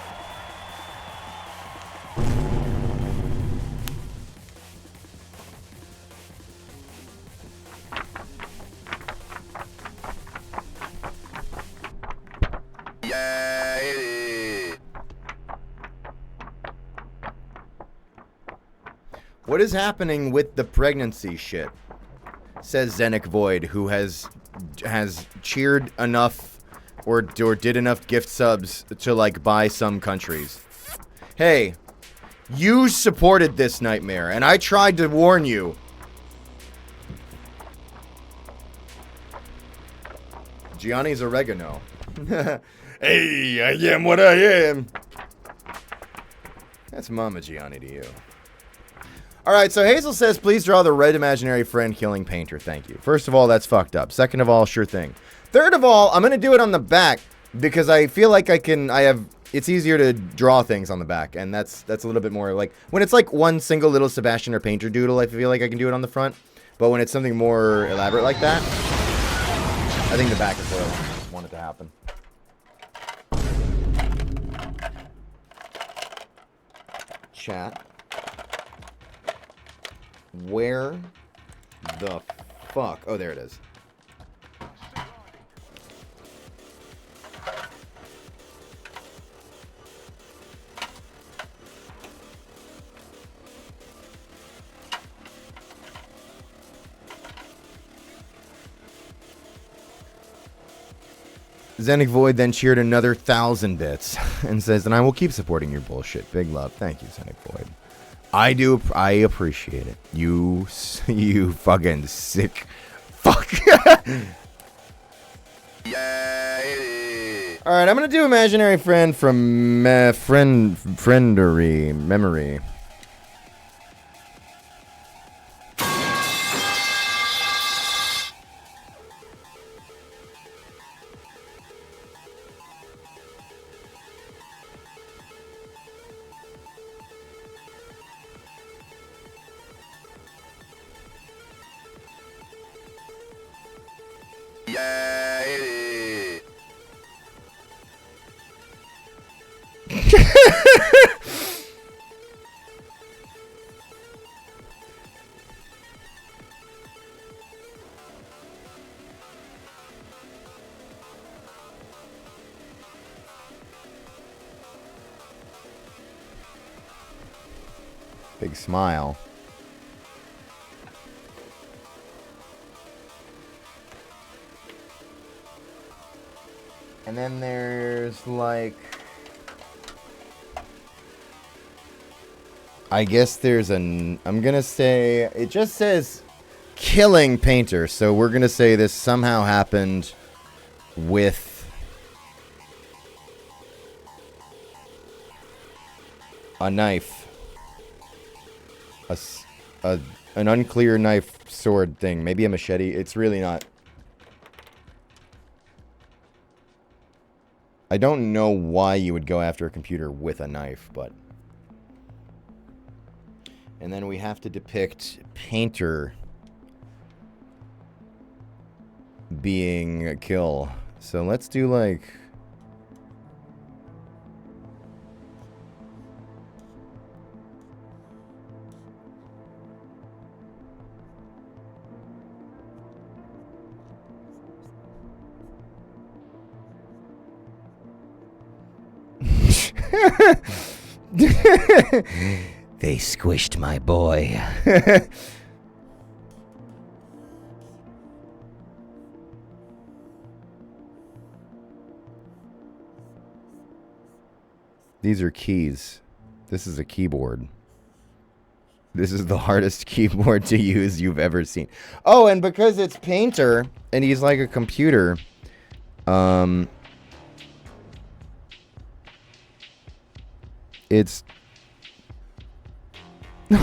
What is happening with the pregnancy shit? Says Zenic Void, who has cheered enough or did enough gift subs to like buy some countries. Hey, you supported this nightmare, and I tried to warn you. Gianni's oregano. Hey, I am what I am. That's Mama Gianni to you. Alright, so Hazel says, please draw the red imaginary friend killing painter. Thank you. First of all, that's fucked up. Second of all, sure thing. Third of all, I'm going to do it on the back because I feel like it's easier to draw things on the back. And that's a little bit more like, when it's like one single little Sebastian or painter doodle, I feel like I can do it on the front. But when it's something more elaborate like that, I think the back is where I want it to happen. Chat. Where the fuck? Oh, there it is. Zenic Void then cheered another 1,000 bits and says, and I will keep supporting your bullshit. Big love. Thank you, Zenic Void. I appreciate it. You fucking sick fuck. Alright, I'm gonna do imaginary friend from friendery memory. Big smile. And then there's like, I guess there's I'm gonna say, it just says killing painter, so we're gonna say this somehow happened with a knife. An unclear knife sword thing. Maybe a machete. It's really not. I don't know why you would go after a computer with a knife, but... And then we have to depict painter being a kill. So let's do like... They squished my boy. These are keys. This is a keyboard. This is the hardest keyboard to use you've ever seen. Oh, and because it's Painter and he's like a computer, it's...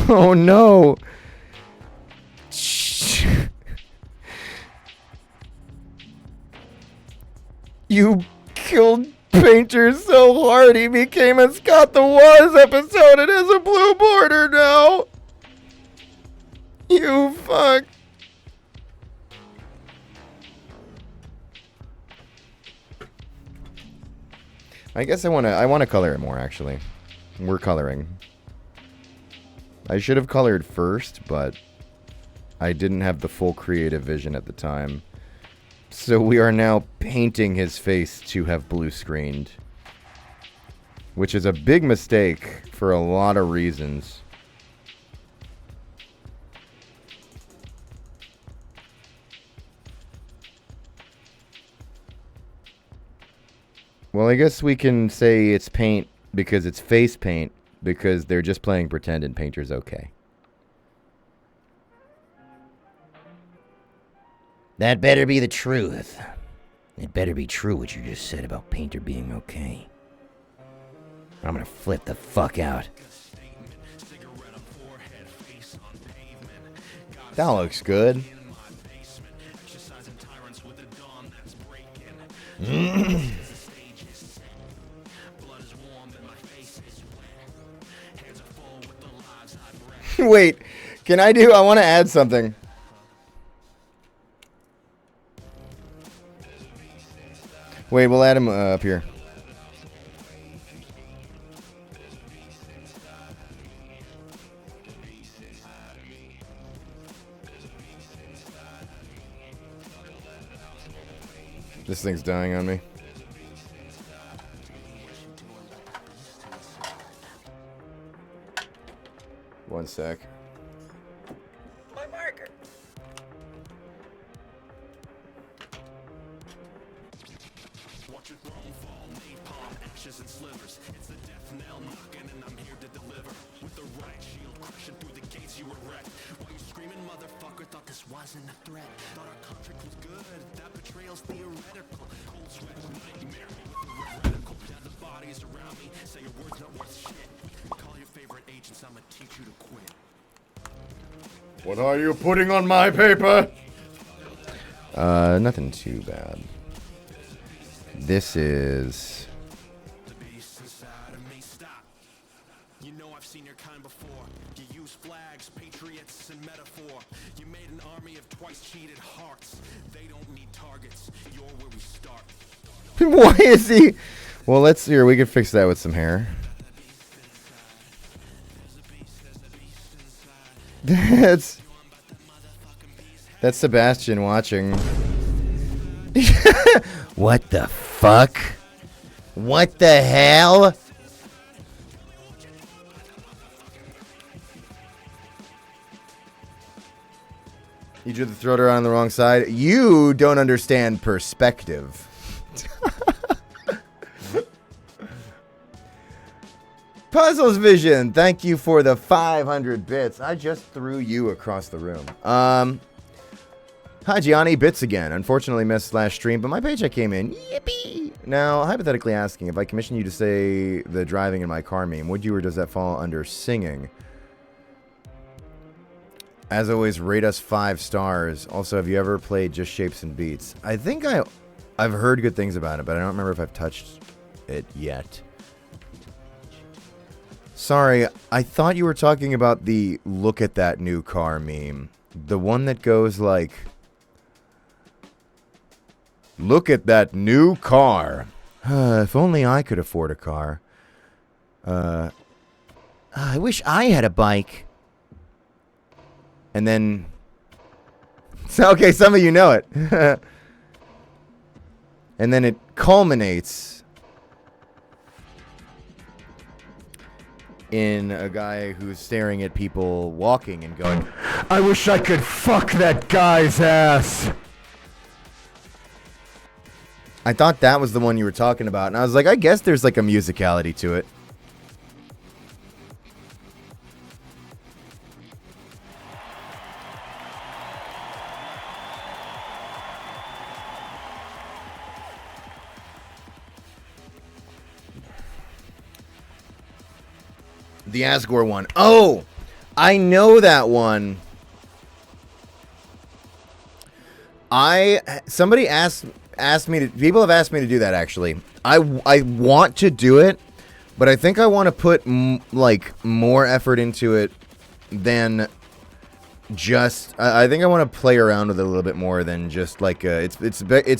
Oh no! You killed Painter so hard he became a Scott the Waz episode and has a blue border now! You fuck! I guess I wanna color it more, actually. We're coloring. I should have colored first, but I didn't have the full creative vision at the time. So we are now painting his face to have blue screened. Which is a big mistake for a lot of reasons. Well, I guess we can say it's paint because it's face paint because they're just playing pretend and Painter's okay. That better be the truth. It better be true what you just said about Painter being okay. I'm gonna flip the fuck out. That looks good. Wait, I want to add something. Wait, we'll add him up here. This thing's dying on me. One sec. My marker. Watch it roll, fall, napalm, ashes and slivers. It's the death knell knocking, and I'm here to deliver. With the right shield crashing through the gates you erect. While you screaming, motherfucker, thought this wasn't a threat. Thought our contract was good, that betrayal's theoretical. Cold sweat, nightmare, radical. Now the bodies around me say your words not worth shit. Call your favorite agents, I'ma teach you to quit. What are you putting on my paper? Nothing too bad. This is... The beast inside of me, stop. You know I've seen your kind before. You use flags, patriots, and metaphor. You made an army of twice cheated hearts. They don't need targets. You're where we start. Why is he... Well, let's... Here, we can fix that with some hair. That's Sebastian watching. What the fuck? What the hell? You drew the throat around on the wrong side. You don't understand perspective. Puzzles Vision, thank you for the 500 bits. I just threw you across the room. Hi, Gianni. Bits again. Unfortunately missed last stream, but my paycheck came in. Yippee! Now, hypothetically asking, if I commissioned you to say the driving in my car meme, would you or does that fall under singing? As always, rate us 5 stars. Also, have you ever played Just Shapes and Beats? I think I've heard good things about it, but I don't remember if I've touched it yet. Sorry, I thought you were talking about the look at that new car meme. The one that goes like, look at that new car. If only I could afford a car. I wish I had a bike. And then... Okay, some of you know it. And then it culminates in a guy who's staring at people walking and going, I wish I could fuck that guy's ass. I thought that was the one you were talking about. And I was like, I guess there's like a musicality to it. The Asgore one. Oh, I know that one. Somebody asked me to. People have asked me to do that. Actually, I want to do it, but I think I want to put more effort into it than just. I think I want to play around with it a little bit more than just like it's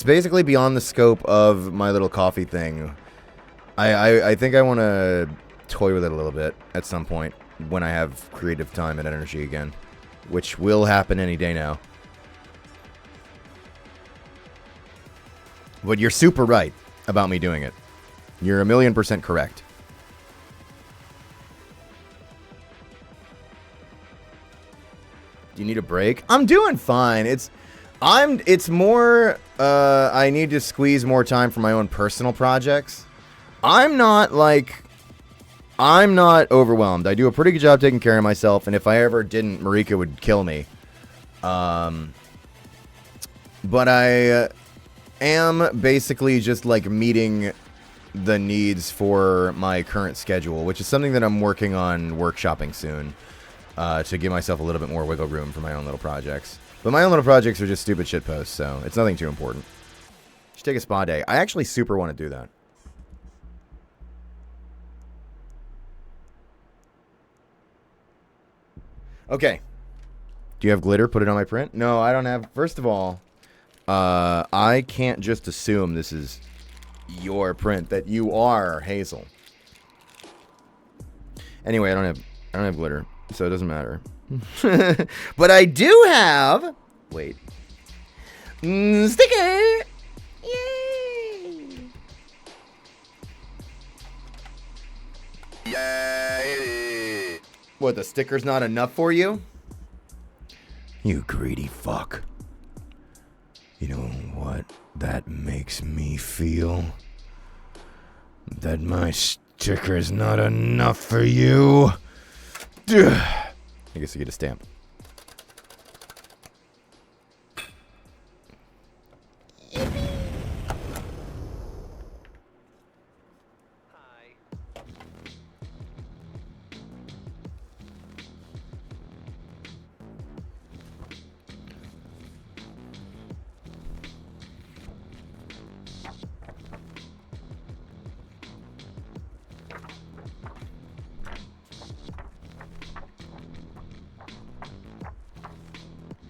basically beyond the scope of my little coffee thing. I think I want to toy with it a little bit at some point when I have creative time and energy again, which will happen any day now. But you're super right about me doing it. You're 1,000,000% correct. Do you need a break? I'm doing fine. It's more I need to squeeze more time for my own personal projects. I'm not overwhelmed. I do a pretty good job taking care of myself, and if I ever didn't, Marika would kill me. But I am basically just like meeting the needs for my current schedule, which is something that I'm working on workshopping soon, to give myself a little bit more wiggle room for my own little projects. But my own little projects are just stupid shit posts, so it's nothing too important. Just take a spa day. I actually super want to do that. Okay. Do you have glitter? Put it on my print? No, I don't have. First of all, I can't just assume this is your print, that you are Hazel. Anyway, I don't have glitter, so it doesn't matter. But I do have. Wait. Sticker. Yay! Yay! What, the sticker's not enough for you? You greedy fuck. You know what that makes me feel? That my sticker's not enough for you. I guess you get a stamp.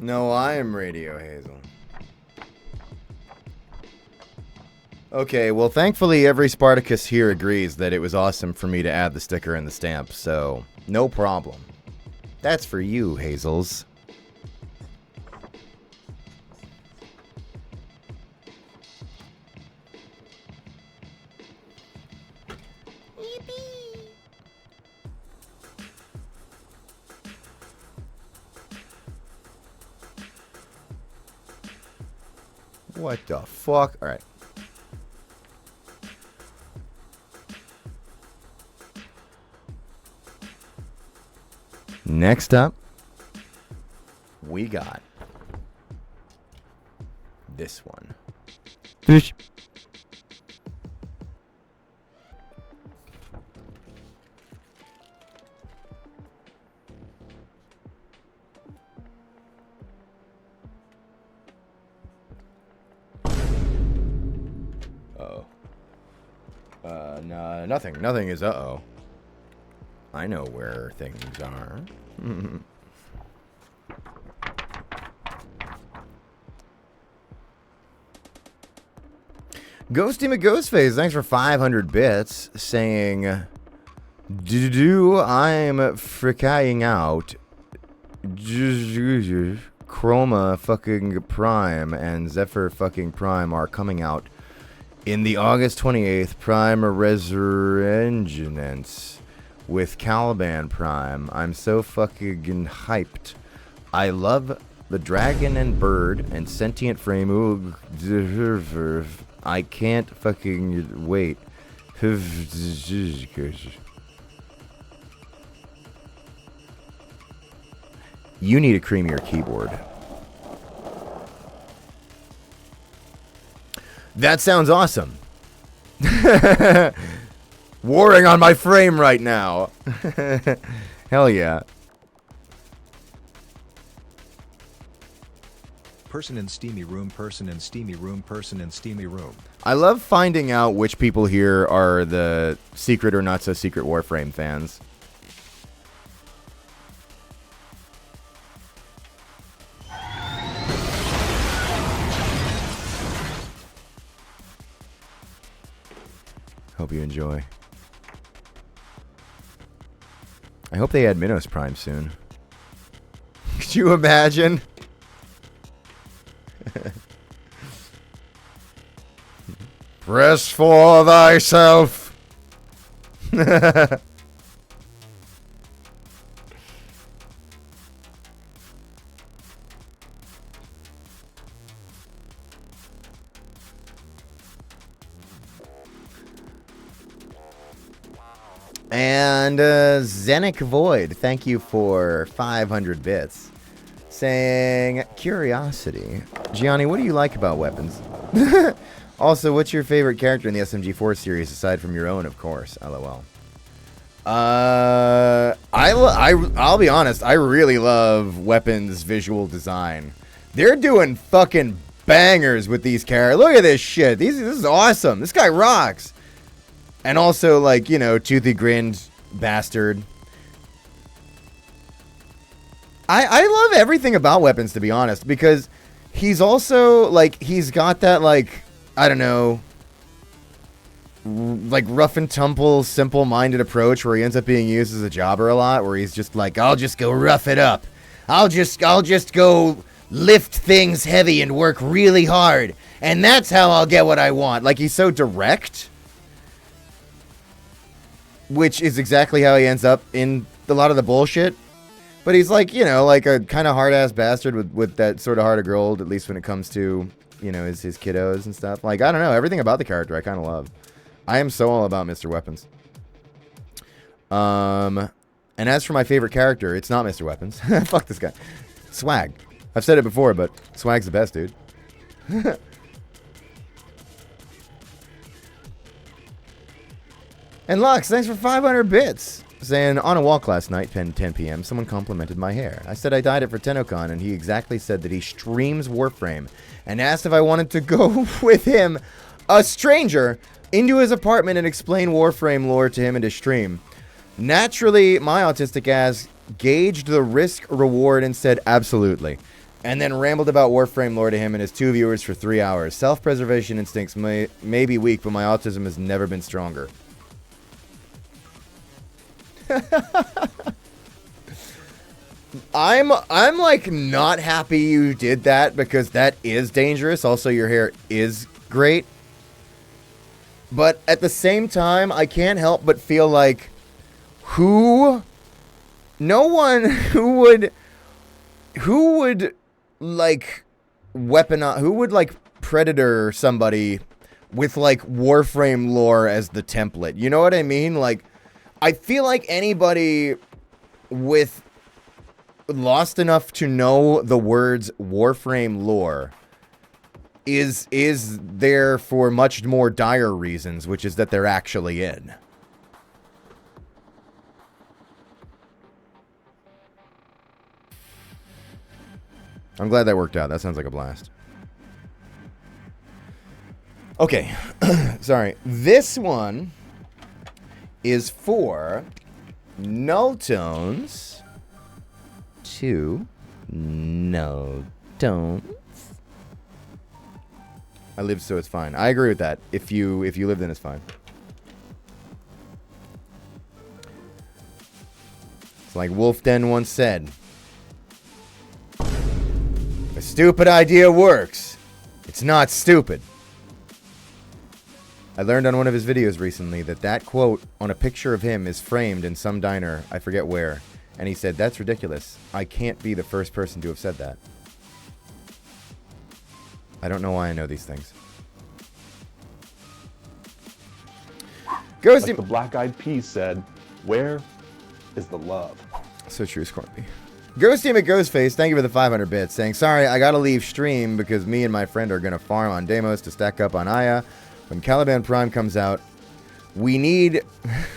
No, I am Radio Hazel. Okay, well, thankfully every Spartacus here agrees that it was awesome for me to add the sticker and the stamp, so no problem. That's for you, Hazels. What the fuck? All right. Next up, we got this one. Fish. No, nothing is uh-oh. I know where things are. Ghosty McGhostface, thanks for 500 bits, saying, I'm freaking out. Chroma fucking Prime and Zephyr fucking Prime are coming out in the August 28th Prime Resurgence with Caliban Prime. I'm so fucking hyped. I love the dragon and bird and sentient frame. Ooh, I can't fucking wait. You need a creamier keyboard. That sounds awesome. warring on my frame right now. Hell yeah. Person in steamy room, person in steamy room, person in steamy room. I love finding out which people here are the secret or not so secret Warframe fans. Hope you enjoy. I hope they add Minos Prime soon. Could you imagine? Press for thyself. And Zenic Void, thank you for 500 bits. Saying, curiosity. Gianni, what do you like about weapons? Also, what's your favorite character in the SMG4 series, aside from your own, of course? LOL. I'll be honest, I really love Weapons visual design. They're doing fucking bangers with these characters. Look at this shit. This is awesome. This guy rocks. And also, like, you know, toothy grinned bastard. I love everything about Weapons, to be honest, because he's also, like, he's got that, like, I don't know, like, rough and tumble, simple-minded approach where he ends up being used as a jobber a lot, where he's just like, I'll just go rough it up. I'll just go lift things heavy and work really hard, and that's how I'll get what I want. Like, he's so direct, which is exactly how he ends up in a lot of the bullshit. But he's like, you know, like a kind of hard-ass bastard with that sort of heart of gold, at least when it comes to, you know, his kiddos and stuff. Like, I don't know. Everything about the character I kind of love. I am so all about Mr. Weapons. And as for my favorite character, it's not Mr. Weapons. Fuck this guy. Swag. I've said it before, but Swag's the best, dude. And Lux, thanks for 500 bits. Saying, on a walk last night, 10 p.m., someone complimented my hair. I said I dyed it for TennoCon, and he exactly said that he streams Warframe, and asked if I wanted to go with him, a stranger, into his apartment and explain Warframe lore to him and his stream. Naturally, my autistic ass gauged the risk-reward and said absolutely, and then rambled about Warframe lore to him and his 2 viewers for 3 hours. Self-preservation instincts may be weak, but my autism has never been stronger. I'm like not happy you did that, because that is dangerous. Also, your hair is great. But at the same time, I can't help but feel like who would like weaponize, who would like predator somebody with like Warframe lore as the template? You know what I mean? Like, I feel like anybody with lost enough to know the words Warframe lore is there for much more dire reasons, which is that they're actually in. I'm glad that worked out. That sounds like a blast. Okay. Sorry. This one is for Null Tones to Null Tones. I live, so it's fine. I agree with that. If you live, then it's fine. It's like Wolf Den once said, if a stupid idea works, it's not stupid. I learned on one of his videos recently that quote on a picture of him is framed in some diner, I forget where, and he said, that's ridiculous. I can't be the first person to have said that. I don't know why I know these things. Like the Black Eyed Peas said, where is the love? So true, Scorpy. Ghosty McGhostface, thank you for the 500 bits, saying, sorry, I gotta leave stream because me and my friend are gonna farm on Deimos to stack up on Aya. When Caliban Prime comes out, We need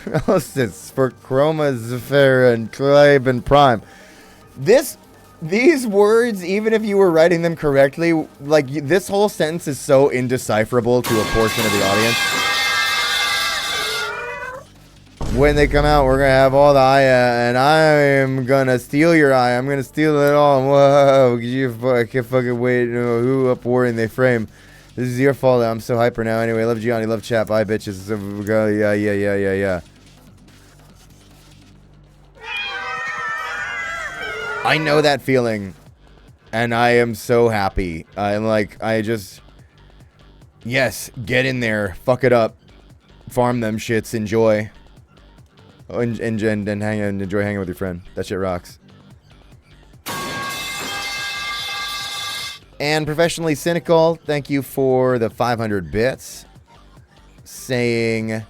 analysis for chromosphere and tribe and prime. These words, even if you were writing them correctly, like this whole sentence is so indecipherable to a portion of the audience. When they come out, we're gonna have all the Aya, and I am gonna steal your Aya. I'm gonna steal it all. Whoa, I can't fucking wait. Who up warring they frame? This is your fault. I'm so hyper now. Anyway, love Gianni, love chat. Bye, bitches. Yeah. I know that feeling, and I am so happy. I'm like, yes, get in there, fuck it up, farm them shits, enjoy. And enjoy hanging with your friend. That shit rocks. And Professionally Cynical, thank you for the 500 bits. Saying,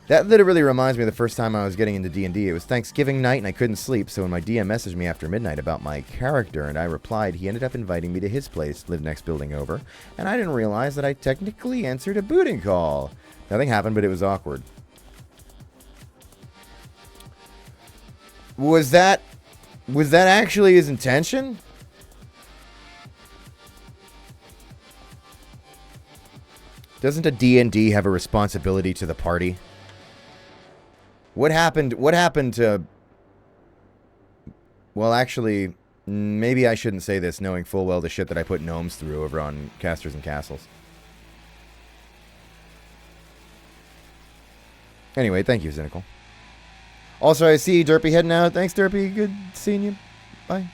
that literally reminds me of the first time I was getting into D&D. It was Thanksgiving night and I couldn't sleep, so when my DM messaged me after midnight about my character and I replied, he ended up inviting me to his place, lived next building over, and I didn't realize that I technically answered a booting call. Nothing happened, but it was awkward. Was that actually his intention? Doesn't a D&D have a responsibility to the party? What happened to... Well, actually, maybe I shouldn't say this, knowing full well the shit that I put gnomes through over on Casters and Castles. Anyway, thank you, Cynical. Also, I see Derpy heading out. Thanks, Derpy. Good seeing you. Bye.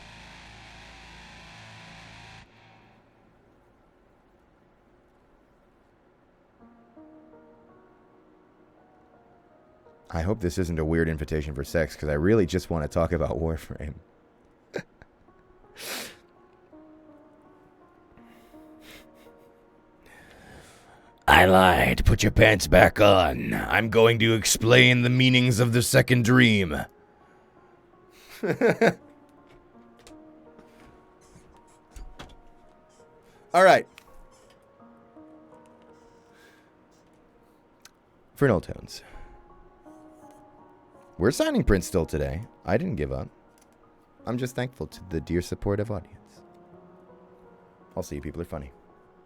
I hope this isn't a weird invitation for sex, because I really just want to talk about Warframe. I lied. Put your pants back on. I'm going to explain the meanings of the second dream. All right. Vernal Tones. We're signing Prince still today. I didn't give up. I'm just thankful to the dear supportive audience. I'll see you people are funny.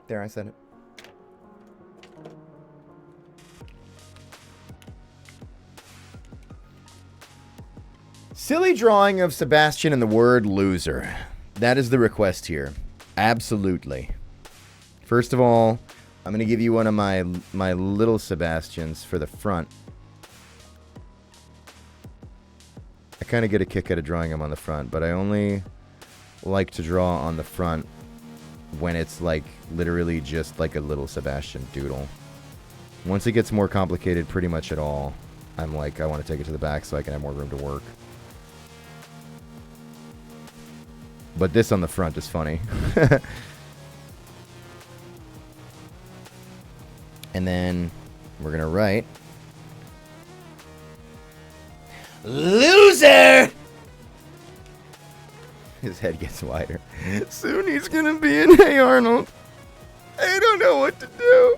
There, I said it. Silly drawing of Sebastian and the word loser. That is the request here. Absolutely. First of all, I'm going to give you one of my little Sebastians for the front. I kind of get a kick out of drawing them on the front, but I only like to draw on the front when it's like literally just like a little Sebastian doodle. Once it gets more complicated pretty much at all, I'm like, I want to take it to the back so I can have more room to work. But this on the front is funny. And then we're going to write loser! His head gets wider. Soon he's going to be in Hey Arnold. I don't know what to do.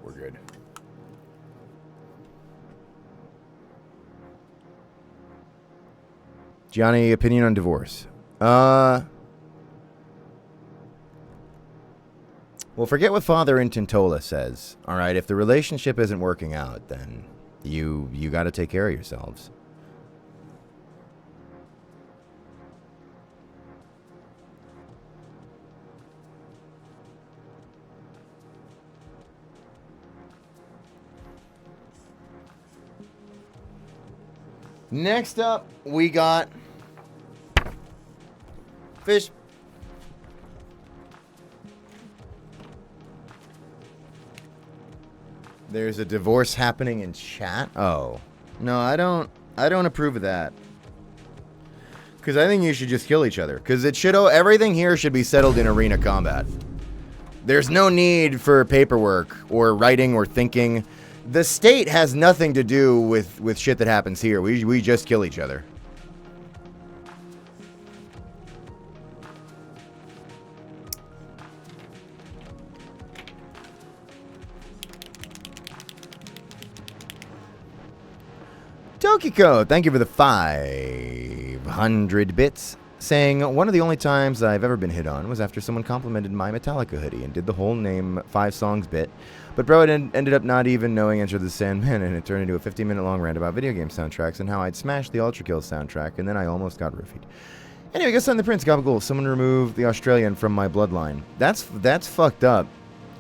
We're good. Johnny, opinion on divorce. Well, forget what Father in Tintola says. All right, if the relationship isn't working out, then you got to take care of yourselves. Next up, we got fish. There's a divorce happening in chat. Oh, no, I don't approve of that. Because I think you should just kill each other. Because everything here should be settled in arena combat. There's no need for paperwork or writing or thinking. The state has nothing to do with shit that happens here. We just kill each other. Tokiko, thank you for the 500 bits. Saying, one of the only times I've ever been hit on was after someone complimented my Metallica hoodie and did the whole name 5 songs bit. But bro, it ended up not even knowing Enter the Sandman, and it turned into a 15-minute long rant about video game soundtracks and how I'd smashed the Ultra Kill soundtrack, and then I almost got roofied. Anyway, go send the Prince, Gabagool. Someone removed the Australian from my bloodline. That's fucked up.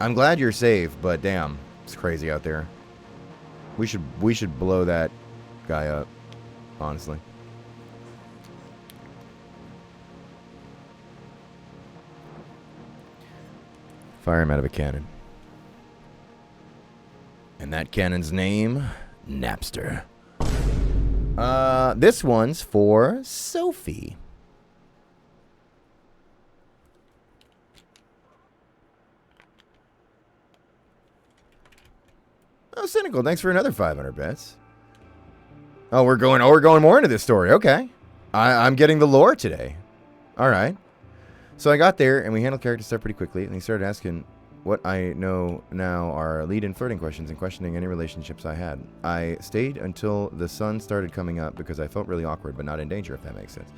I'm glad you're safe, but damn, it's crazy out there. We should blow that guy up, honestly. Fire him out of a cannon. And that cannon's name, Napster. This one's for Sophie. Oh, Cynical, thanks for another 500 bits. Oh, we're going more into this story. Okay. I'm getting the lore today. All right. So I got there, and we handled character stuff pretty quickly, and he started asking what I know now are lead-in flirting questions and questioning any relationships I had. I stayed until the sun started coming up because I felt really awkward, but not in danger, if that makes sense.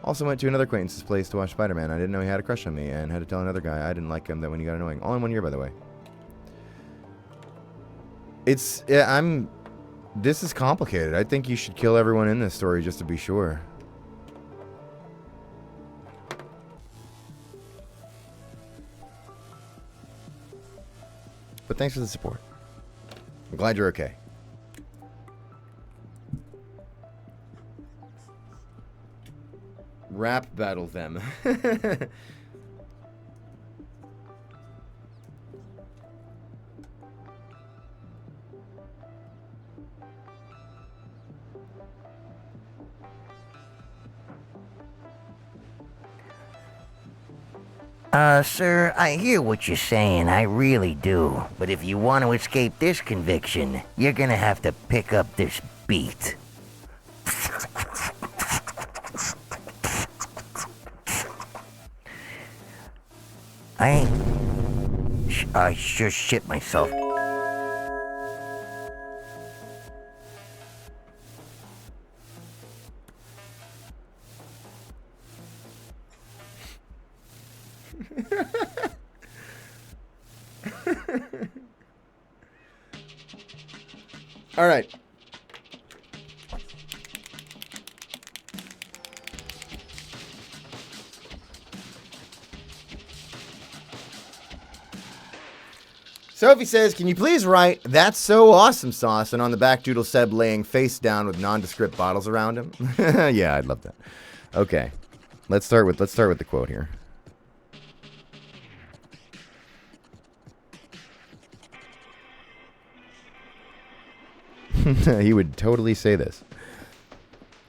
Also went to another acquaintance's place to watch Spider-Man. I didn't know he had a crush on me, and had to tell another guy I didn't like him that when he got annoying. All in 1 year, by the way. This is complicated. I think you should kill everyone in this story just to be sure. But thanks for the support. I'm glad you're okay. Rap battle them. Sir, I hear what you're saying, I really do. But if you want to escape this conviction, you're gonna have to pick up this beat. I sure shit myself. All right. Sophie says, can you please write, "That's so awesome sauce," and on the back doodle Seb laying face down with nondescript bottles around him? Yeah, I'd love that. Okay. Let's start with the quote here. He would totally say this.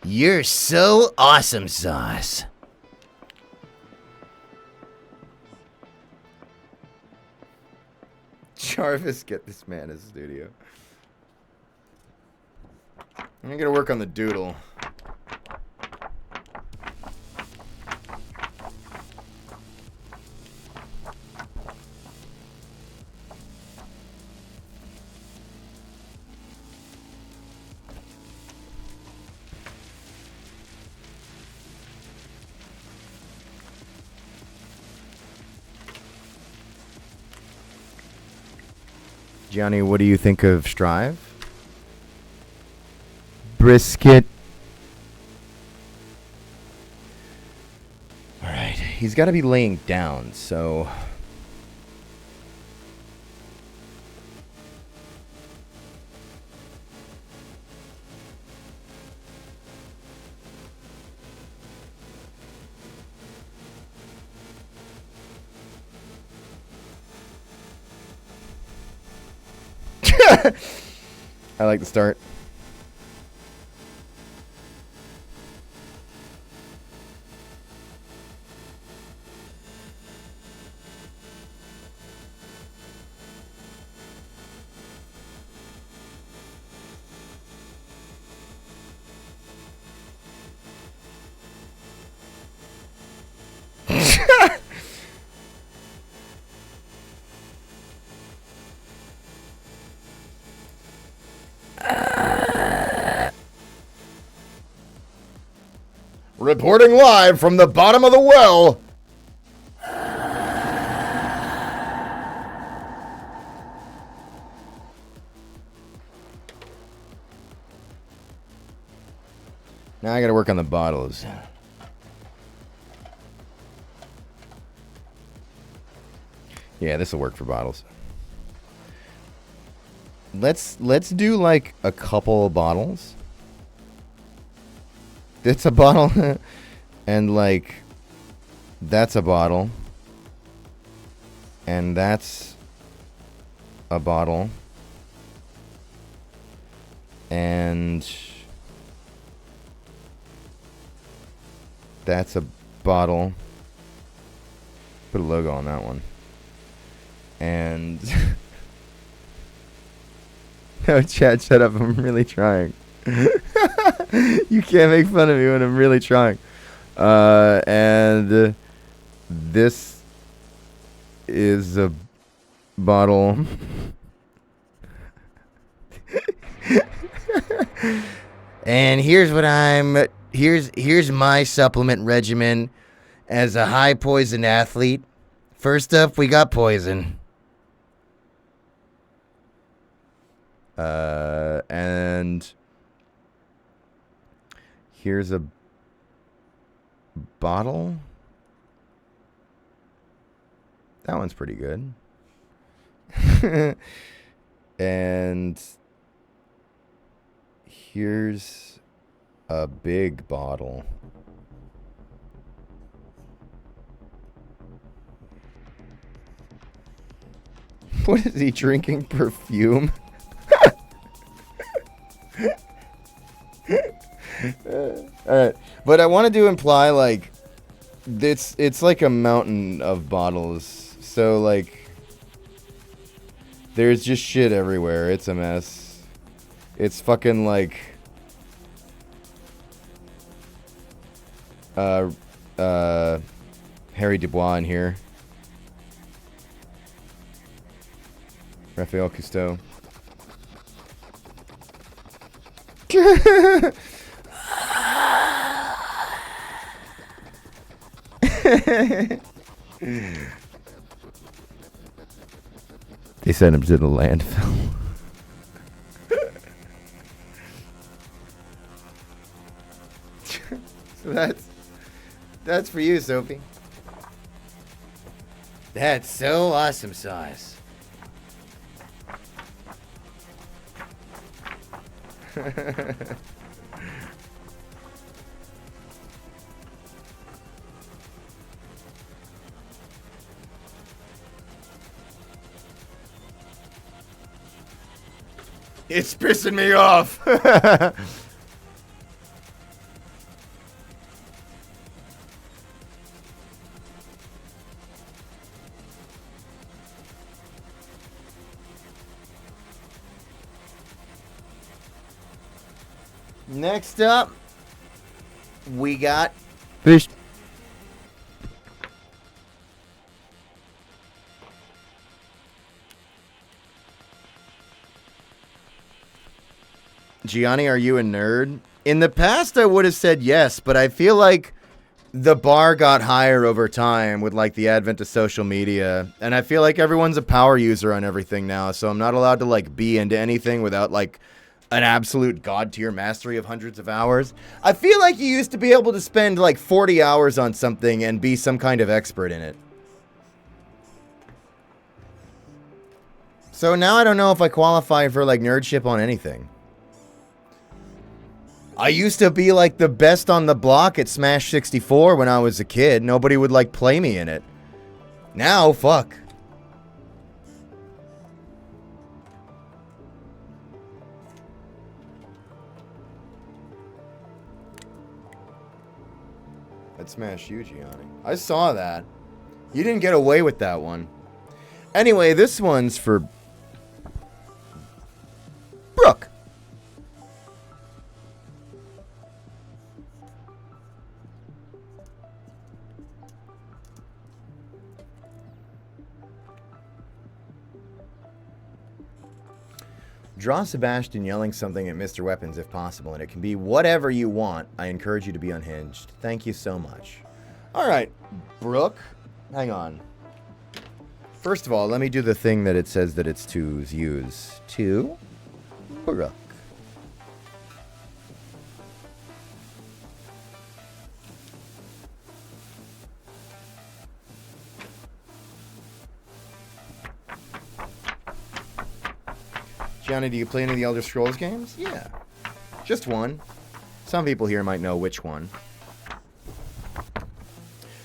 You're so awesome sauce. Jarvis, get this man a studio. I'm gonna work on the doodle. Gianni, what do you think of Strive? Brisket. All right, he's got to be laying down, so. I like the start. Reporting live from the bottom of the well. Now I gotta work on the bottles. Yeah, this will work for bottles. Let's do like a couple of bottles. It's a bottle, and like that's a bottle, and that's a bottle, and that's a bottle. Put a logo on that one. And no, chat, shut up. I'm really trying. You can't make fun of me when I'm really trying. And this is a bottle. And here's what here's my supplement regimen as a high poison athlete. First up, we got poison. And here's a bottle. That one's pretty good. And here's a big bottle. What is he drinking? Perfume? Alright. But I wanted to imply, like, it's like a mountain of bottles. So, like, there's just shit everywhere. It's a mess. It's fucking, like, Harry Dubois in here. Raphael Cousteau. They sent him to the landfill. So that's for you, Sophie. That's so awesome sauce. It's pissing me off. Next up, we got Fish. Gianni, are you a nerd? In the past, I would have said yes, but I feel like the bar got higher over time with like the advent of social media, and I feel like everyone's a power user on everything now, so I'm not allowed to like be into anything without like an absolute god tier mastery of hundreds of hours. I feel like you used to be able to spend like 40 hours on something and be some kind of expert in it. So now I don't know if I qualify for like nerdship on anything. I used to be like the best on the block at Smash 64 when I was a kid. Nobody would like play me in it. Now, fuck. I'd smash you, Gianni. I saw that. You didn't get away with that one. Anyway, this one's for Brooke. Draw Sebastian yelling something at Mr. Weapons if possible, and it can be whatever you want. I encourage you to be unhinged. Thank you so much. All right, Brooke. Hang on. First of all, let me do the thing that it says that it's to use. To Brooke. Johnny, do you play any of the Elder Scrolls games? Yeah. Just one. Some people here might know which one.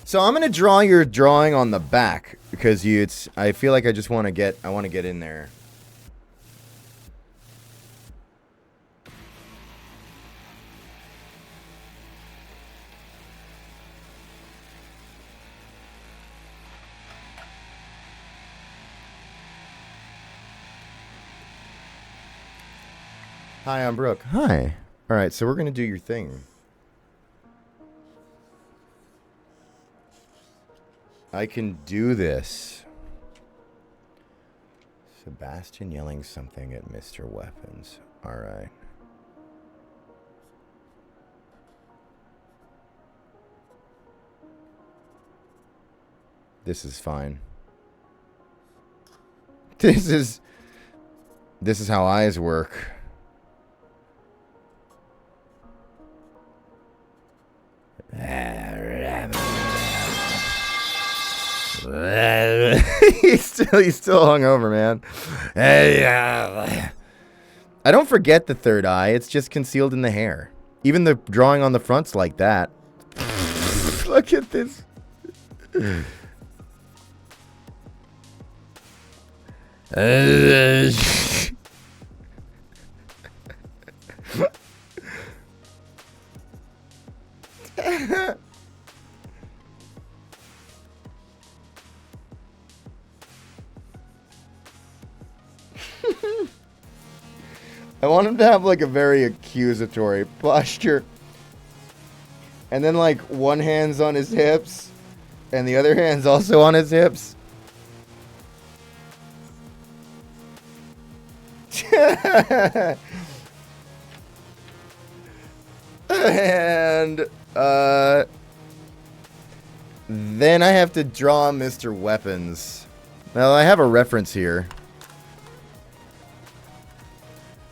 So I'm going to draw your drawing on the back because I feel like I just want to get in there. Hi, I'm Brooke. Hi. All right, so we're going to do your thing. I can do this. Sebastian yelling something at Mr. Weapons. All right. This is fine. This is how eyes work. he's still hungover, man. I don't forget the third eye. It's just concealed in the hair. Even the drawing on the front's like that. Look at this. I want him to have like a very accusatory posture. And then like one hand's on his hips and the other hand's also on his hips. And then I have to draw Mr. Weapons. Well, I have a reference here.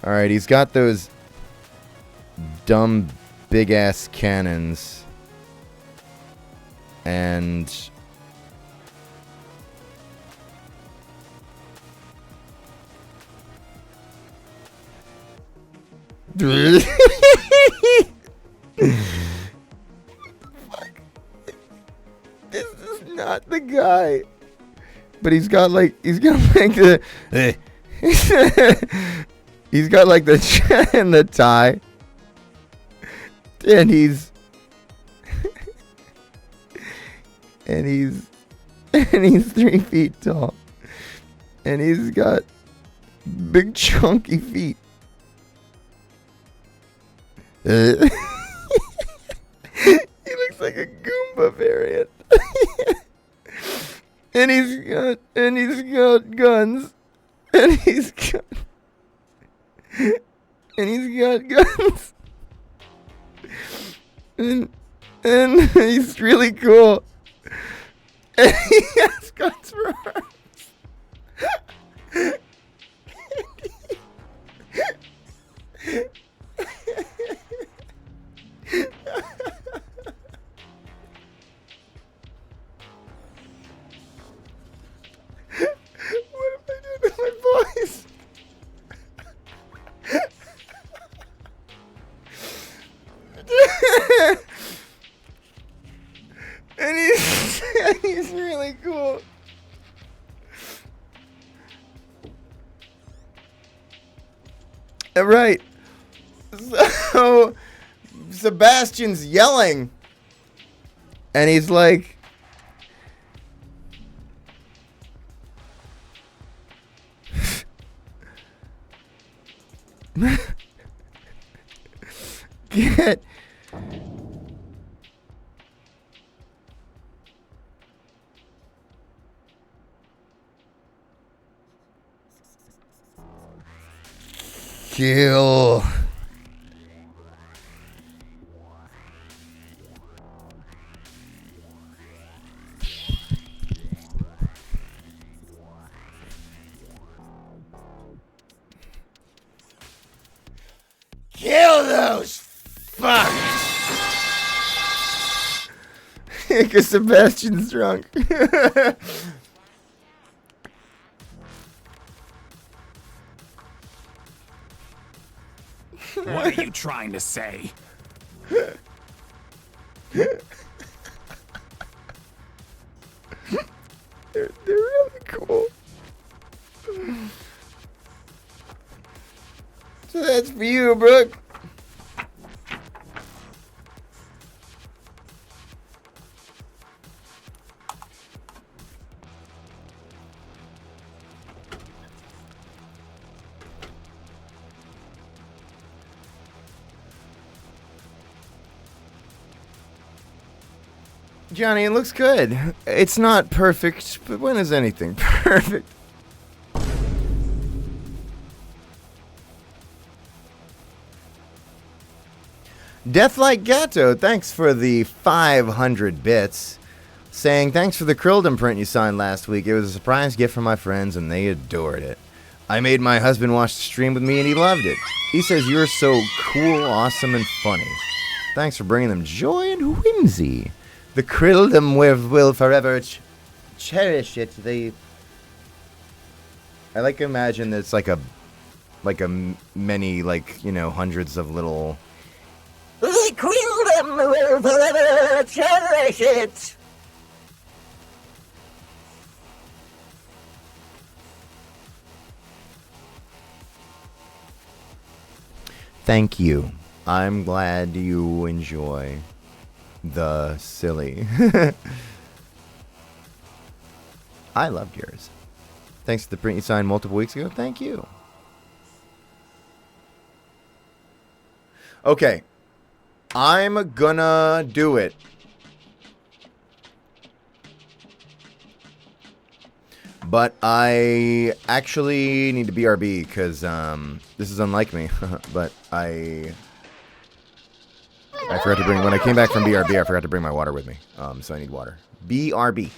Alright, he's got those dumb big-ass cannons. And this is not the guy. But he's got like the he's got like the chin and the tie. And he's 3 feet tall. And he's got big chunky feet. He looks like a Goomba variant. And he's got guns. And he's got guns. And And he's really cool. And he has guns for arms. What if I do to my voice? And he's really cool. Right. So Sebastian's yelling, and he's like, get kill. Kill those fucks! Because Sebastian's drunk. What are you trying to say? They're really cool. So that's for you, Brooke. Johnny, it looks good. It's not perfect, but when is anything perfect? Deathlike Gatto, thanks for the 500 bits. Saying, thanks for the Krilled imprint you signed last week. It was a surprise gift from my friends, and they adored it. I made my husband watch the stream with me, and he loved it. He says, you're so cool, awesome, and funny. Thanks for bringing them joy and whimsy. The Krildom will forever cherish it. I like to imagine that it's like a many, like, you know, hundreds of little... The Krildom will forever cherish it. Thank you. I'm glad you enjoy the silly. I loved yours. Thanks to the print you signed multiple weeks ago. Thank you. Okay. I'm gonna do it. But I actually need to BRB because this is unlike me. But I forgot to bring, when I came back from BRB, I forgot to bring my water with me. So I need water. BRB.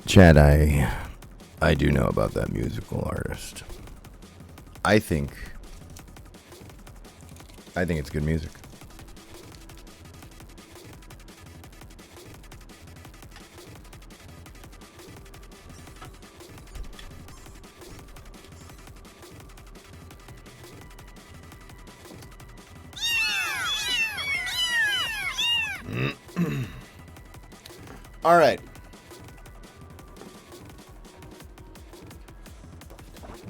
Chad, I do know about that musical artist. I think it's good music. All right.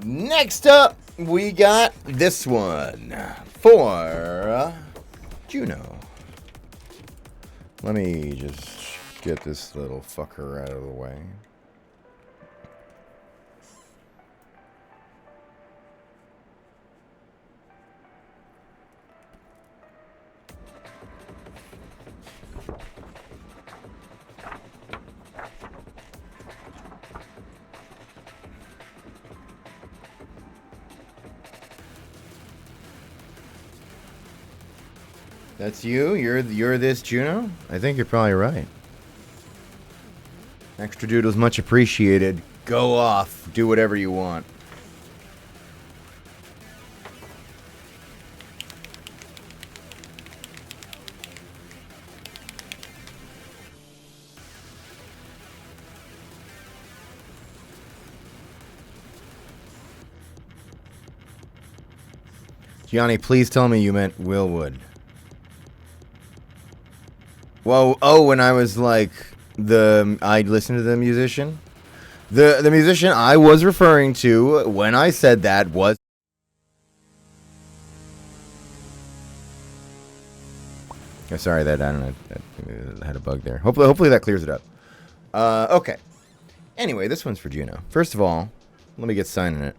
Next up, we got this one for Juno. Let me just get this little fucker out of the way. That's you? You're this Juno? I think you're probably right. Extra doodles much appreciated. Go off. Do whatever you want. Gianni, please tell me you meant Willwood. Well, oh, when I was like I listened to the musician. The musician I was referring to when I said that was. Oh, sorry, that I don't know. I had a bug there. Hopefully that clears it up. Okay. Anyway, this one's for Juno. First of all, let me get signing it.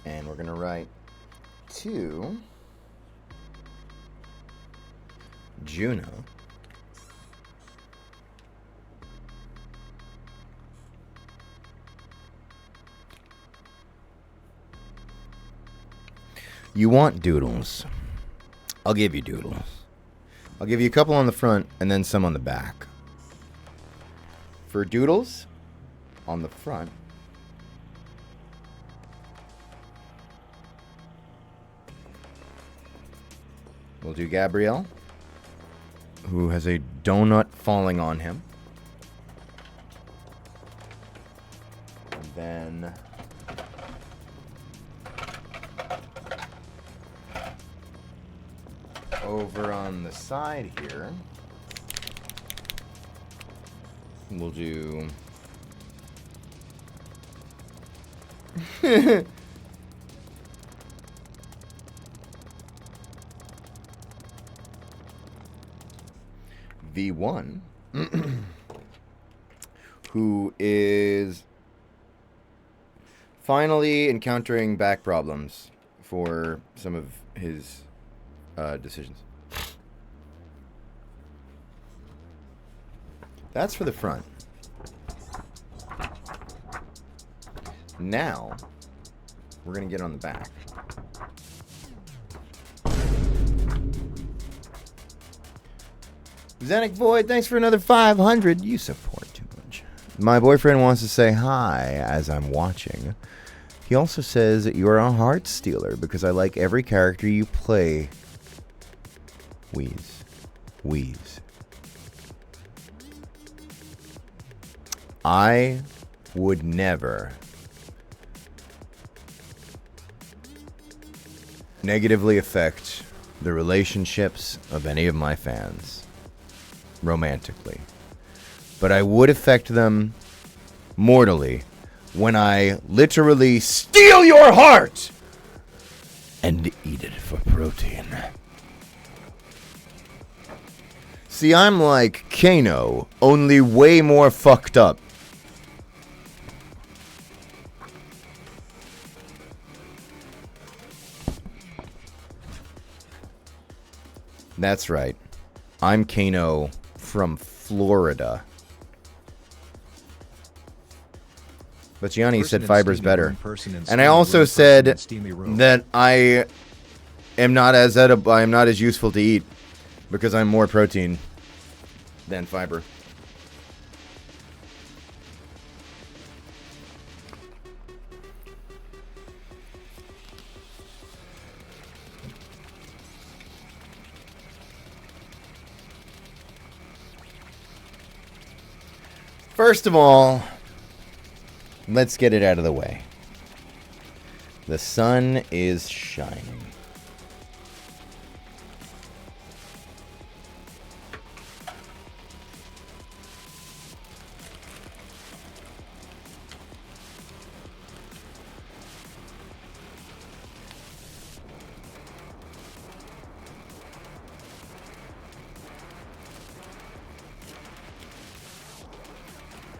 And we're going to write to Juno. You want doodles. I'll give you doodles. I'll give you a couple on the front and then some on the back. For doodles, on the front, we'll do Gabrielle, who has a donut falling on him. And then over on the side here, we'll do V1, who is finally encountering back problems for some of his decisions. That's for the front. Now, we're going to get on the back. Zenic Void, thanks for another 500. You support too much. My boyfriend wants to say hi as I'm watching. He also says that you're a heart stealer because I like every character you play. Wheeze. Wheeze. I would never negatively affect the relationships of any of my fans romantically, but I would affect them mortally when I literally steal your heart and eat it for protein. See, I'm like Kano, only way more fucked up. That's right. I'm Kano from Florida. But Gianni said fiber's better. And I also said that I am not as edible, I am not as useful to eat because I'm more protein than fiber. First of all, let's get it out of the way. The sun is shining.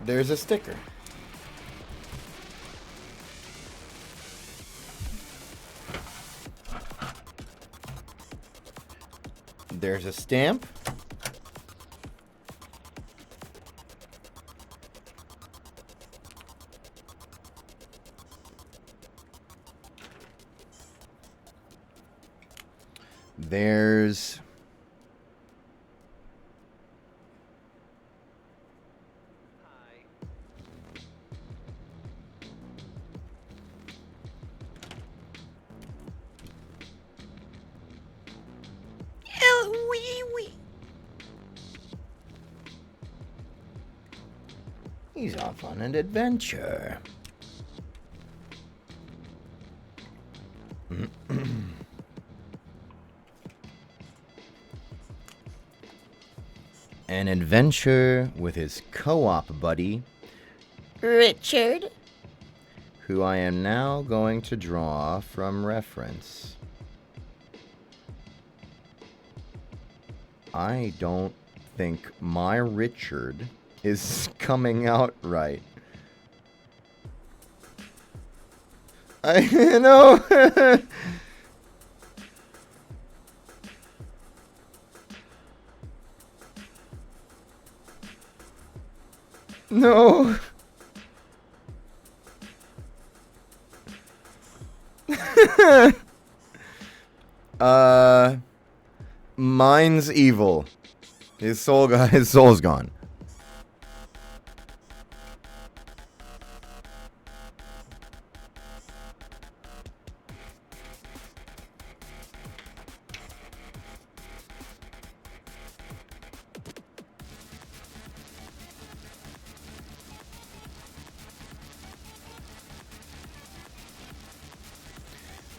There's a sticker. There's a stamp. There's he's off on an adventure. An adventure with his co-op buddy, Richard. who I am now going to draw from reference. I don't think my Richard is coming out right. I know. No. Mine's evil. His soul's gone.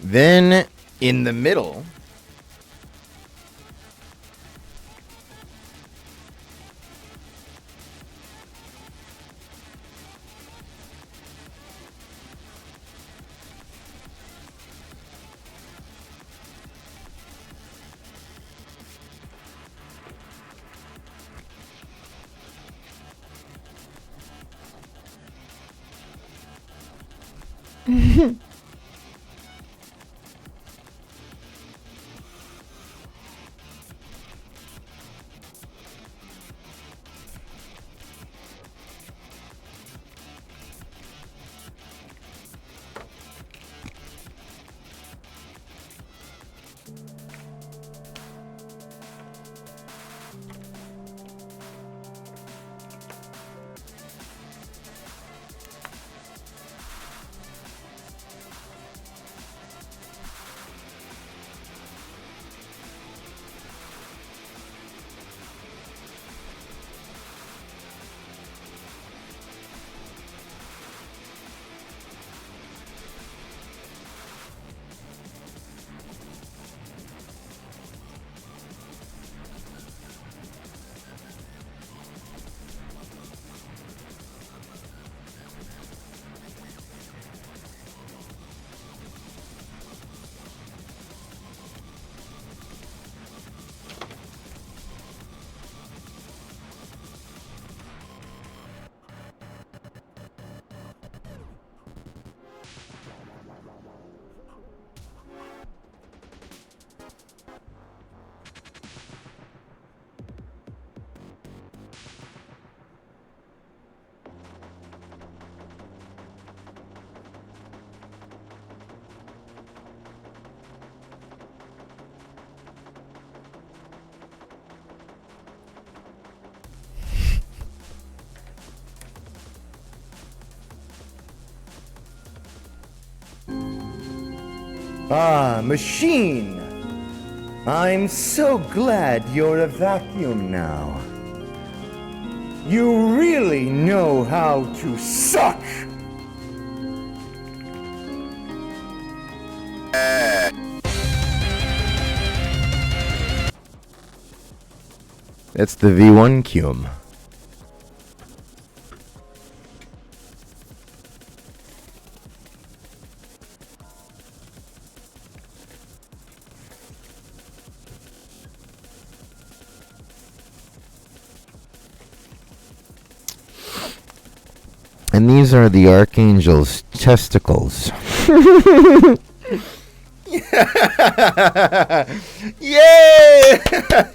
Then, in the middle, Ah, machine! I'm so glad you're a vacuum now. You really know how to suck! It's the V1 cum. And these are the Archangel's testicles. Yeah!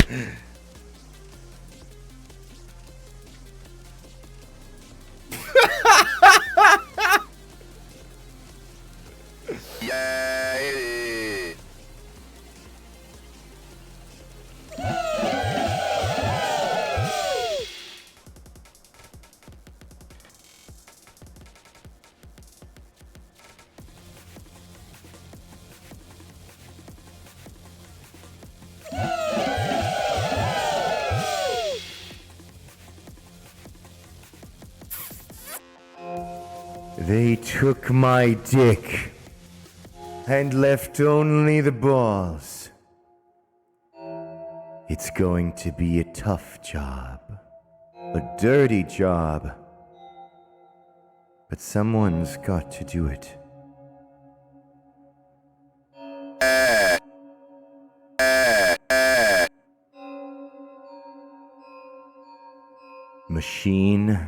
They took my dick and left only the balls. It's going to be a tough job, a dirty job, but someone's got to do it. Machine.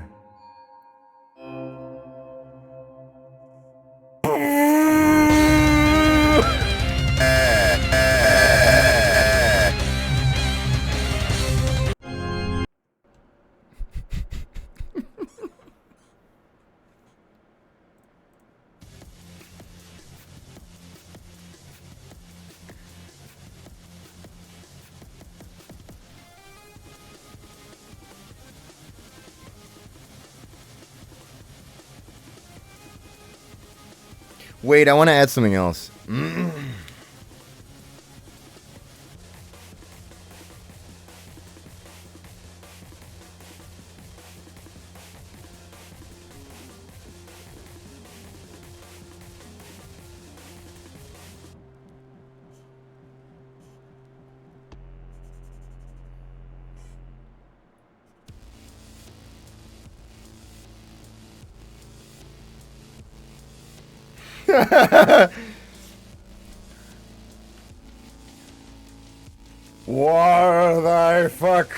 Wait, I want to add something else. War thy fuck.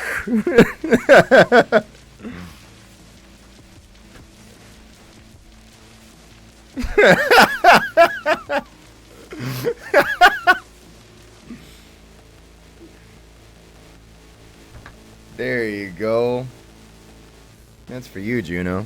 There you go. That's for you, Juno.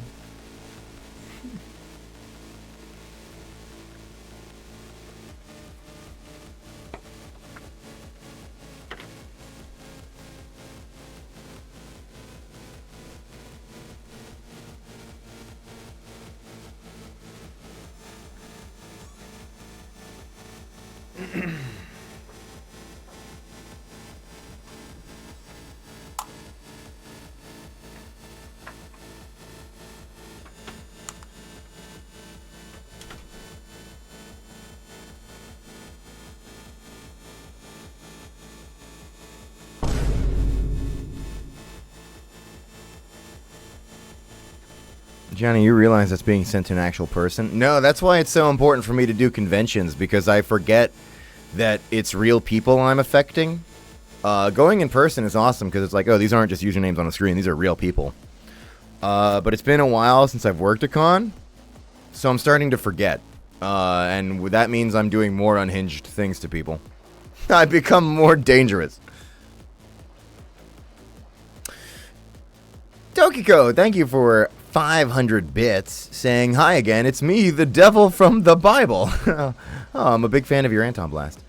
Johnny, you realize that's being sent to an actual person? No, that's why it's so important for me to do conventions, because I forget that it's real people I'm affecting. Going in person is awesome, because it's like, oh, these aren't just usernames on a screen, these are real people. But it's been a while since I've worked a con, so I'm starting to forget. And that means I'm doing more unhinged things to people. I've become more dangerous. Tokiko, thank you for 500 bits, saying, hi again, it's me, the devil from the Bible. Oh, I'm a big fan of your Anton Blast.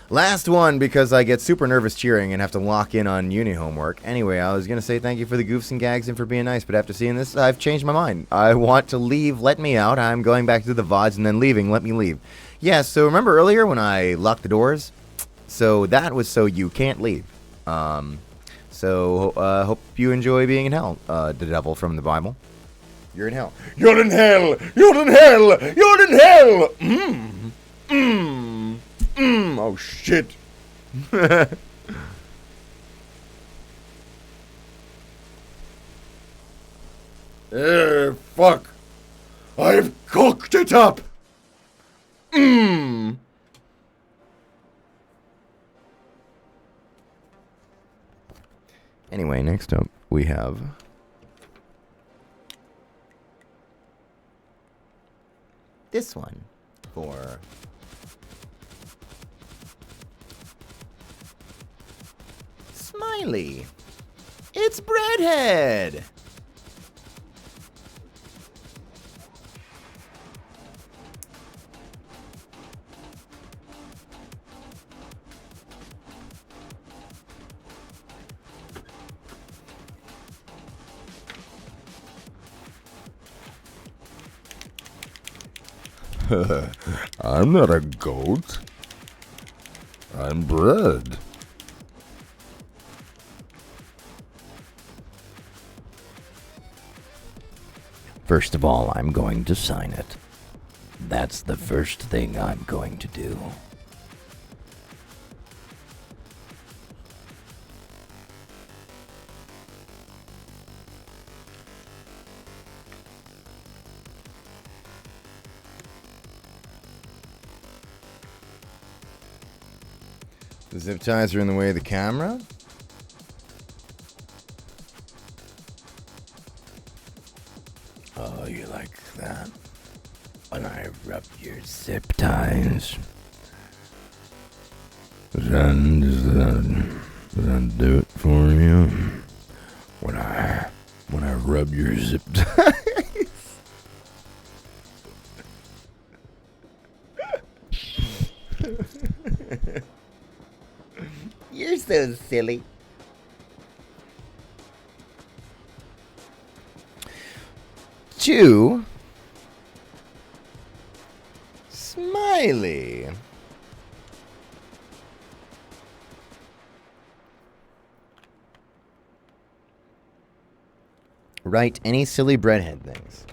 Last one, because I get super nervous cheering and have to lock in on uni homework. Anyway, I was going to say thank you for the goofs and gags and for being nice, but after seeing this, I've changed my mind. I want to leave, let me out. I'm going back to the VODs and then leaving, let me leave. Yeah, so remember earlier when I locked the doors? So that was so you can't leave. So hope you enjoy being in hell, the devil from the Bible. You're in hell. You're in hell! You're in hell! You're in hell! Oh, shit. Fuck. I've cooked it up. Anyway, next up we have this one for Smiley. It's Breadhead. I'm not a goat. I'm bread. First of all, I'm going to sign it. That's the first thing I'm going to do. The zip ties are in the way of the camera. Oh, you like that? When I rub your zip ties. Does that do it for you? When I rub your zip ties. You're so silly. To Smiley. Write any silly breadhead things.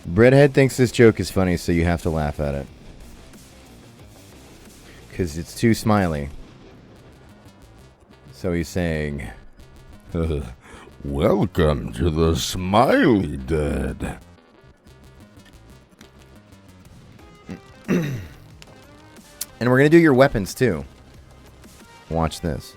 Breadhead thinks this joke is funny, so you have to laugh at it. Because it's too smiley. So he's saying, Welcome to the Smiley Dad. and we're going to do your weapons too. Watch this.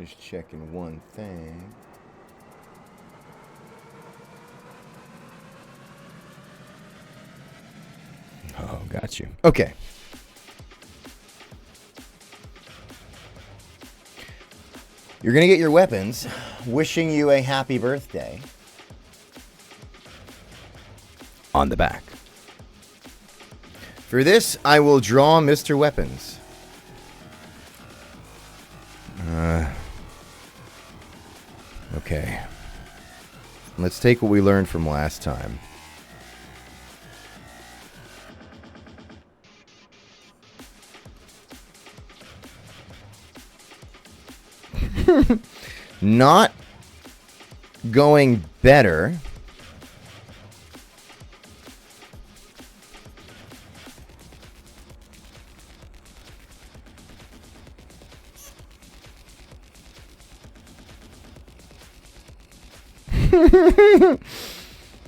Just checking one thing. Oh, got you. Okay. You're going to get your weapons. Wishing you a happy birthday. On the back. For this, I will draw Mr. Weapons. Okay. Let's take what we learned from last time. Not going better.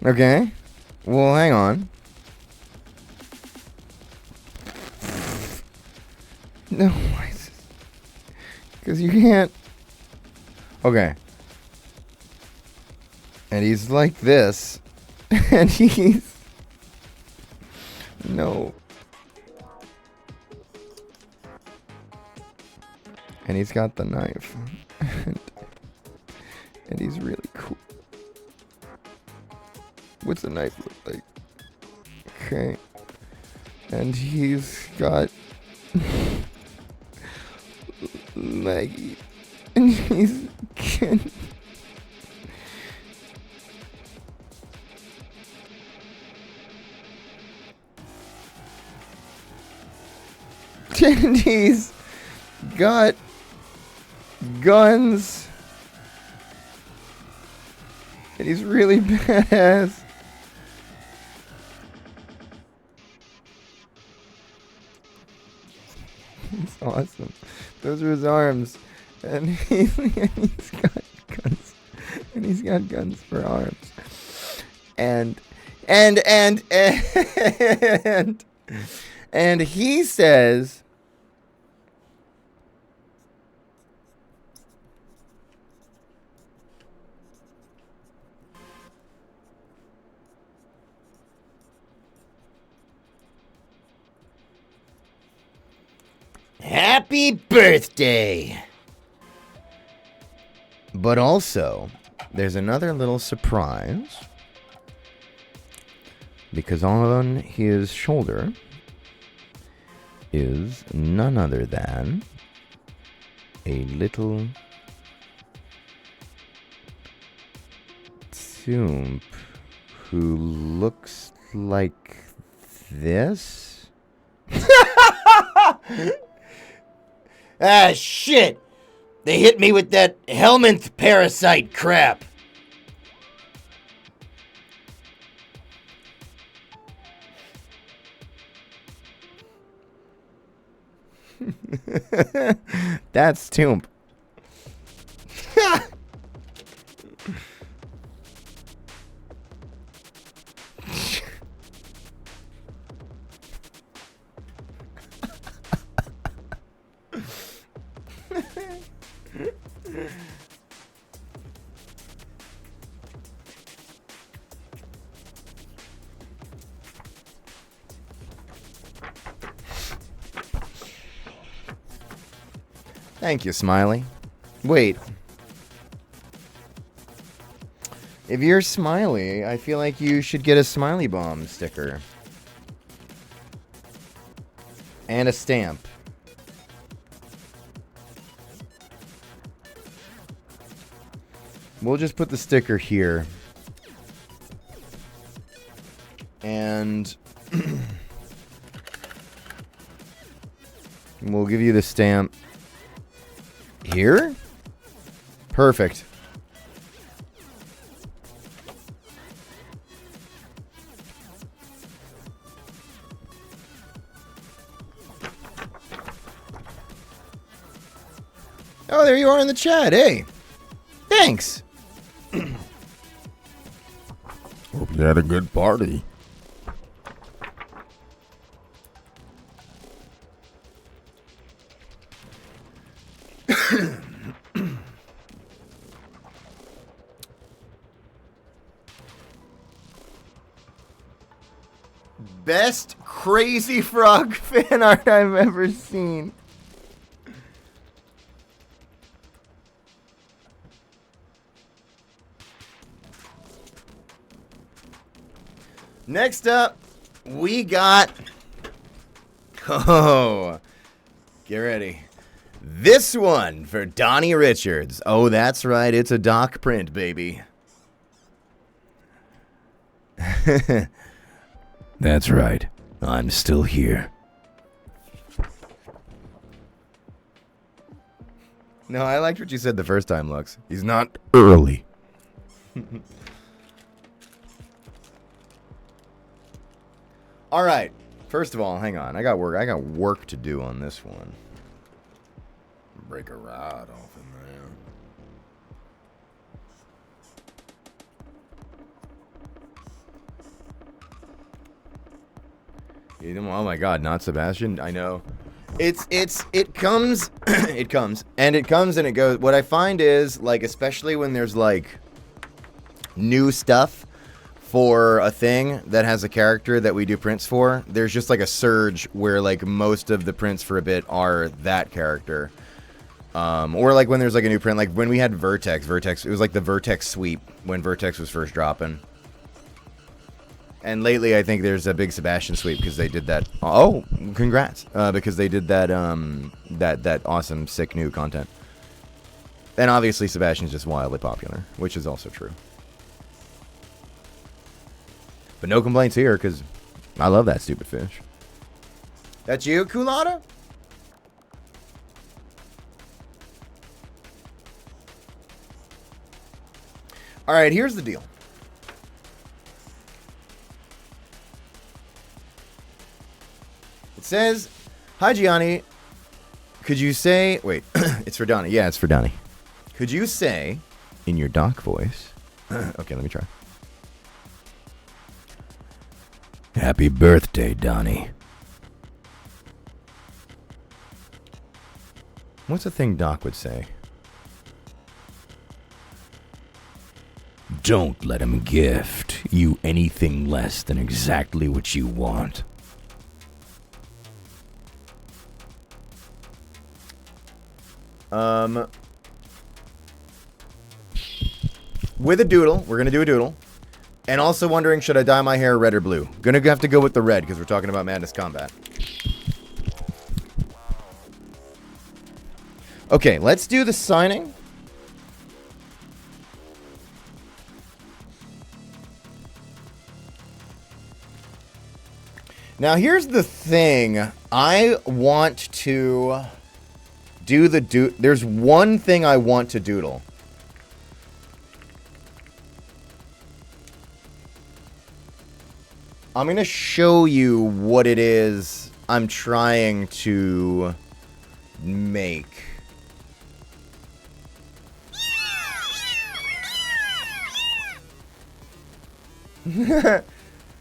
Okay. Well, hang on. No, why is this? Because you can't. Okay. And he's like this. And he's. No. And he's got the knife. And he's really cool. What's the knife look like? Okay. And he's got Maggie. And he's Ken. And he's got guns. And he's really badass. He's awesome. Those are his arms. And he's got guns. And he's got guns for arms. And he says, Happy birthday! but also, there's another little surprise. Because on his shoulder is none other than a little Toomp who looks like this. Ah, shit! They hit me with that helminth parasite crap. That's Toomp. Thank you, Smiley. Wait. If you're Smiley, I feel like you should get a Smiley Bomb sticker. And a stamp. We'll just put the sticker here. And we'll give you the stamp here. Perfect. Oh, there you are in the chat. Hey. Thanks. Hope you had a good party. Best Crazy Frog fan art I've ever seen. Next up, we got... Oh, get ready. This one for Donnie Richards. Oh, that's right. It's a doc print, baby. That's right. I'm still here. No, I liked what you said the first time, Lux. He's not early. All right. First of all, hang on. I got work to do on this one. Break a rod off in there. Oh my God, not Sebastian. I know. It comes it comes and it goes. What I find is, like, especially when there's like new stuff for a thing that has a character that we do prints for, there's just like a surge where like most of the prints for a bit are that character. Or like when there's like a new print, like when we had Vertex, it was like the Vertex sweep when Vertex was first dropping. And lately, I think there's a big Sebastian sweep because they did that. Oh, congrats! Because they did that that awesome, sick new content. And obviously, Sebastian's just wildly popular, which is also true. But no complaints here because I love that stupid fish. That's you, Kulada? All right, here's the deal. It says, "Hi Gianni, could you say..." Wait, it's for Donnie. Yeah, it's for Donnie. Could you say, in your doc voice... Okay, let me try. Happy birthday, Donnie. What's a thing Doc would say? Don't let him gift you anything less than exactly what you want. With a doodle. We're going to do a doodle. And also wondering, should I dye my hair red or blue? Gonna have to go with the red because we're talking about Madness Combat. Okay, let's do the signing. Now, here's the thing. I want to do the there's one thing I want to doodle. I'm going to show you what it is I'm trying to make.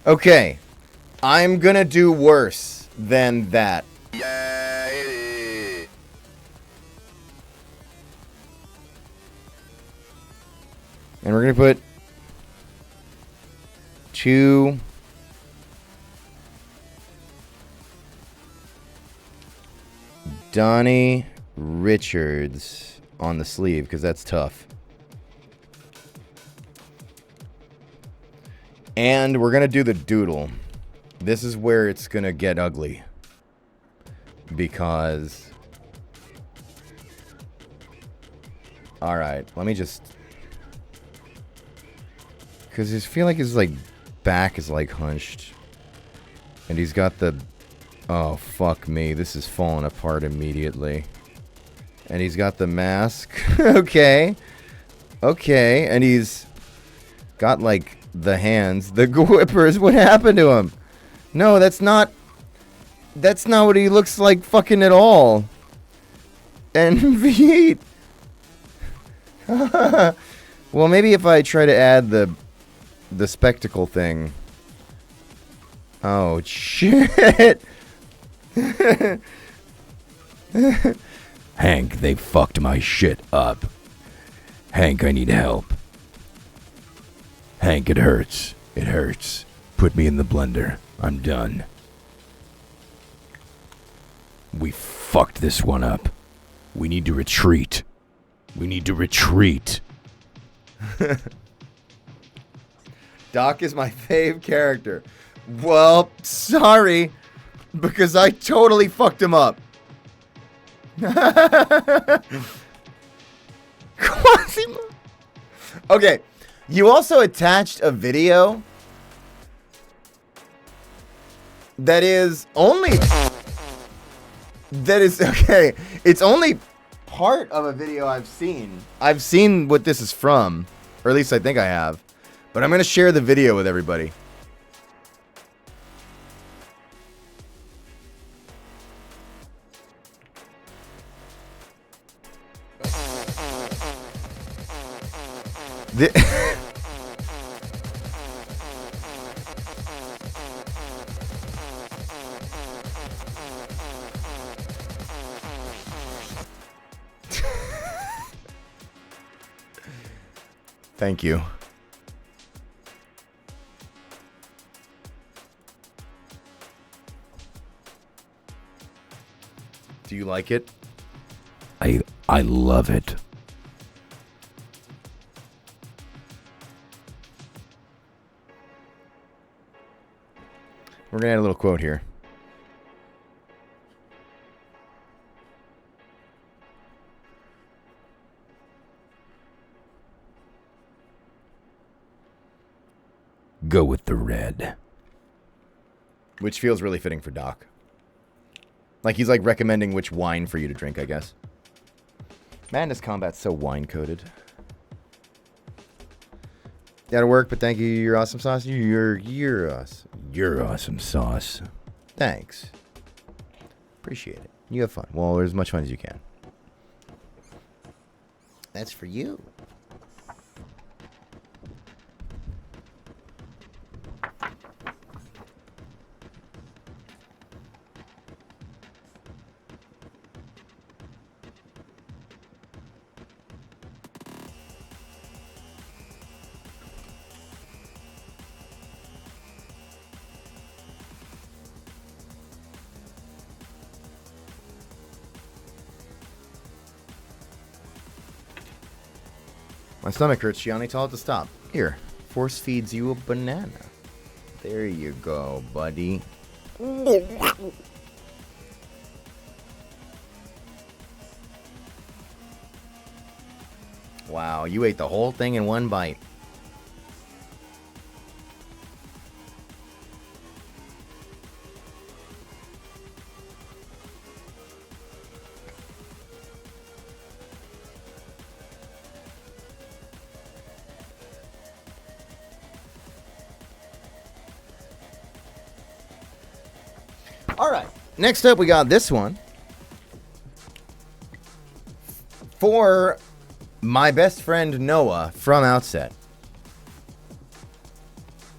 Okay. I'm going to do worse than that. And we're going to put 2... Donnie Richards on the sleeve, because that's tough. And we're going to do the doodle. This is where it's going to get ugly. Because... Alright, let me just... Because I feel like his, like, back is, like, hunched. And he's got the... Oh, fuck me. This is falling apart immediately. And he's got the mask. Okay. Okay. And he's got, like, the hands. The whippers. What happened to him? No, that's not... That's not what he looks like fucking at all. And feet. Well, maybe if I try to add the spectacle thing. Oh, shit. Hank, they fucked my shit up. Hank, I need help. Hank, it hurts. It hurts. Put me in the blender. I'm done. We fucked this one up. We need to retreat. We need to retreat. Doc is my fave character. Well, sorry, because I totally fucked him up. Okay, you also attached a video that is only... That is... Okay, it's only part of a video I've seen. I've seen what this is from, or at least I think I have. But I'm going to share the video with everybody. Thank you. Do you like it? I love it. We're going to add a little quote here. Go with the red. Which feels really fitting for Doc. Like he's like recommending which wine for you to drink, I guess. Madness Combat's so wine-coded. Gotta work, but thank you. You're awesome sauce. You're awesome. You're awesome sauce. Thanks. Appreciate it. You have fun. Well, as much fun as you can. That's for you. My stomach hurts, Gianni. Tell it to stop. Here, force feeds you a banana. There you go, buddy. Wow, you ate the whole thing in one bite. Alright, next up we got this one. For my best friend Noah from Outset.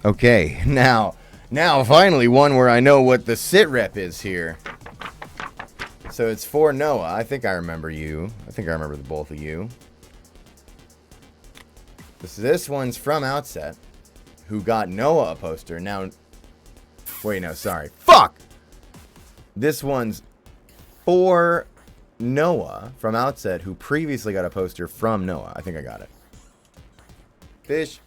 Okay, now finally one where I know what the sit rep is here. So it's for Noah. I think I remember you. I think I remember the both of you. This one's from Outset, who got Noah a poster. Now, wait, no, sorry. Fuck! This one's for Noah from Outset, who previously got a poster from Noah. I think I got it. Fish.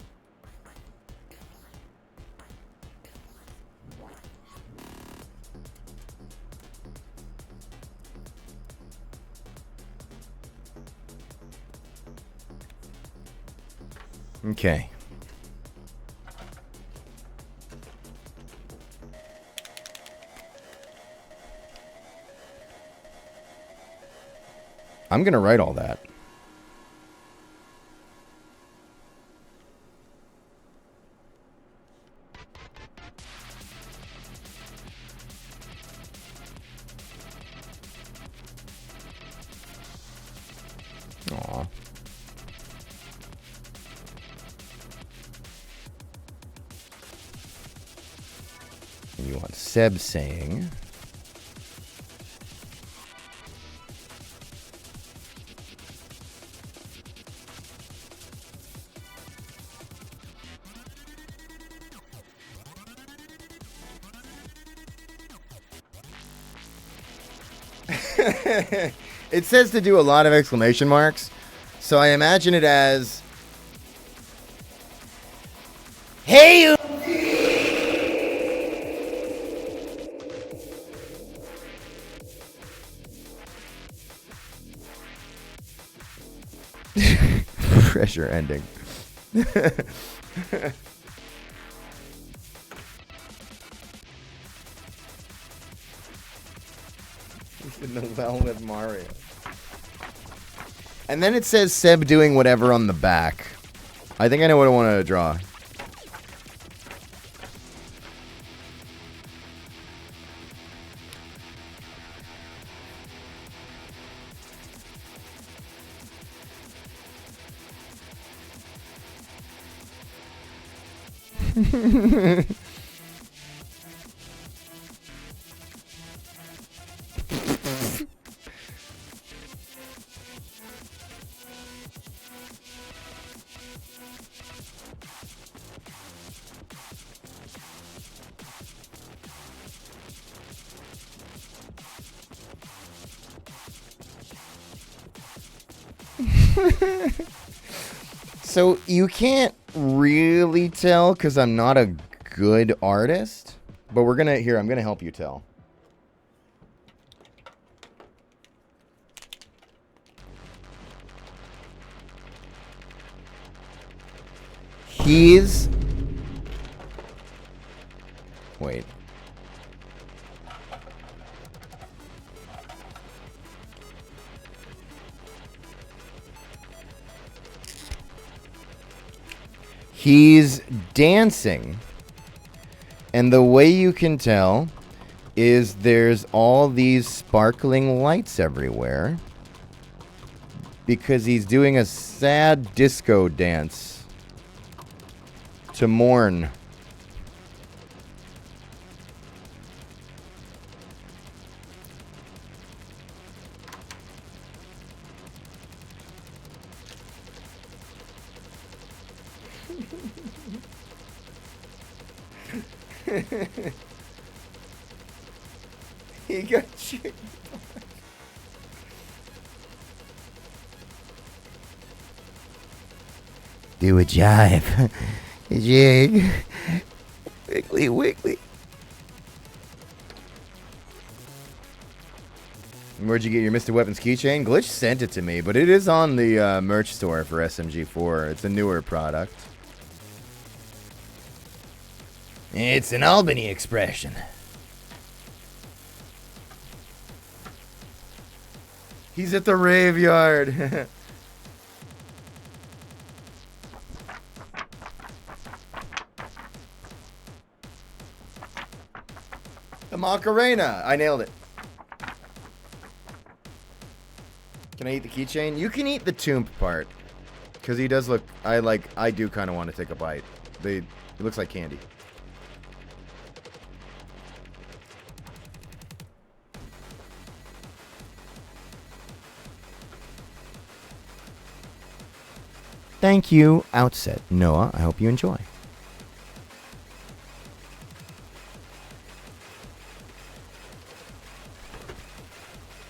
Okay. I'm going to write all that. Aw. You want Seb saying... It says to do a lot of exclamation marks, so I imagine it as... Hey, you! Pressure ending. The novella with Mario. And then it says Seb doing whatever on the back. I think I know what I want to draw. So you can't really tell because I'm not a good artist, but I'm gonna help you tell. Wait. He's dancing. And the way you can tell is there's all these sparkling lights everywhere. Because he's doing a sad disco dance to mourn. He got chicken. Do a jive. Jig. Wiggly, wiggly. Where'd you get your Mr. Weapons keychain? Glitch sent it to me, but it is on the merch store for SMG4. It's a newer product. It's an Albany expression. He's at the rave yard. The Macarena. I nailed it. Can I eat the keychain? You can eat the tomb part. Because he does look... I do kind of want to take a bite. It looks like candy. Thank you, Outset. Noah, I hope you enjoy.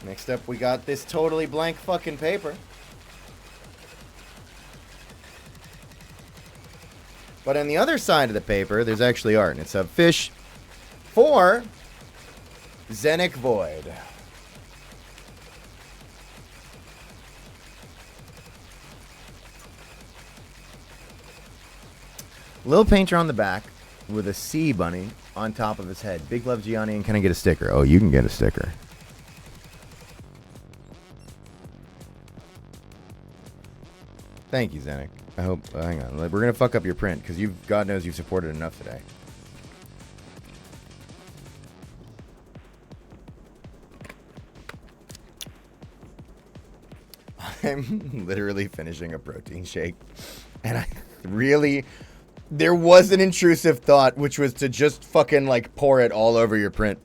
Next up, we got this totally blank fucking paper. But on the other side of the paper, there's actually art, and it's a fish for Zenic Void. Little painter on the back with a sea bunny on top of his head. Big love, Gianni, and can I get a sticker? Oh, you can get a sticker. Thank you, Zenic. I hope. Hang on. We're gonna fuck up your print because God knows you've supported enough today. I'm literally finishing a protein shake, and there was an intrusive thought, which was to just fucking like pour it all over your print.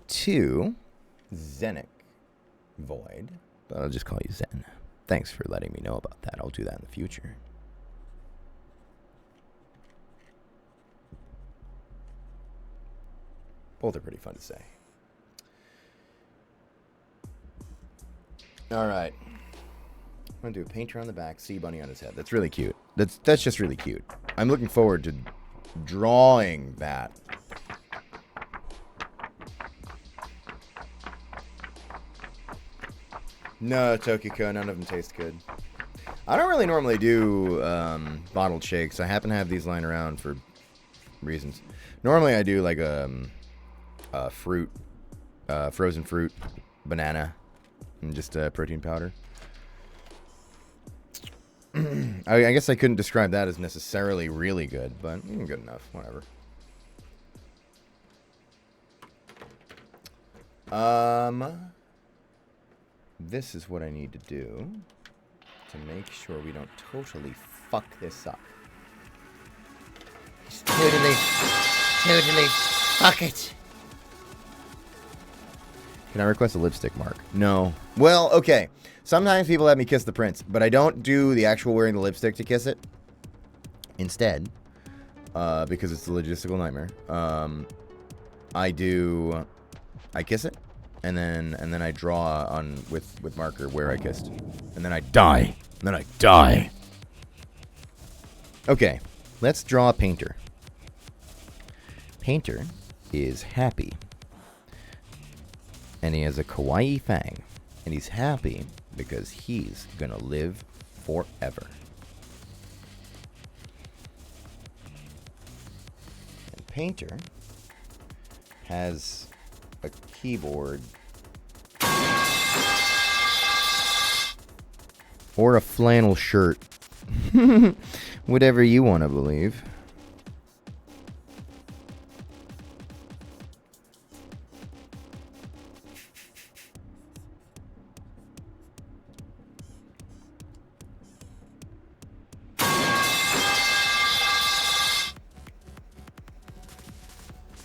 To Zenic Void, but I'll just call you Zen. Thanks for letting me know about that. I'll do that in the future. Both are pretty fun to say. All right. I'm going to do a painter on the back, sea bunny on his head. That's really cute. That's just really cute. I'm looking forward to drawing that. No, Tokiko, none of them taste good. I don't really normally do bottled shakes. I happen to have these lying around for reasons. Normally I do like fruit, frozen fruit, banana, and just protein powder. I guess I couldn't describe that as necessarily really good, but good enough, whatever. This is what I need to do to make sure we don't totally fuck this up. Just totally fuck it. Can I request a lipstick mark? No. Well, okay. Sometimes people have me kiss the prince, but I don't do the actual wearing the lipstick to kiss it. Instead, because it's a logistical nightmare, I kiss it. And then I draw on with marker where I kissed. And then I die. Okay, let's draw a painter. Painter is happy. And he has a kawaii fang. And he's happy because he's gonna live forever. And Painter has a keyboard or a flannel shirt. Whatever you want to believe.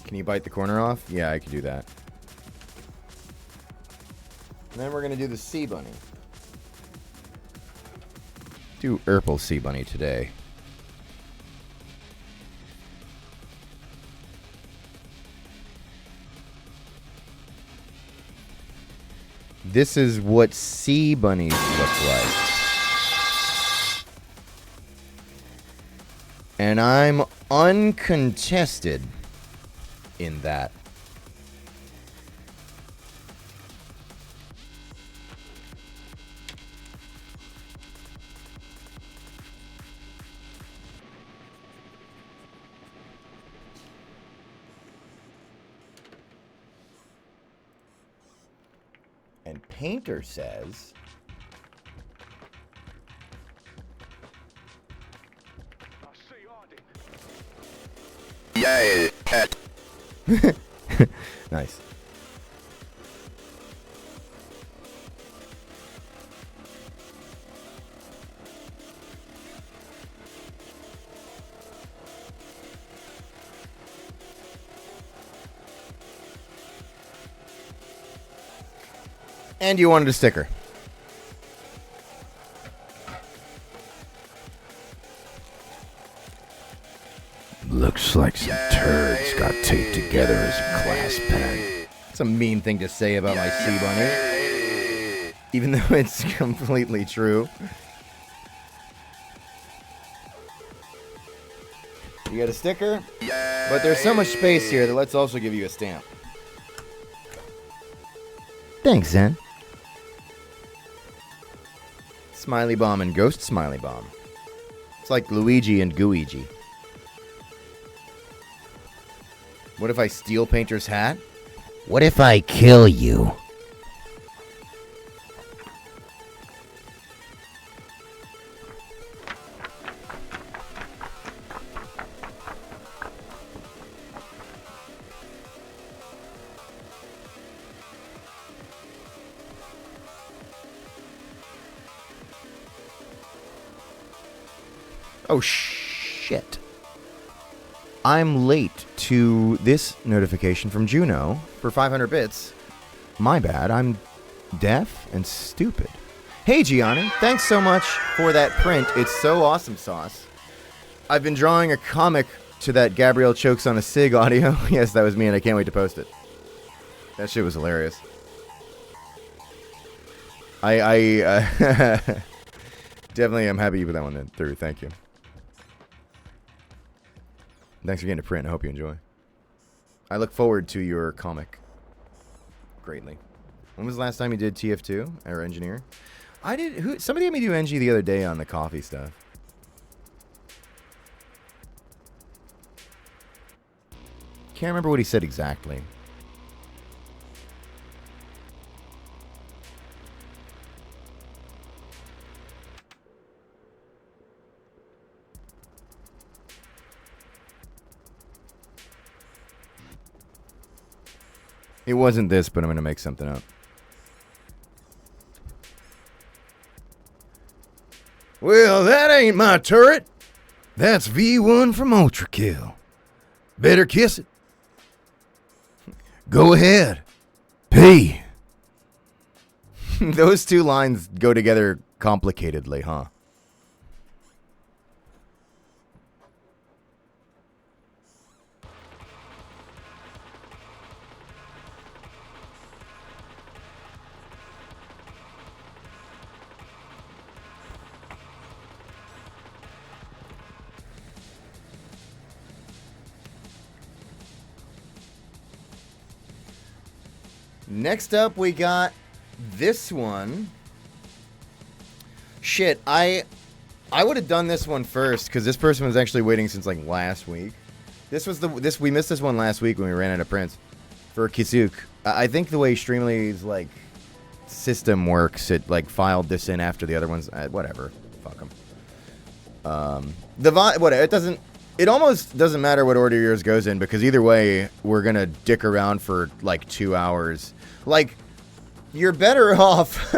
Can you bite the corner off? Yeah, I can do that. And then we're going to do the sea bunny. Do Earl sea bunny today. This is what sea bunnies look like. And I'm uncontested in that. And Painter says, Yeah, pet. nice. And you wanted a sticker. Looks like some turds got taped together as a class pen. It's a mean thing to say about my sea bunny. Even though it's completely true. You got a sticker? But there's so much space here that let's also give you a stamp. Thanks, Zen. Smiley Bomb and Ghost Smiley Bomb. It's like Luigi and Gooigi. What if I steal Painter's hat? What if I kill you? Oh, shit. I'm late to this notification from Juno for 500 bits. My bad, I'm deaf and stupid. Hey, Gianni, thanks so much for that print. It's so awesome sauce. I've been drawing a comic to that Gabrielle Chokes on a Cig audio. Yes, that was me, and I can't wait to post it. That shit was hilarious. I definitely am happy you put that one through. Thank you. Thanks for getting to print. I hope you enjoy. I look forward to your comic greatly. When was the last time you did TF2 or Engineer? I did. Somebody had me do NG the other day on the coffee stuff. Can't remember what he said exactly. It wasn't this, but I'm going to make something up. Well, that ain't my turret. That's V1 from Ultra Kill. Better kiss it. Go ahead. Pee. Those two lines go together complicatedly, huh? Next up, we got this one. Shit, I would have done this one first because this person was actually waiting since like last week. We missed this one last week when we ran out of prints for Kizuk. I think the way Streamly's like system works, it like filed this in after the other ones. Whatever, fuck them. It almost doesn't matter what order yours goes in because either way, we're gonna dick around for like 2 hours. Like, you're better off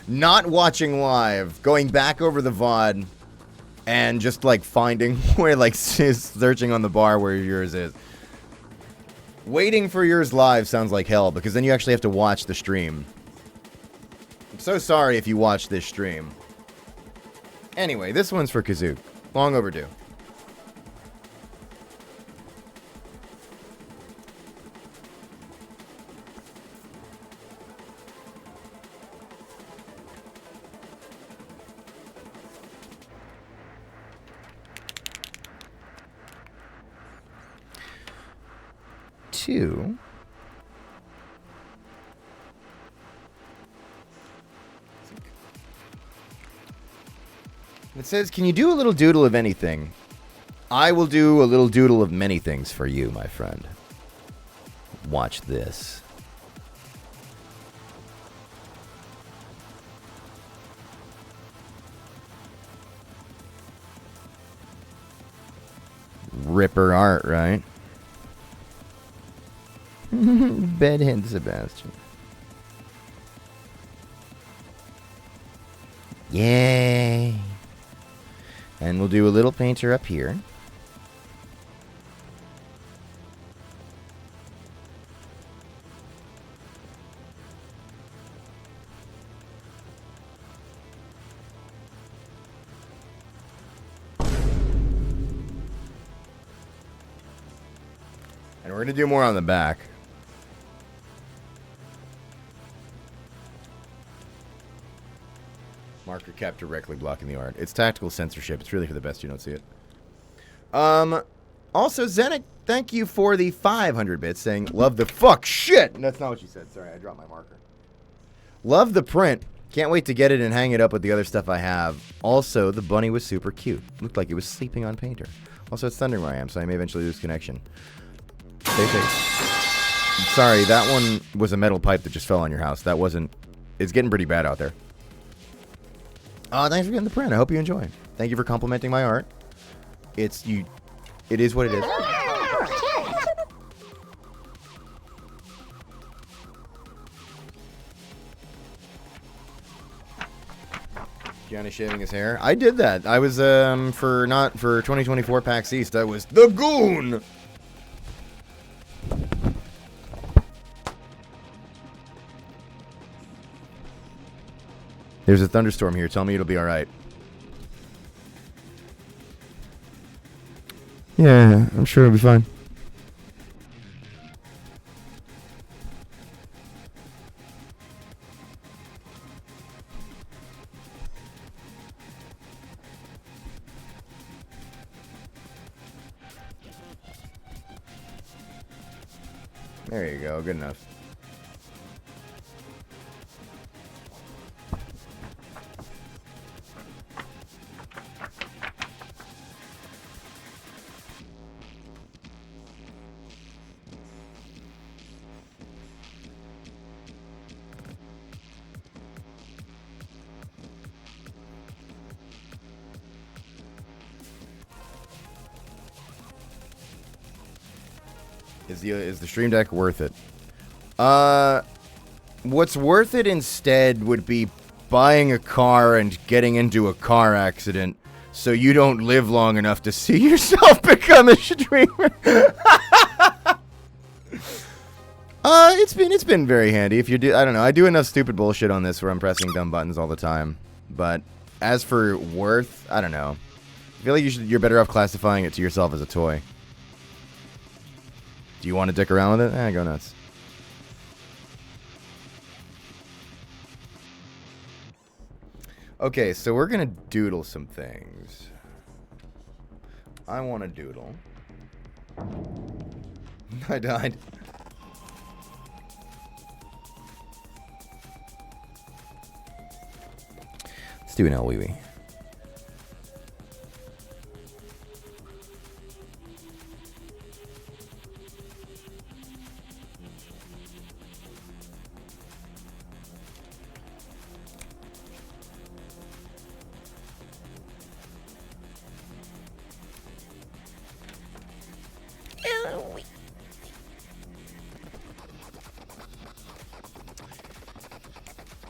not watching live, going back over the VOD, and just like finding where, like, searching on the bar where yours is. Waiting for yours live sounds like hell because then you actually have to watch the stream. I'm so sorry if you watch this stream. Anyway, this one's for Kazoo. Long overdue. Two. It says, can you do a little doodle of anything? I will do a little doodle of many things for you, my friend. Watch this. Ripper art, right? Bedhead Sebastian. Yay. And we'll do a little painter up here. And we're going to do more on the back. Marker cap directly blocking the art. It's tactical censorship. It's really for the best you don't see it. Also, Zenik, thank you for the 500 bits saying, love the fuck shit. That's not what you said. Sorry, I dropped my marker. Love the print. Can't wait to get it and hang it up with the other stuff I have. Also, the bunny was super cute. Looked like it was sleeping on Painter. Also, it's thundering where I am, so I may eventually lose connection. Stay safe. Sorry, that one was a metal pipe that just fell on your house. That wasn't... It's getting pretty bad out there. Thanks for getting the print. I hope you enjoy. Thank you for complimenting my art. It is what it is. Johnny shaving his hair. I did that. I was for 2024 PAX East. I was the goon. There's a thunderstorm here. Tell me it'll be all right. Yeah, I'm sure it'll be fine. There you go. Good enough. Is the Stream Deck worth it? What's worth it instead would be buying a car and getting into a car accident so you don't live long enough to see yourself become a streamer. It's been very handy. If you do, I don't know. I do enough stupid bullshit on this where I'm pressing dumb buttons all the time. But as for worth, I don't know. I feel like you're better off classifying it to yourself as a toy. Do you want to dick around with it? Go nuts. Okay, so we're going to doodle some things. I want to doodle. I died. Let's do an L wee wee.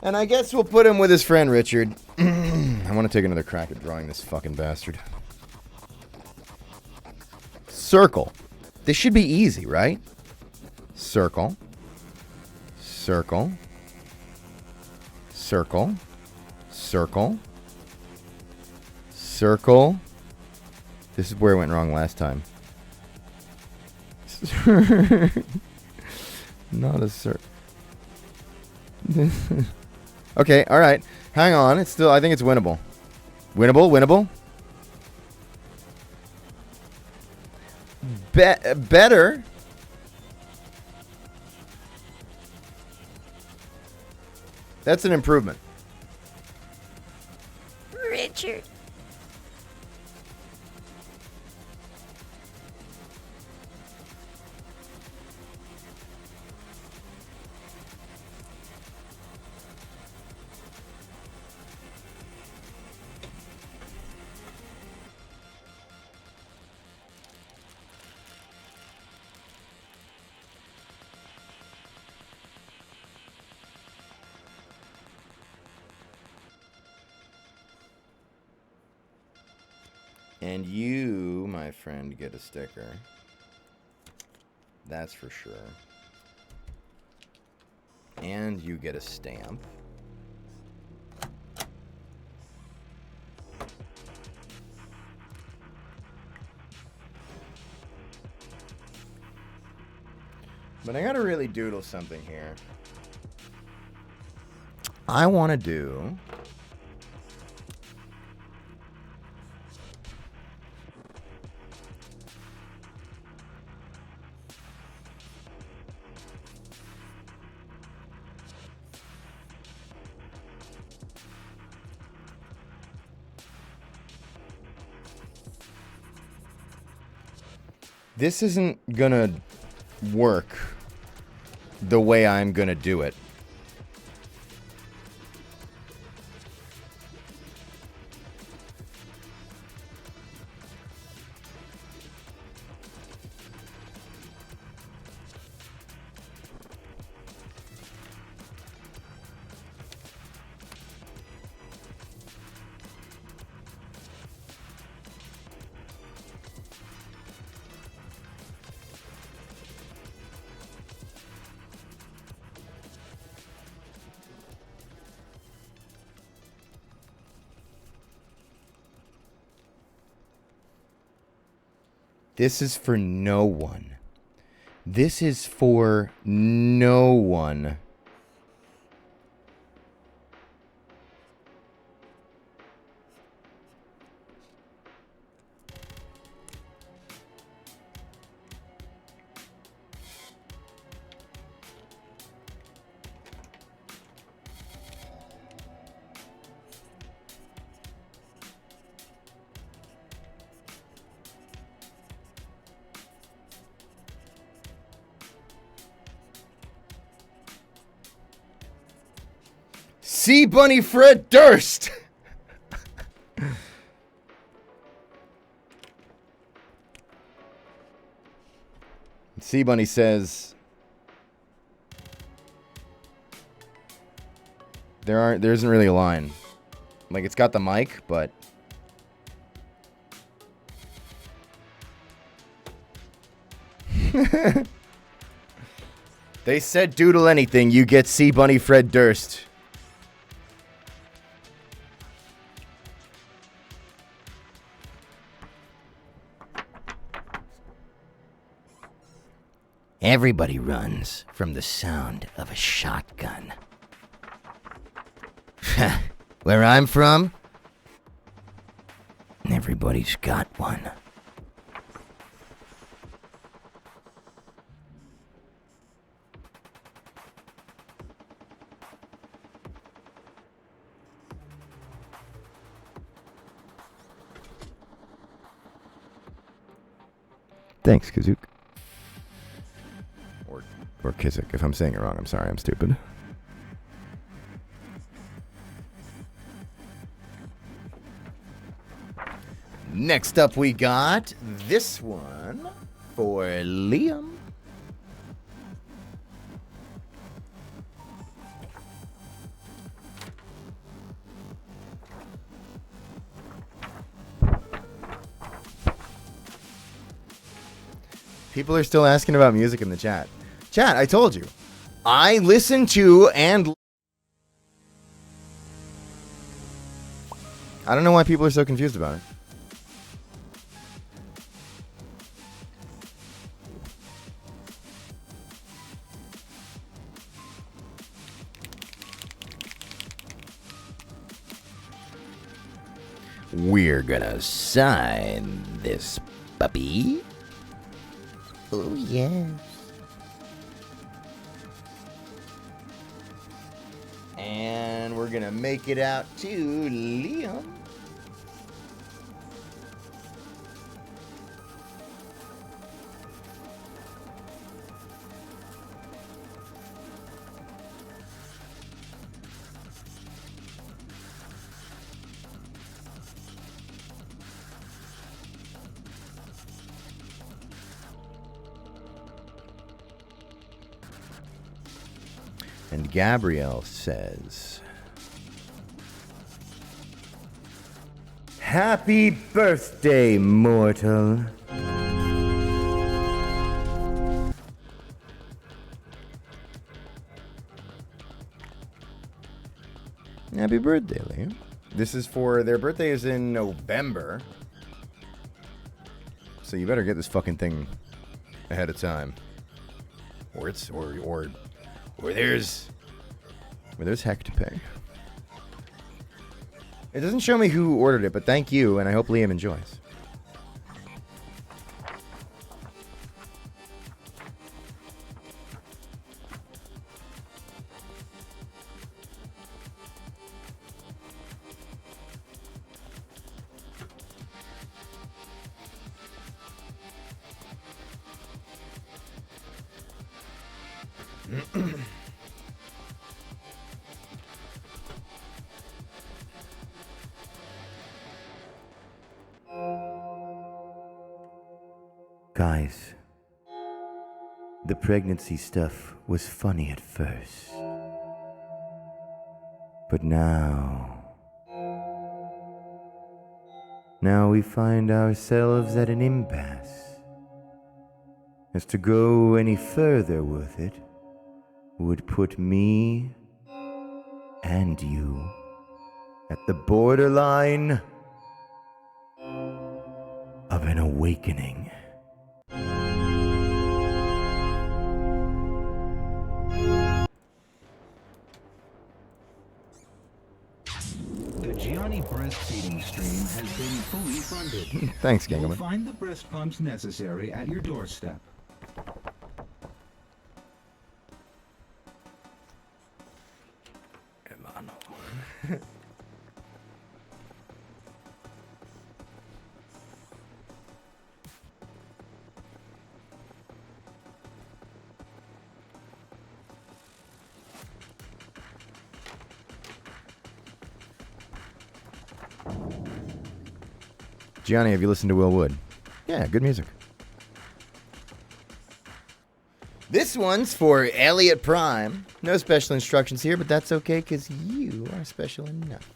And I guess we'll put him with his friend Richard. I want to take another crack at drawing this fucking bastard. Circle. This should be easy, right? Circle. Circle. Circle. Circle. Circle. This is where it went wrong last time. Not a circle. Okay, all right. Hang on. It's still. I think it's winnable. Winnable. Winnable. Better. That's an improvement. Richard. And you, my friend, get a sticker. That's for sure. And you get a stamp. But I gotta really doodle something here. I want to do... This isn't gonna work the way I'm gonna do it. This is for no one. This is for no one. See Bunny Fred Durst! Sea Bunny says there isn't really a line. Like, it's got the mic, but they said doodle anything, you get Sea Bunny Fred Durst. Everybody runs from the sound of a shotgun. Where I'm from, everybody's got one. Thanks, Kazook. Or Kizik. If I'm saying it wrong, I'm sorry, I'm stupid. Next up, we got this one for Liam. People are still asking about music in the chat. Chat, I told you. I listen to and... I don't know why people are so confused about it. We're gonna sign this puppy. Oh, yes. And we're gonna make it out to Liam. And Gabrielle says, Happy birthday, mortal. Happy birthday, Liam. This is for their birthday is in November. So you better get this fucking thing ahead of time. or there's heck to pay. It doesn't show me who ordered it, but thank you, and I hope Liam enjoys. Guys, the pregnancy stuff was funny at first. But now we find ourselves at an impasse. As to go any further with it would put me and you at the borderline of an awakening. The Gianni breastfeeding stream has been fully funded. Thanks, You'll Gangaman. find the breast pumps necessary at your doorstep. Gianni, have you listened to Will Wood? Yeah, good music. This one's for Elliot Prime. No special instructions here, but that's okay because you are special enough.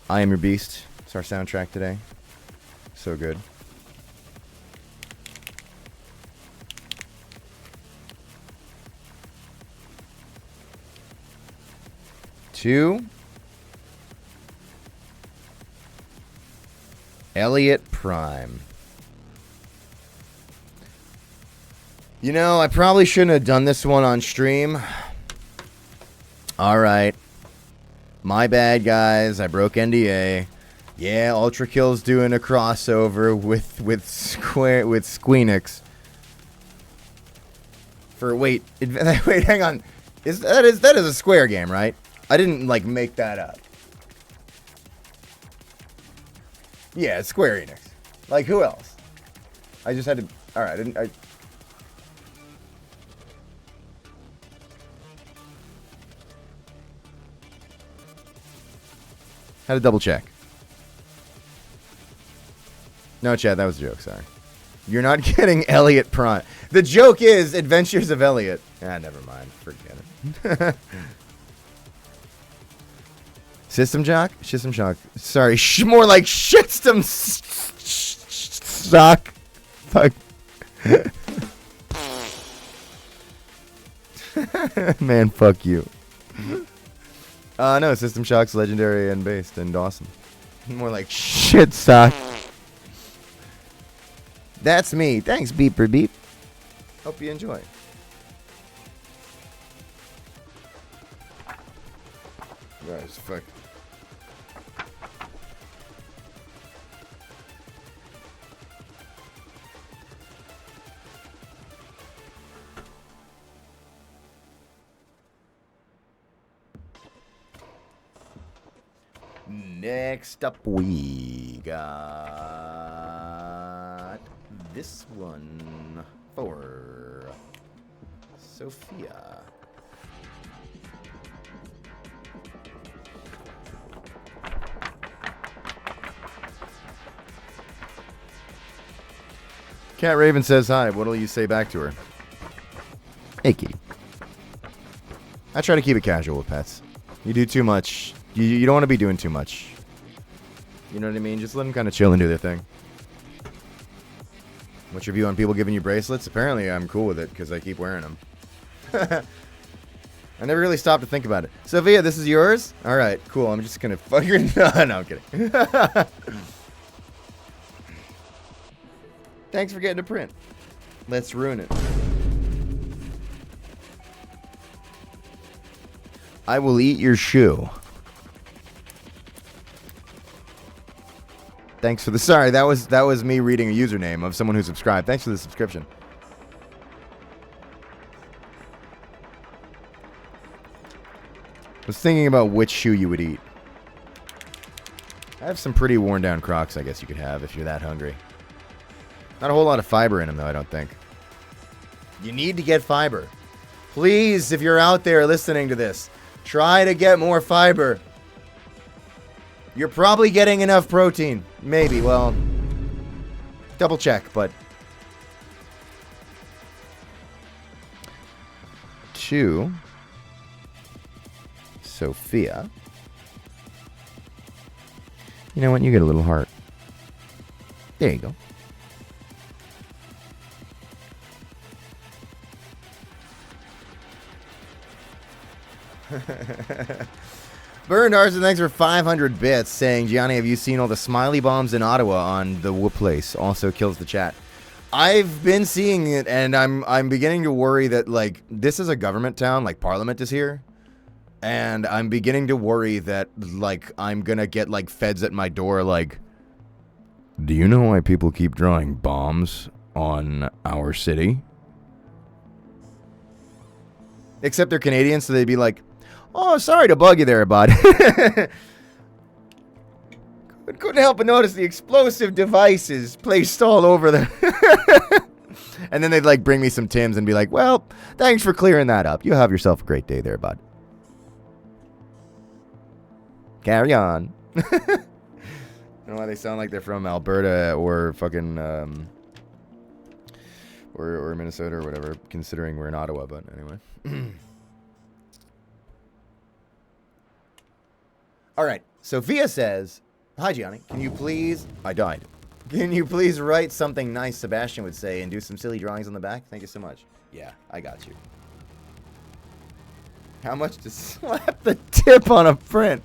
I Am Your Beast. It's our soundtrack today. So good. To Elliot Prime. You know, I probably shouldn't have done this one on stream. All right. My bad, guys. I broke NDA. Yeah, Ultra Kill's doing a crossover with Squeenix. Wait, hang on. That is a Square game, right? I didn't make that up. Yeah, it's Square Enix. Who else? I just had to. All right, I had to double check. No, Chad, that was a joke. Sorry. You're not getting Elliot Prime. The joke is Adventures of Elliot. Never mind. Forget it. System Shock? System Shock. Sorry, more like Shitstem Shock. Fuck. Man, fuck you. No, System Shock's legendary and based and awesome. More like shit sock. That's me. Thanks, Beeper Beep. Hope you enjoy. Guys, fuck. Next up, we got this one for Sophia. Cat Raven says hi. What'll you say back to her? Hey, kitty. I try to keep it casual with pets. You do too much. You don't want to be doing too much. You know what I mean? Just let them kind of chill and do their thing. What's your view on people giving you bracelets? Apparently I'm cool with it because I keep wearing them. I never really stopped to think about it. Sophia, this is yours? Alright, cool. I'm just gonna fucking... No, I'm kidding. Thanks for getting a print. Let's ruin it. I will eat your shoe. Thanks for the... Sorry, that was me reading a username of someone who subscribed. Thanks for the subscription. I was thinking about which shoe you would eat. I have some pretty worn down Crocs, I guess you could have if you're that hungry. Not a whole lot of fiber in them, though, I don't think. You need to get fiber. Please, if you're out there listening to this, try to get more fiber. You're probably getting enough protein. Maybe, well, double check, but... To Sophia. You know what? You get a little heart. There you go. Burned Arson, thanks for 500 bits, saying, Gianni, have you seen all the smiley bombs in Ottawa on the Whoop Place? Also kills the chat. I've been seeing it, and I'm beginning to worry that, like, this is a government town, like, Parliament is here. And I'm beginning to worry that, like, I'm gonna get, like, feds at my door, like, do you know why people keep drawing bombs on our city? Except they're Canadian, so they'd be like, oh, sorry to bug you there, bud. Couldn't help but notice the explosive devices placed all over the... And then they'd, like, bring me some Tims and be like, well, thanks for clearing that up. You have yourself a great day there, bud. Carry on. I don't know why they sound like they're from Alberta or fucking... or Minnesota or whatever, considering we're in Ottawa, but anyway. All right. Sophia says, hi, Gianni. Can you please... I died. Can you please write something nice Sebastian would say and do some silly drawings on the back? Thank you so much. Yeah, I got you. How much to slap the tip on a print?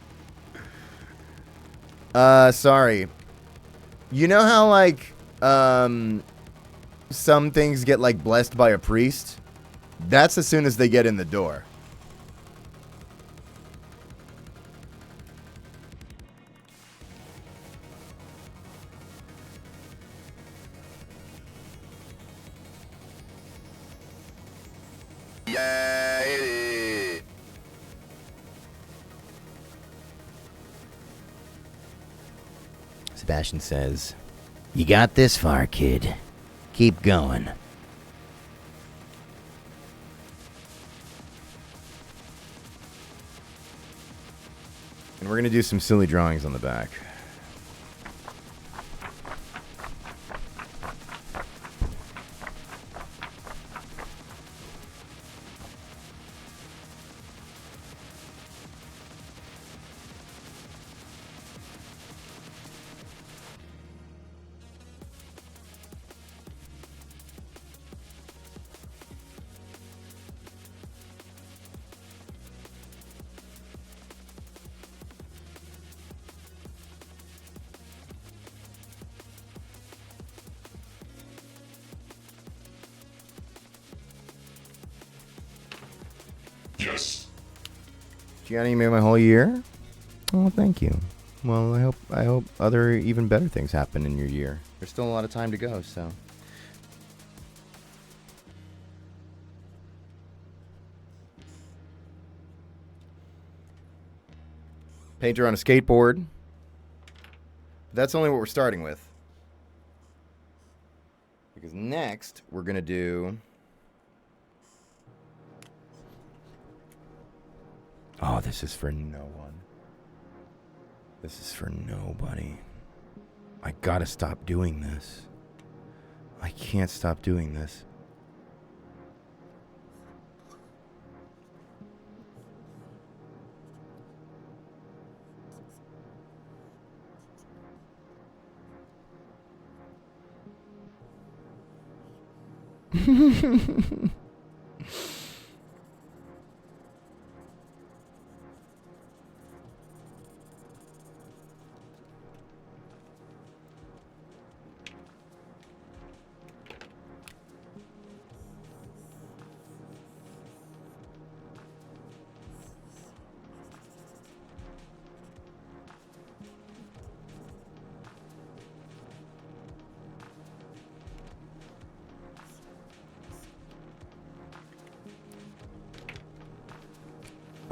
Sorry. You know how, like, some things get, like, blessed by a priest? That's as soon as they get in the door. Sebastian says, you got this far, kid. Keep going. And we're going to do some silly drawings on the back. Yes. Gianni made my whole year? Oh, thank you. Well, I hope other even better things happen in your year. There's still a lot of time to go, so. Painter on a skateboard. That's only what we're starting with. Because next, we're going to do... Oh, this is for no one. This is for nobody. I gotta stop doing this. I can't stop doing this.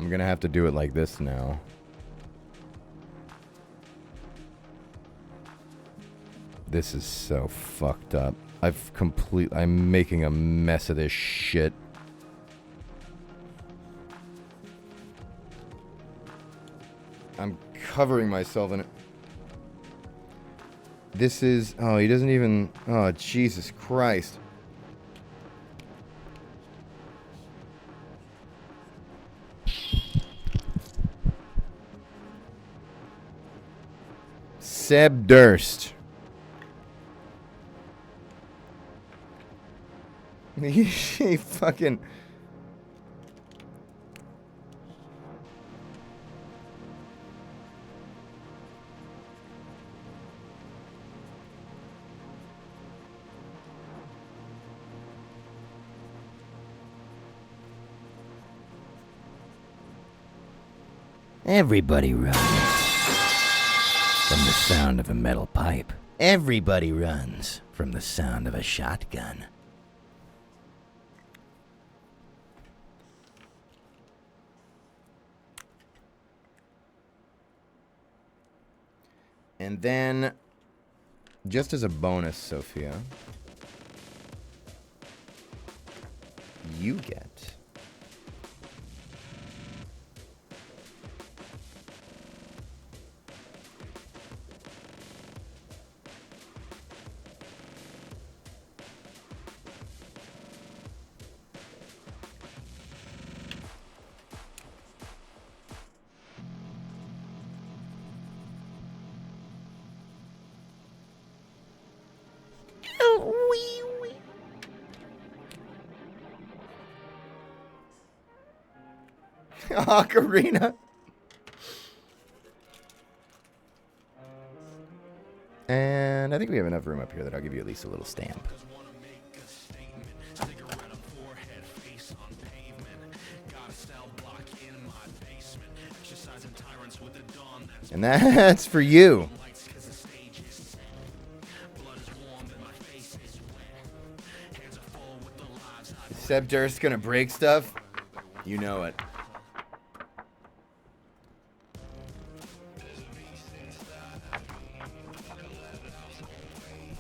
I'm gonna have to do it like this now. This is so fucked up. I'm making a mess of this shit. I'm covering myself in it. This is... Oh, he doesn't even... Oh, Jesus Christ. Seb Durst. He fucking... Everybody runs from the sound of a metal pipe. Everybody runs from the sound of a shotgun. And then, just as a bonus, Sophia, you get... Ocarina. And I think we have enough room up here that I'll give you at least a little stamp. And that's for you. Seb Durst's gonna break stuff. You know it.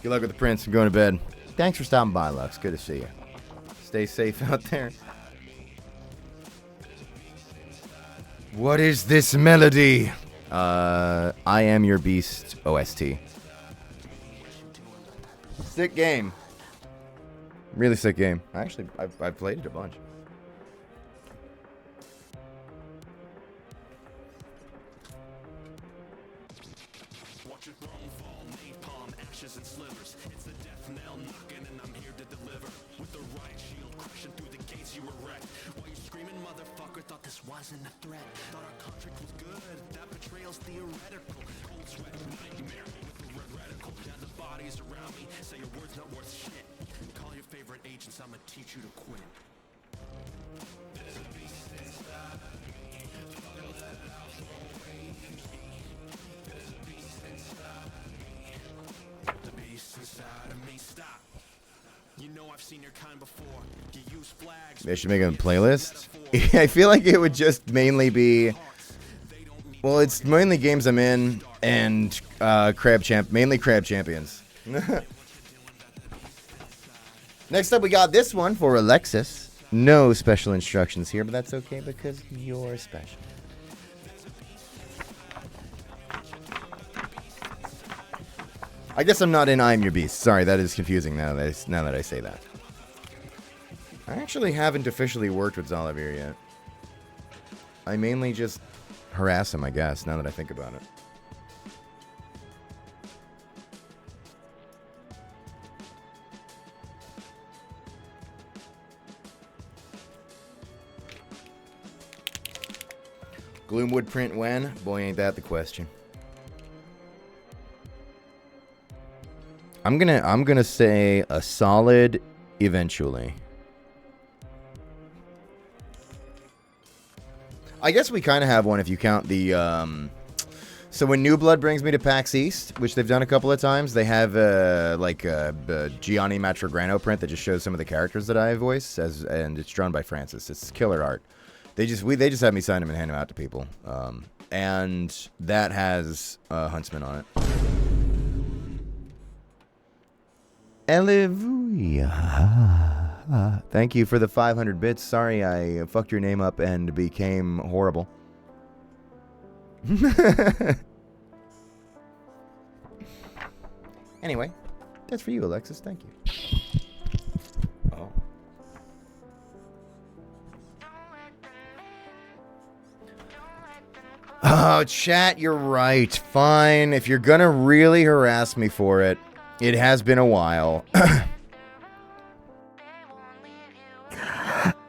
Good luck with the prince. I'm going to bed. Thanks for stopping by, Lux. Good to see you. Stay safe out there. What is this melody? I Am Your Beast OST. Sick game. Really sick game. Actually, I've played it a bunch. Wasn't a threat. Thought our contract was good. That betrayal's theoretical. Cold sweat, nightmare with a red radical. Now the bodies around me say your word's not worth shit. Call your favorite agents. I'ma teach you to quit. There's a beast inside of me. Don't let it out, throw away. There's a beast inside of me. The beast inside of me. Stop. You know I've seen your kind before. You use flags. They should make a playlist. I feel like it would just mainly be... Well, it's mainly games I'm in and mainly Crab Champions. Next up, we got this one for Alexis. No special instructions here, but that's okay because you're special. I guess I'm not in I Am Your Beast. Sorry, that is confusing now that I say that. I actually haven't officially worked with Zolivir yet. I mainly just harass him, I guess, now that I think about it. Gloomwood print when? Boy, ain't that the question. I'm gonna say a solid eventually. I guess we kind of have one if you count the so when New Blood brings me to PAX East, which they've done a couple of times, they have like a Gianni Matrograno print that just shows some of the characters that I voice and it's drawn by Francis. It's killer art. They just have me sign them and hand them out to people. And that has Huntsman on it. Alleluia. Thank you for the 500 bits. Sorry I fucked your name up and became horrible. Anyway, that's for you, Alexis. Thank you. Oh. Oh, chat, you're right. Fine. If you're gonna really harass me for it, it has been a while.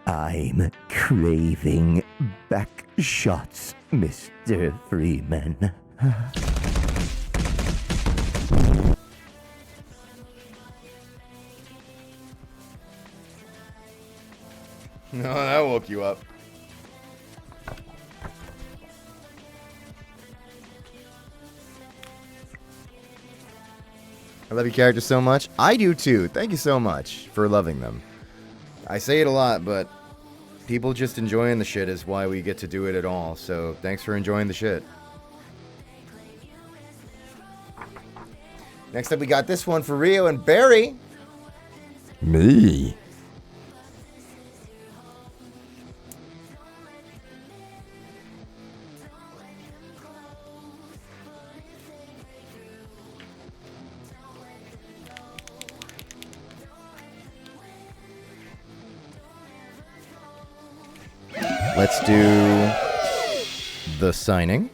I'm craving back shots, Mr. Freeman. No, that woke you up. I love your characters so much. I do too. Thank you so much for loving them. I say it a lot, but people just enjoying the shit is why we get to do it at all. So thanks for enjoying the shit. Next up, we got this one for Rio and Barry. Me? Let's do the signing.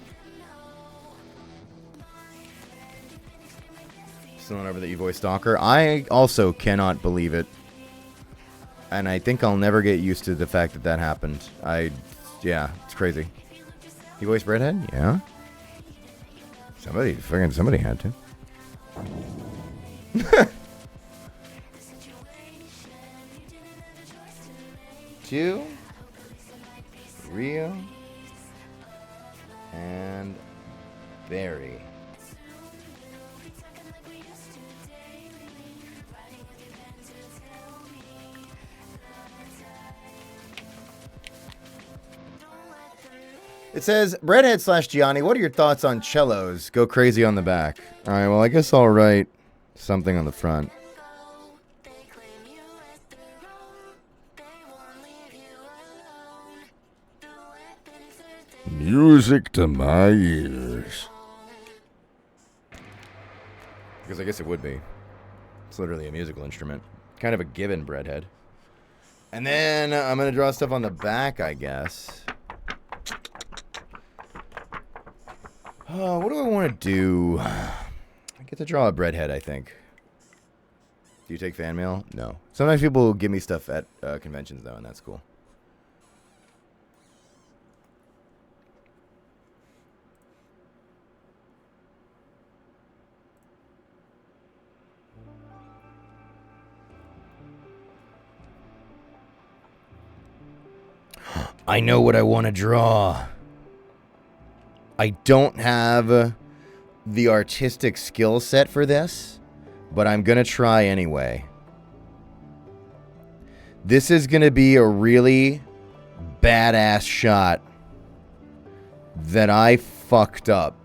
Still not over that you voiced Stalker. I also cannot believe it. And I think I'll never get used to the fact that that happened. Yeah, it's crazy. You voiced Redhead? Yeah. Somebody had to. Two. Rio and Barry. It says, Breadhead / Gianni, what are your thoughts on cellos? Go crazy on the back. All right, well, I guess I'll write something on the front. Music to my ears. Because I guess it would be. It's literally a musical instrument. Kind of a given, Breadhead. And then I'm going to draw stuff on the back, I guess. What do I want to do? I get to draw a Breadhead, I think. Do you take fan mail? No. Sometimes people give me stuff at conventions, though, and that's cool. I know what I want to draw. I don't have the artistic skill set for this, but I'm going to try anyway. This is going to be a really badass shot that I fucked up.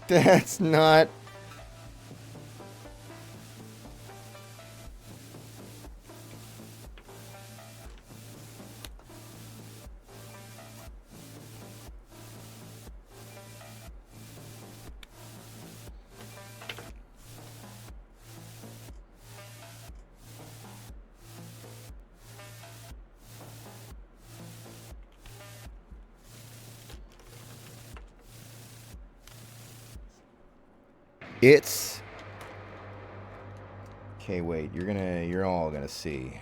That's not... It's... Okay, wait. You're all gonna see.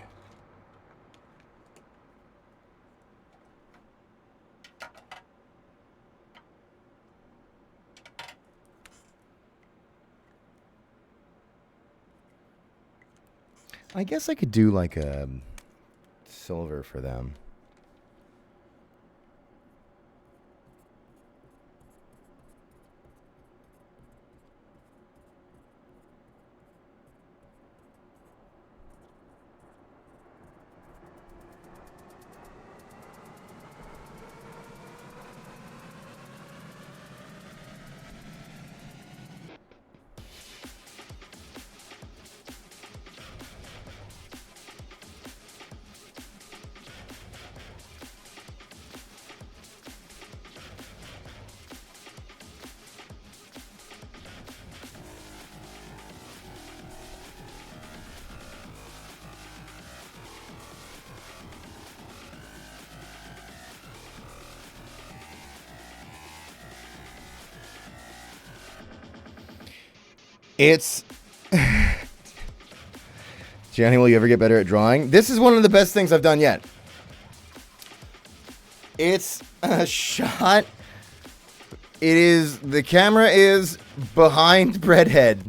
I guess I could do like a silver for them. It's... Johnny, will you ever get better at drawing? This is one of the best things I've done yet. It's a shot. It is... The camera is behind Breadhead.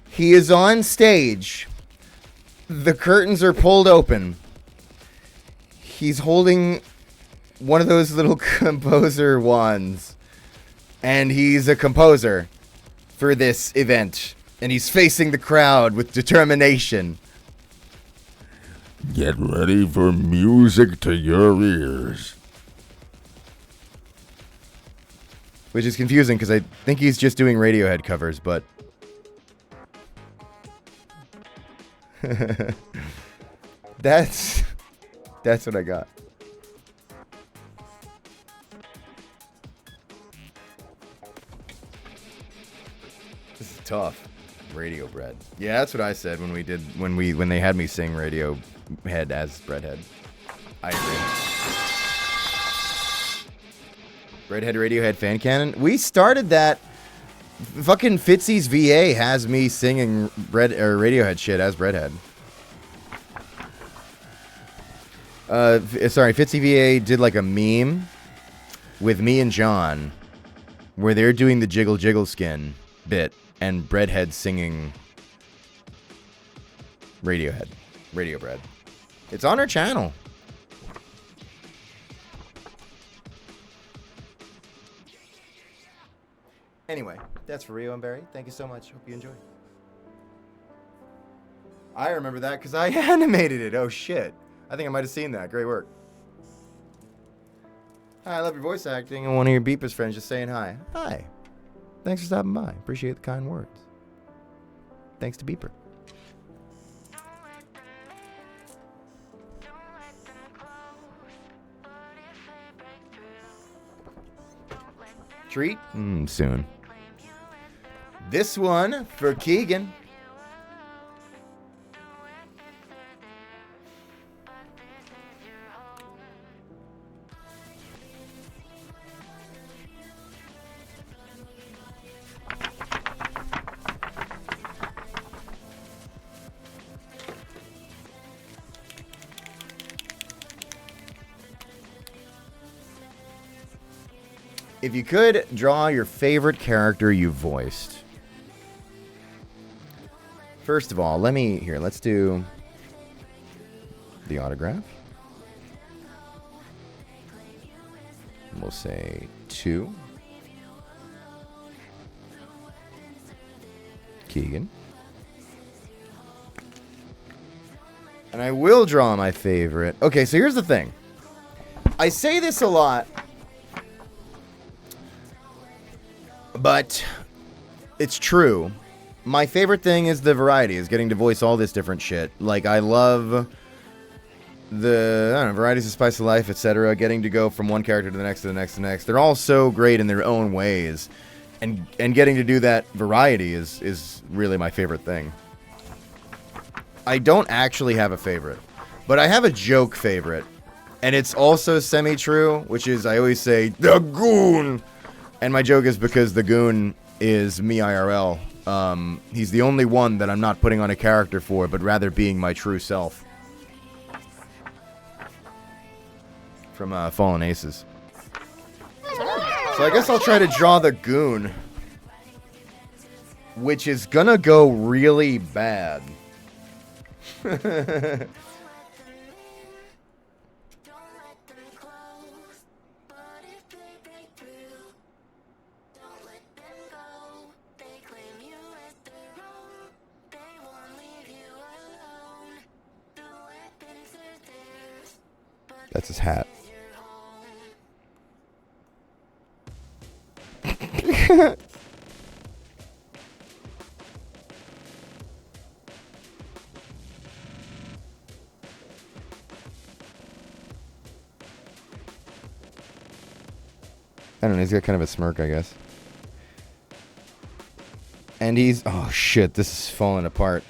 He is on stage. The curtains are pulled open. He's holding one of those little composer wands. And he's a composer for this event, and he's facing the crowd with determination. Get ready for music to your ears. Which is confusing, because I think he's just doing Radiohead covers, but... That's what I got. This is tough. Radio bread. Yeah, that's what I said when they had me sing Radiohead as Breadhead. I agree. Breadhead Radiohead fan canon. We started that. Fucking Fitzy's VA has me singing Radiohead shit as Breadhead. Sorry, Fitzy VA did like a meme with me and John where they're doing the Jiggle Jiggle Skin bit and Breadhead singing Radiohead. Radio Bread. It's on our channel. Anyway, that's for Rio and Barry. Thank you so much. Hope you enjoyed. I remember that because I animated it. Oh, shit. I think I might have seen that. Great work. Hi, I love your voice acting. And one of your Beepers friends just saying hi. Hi. Thanks for stopping by. Appreciate the kind words. Thanks to Beeper. Treat? Soon. This one for Keegan. If you could draw your favorite character you voiced. First of all, let's do the autograph. We'll say 2. Keegan. And I will draw my favorite. Okay, so here's the thing. I say this a lot, but it's true. My favorite thing is the variety, is getting to voice all this different shit. Like, I love the, I don't know, varieties of Spice of Life, etc. Getting to go from one character to the next, to the next, to the next. They're all so great in their own ways. And getting to do that variety is really my favorite thing. I don't actually have a favorite, but I have a joke favorite. And it's also semi-true, which is, I always say, the Goon! And my joke is because the Goon is me IRL. He's the only one that I'm not putting on a character for, but rather being my true self. From Fallen Aces. So I guess I'll try to draw the goon. Which is gonna go really bad. That's his hat. I don't know, he's got kind of a smirk, I guess. And he's... Oh, shit, this is falling apart.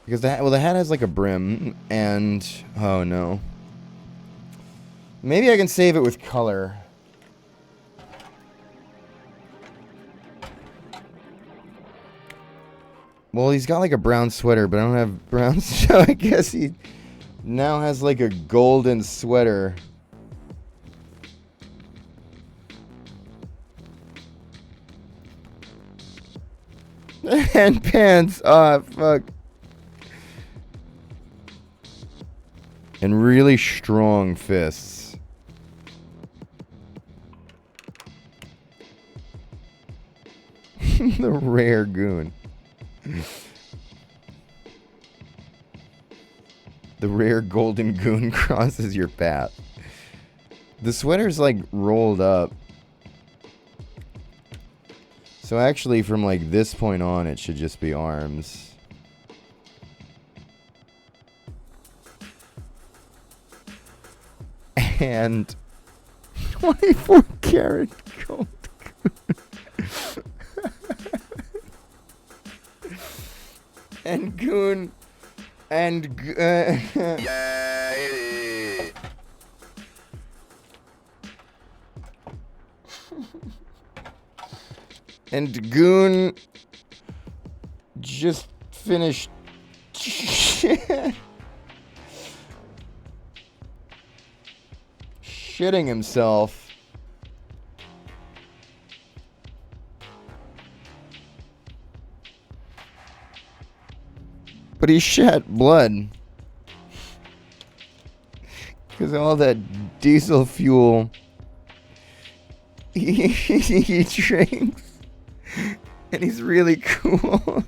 Because the hat has like a brim, and... Oh, no. Maybe I can save it with color. Well, he's got like a brown sweater, but I don't have brown, so I guess he now has like a golden sweater. And pants. Oh, fuck. And really strong fists. The rare goon. The rare golden goon crosses your path. The sweater's like rolled up. So actually from like this point on it should just be arms. And 24 karat gold. And goon and and goon just finished shitting himself. But he shat blood. Because all that diesel fuel he drinks. And he's really cool.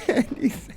And he says...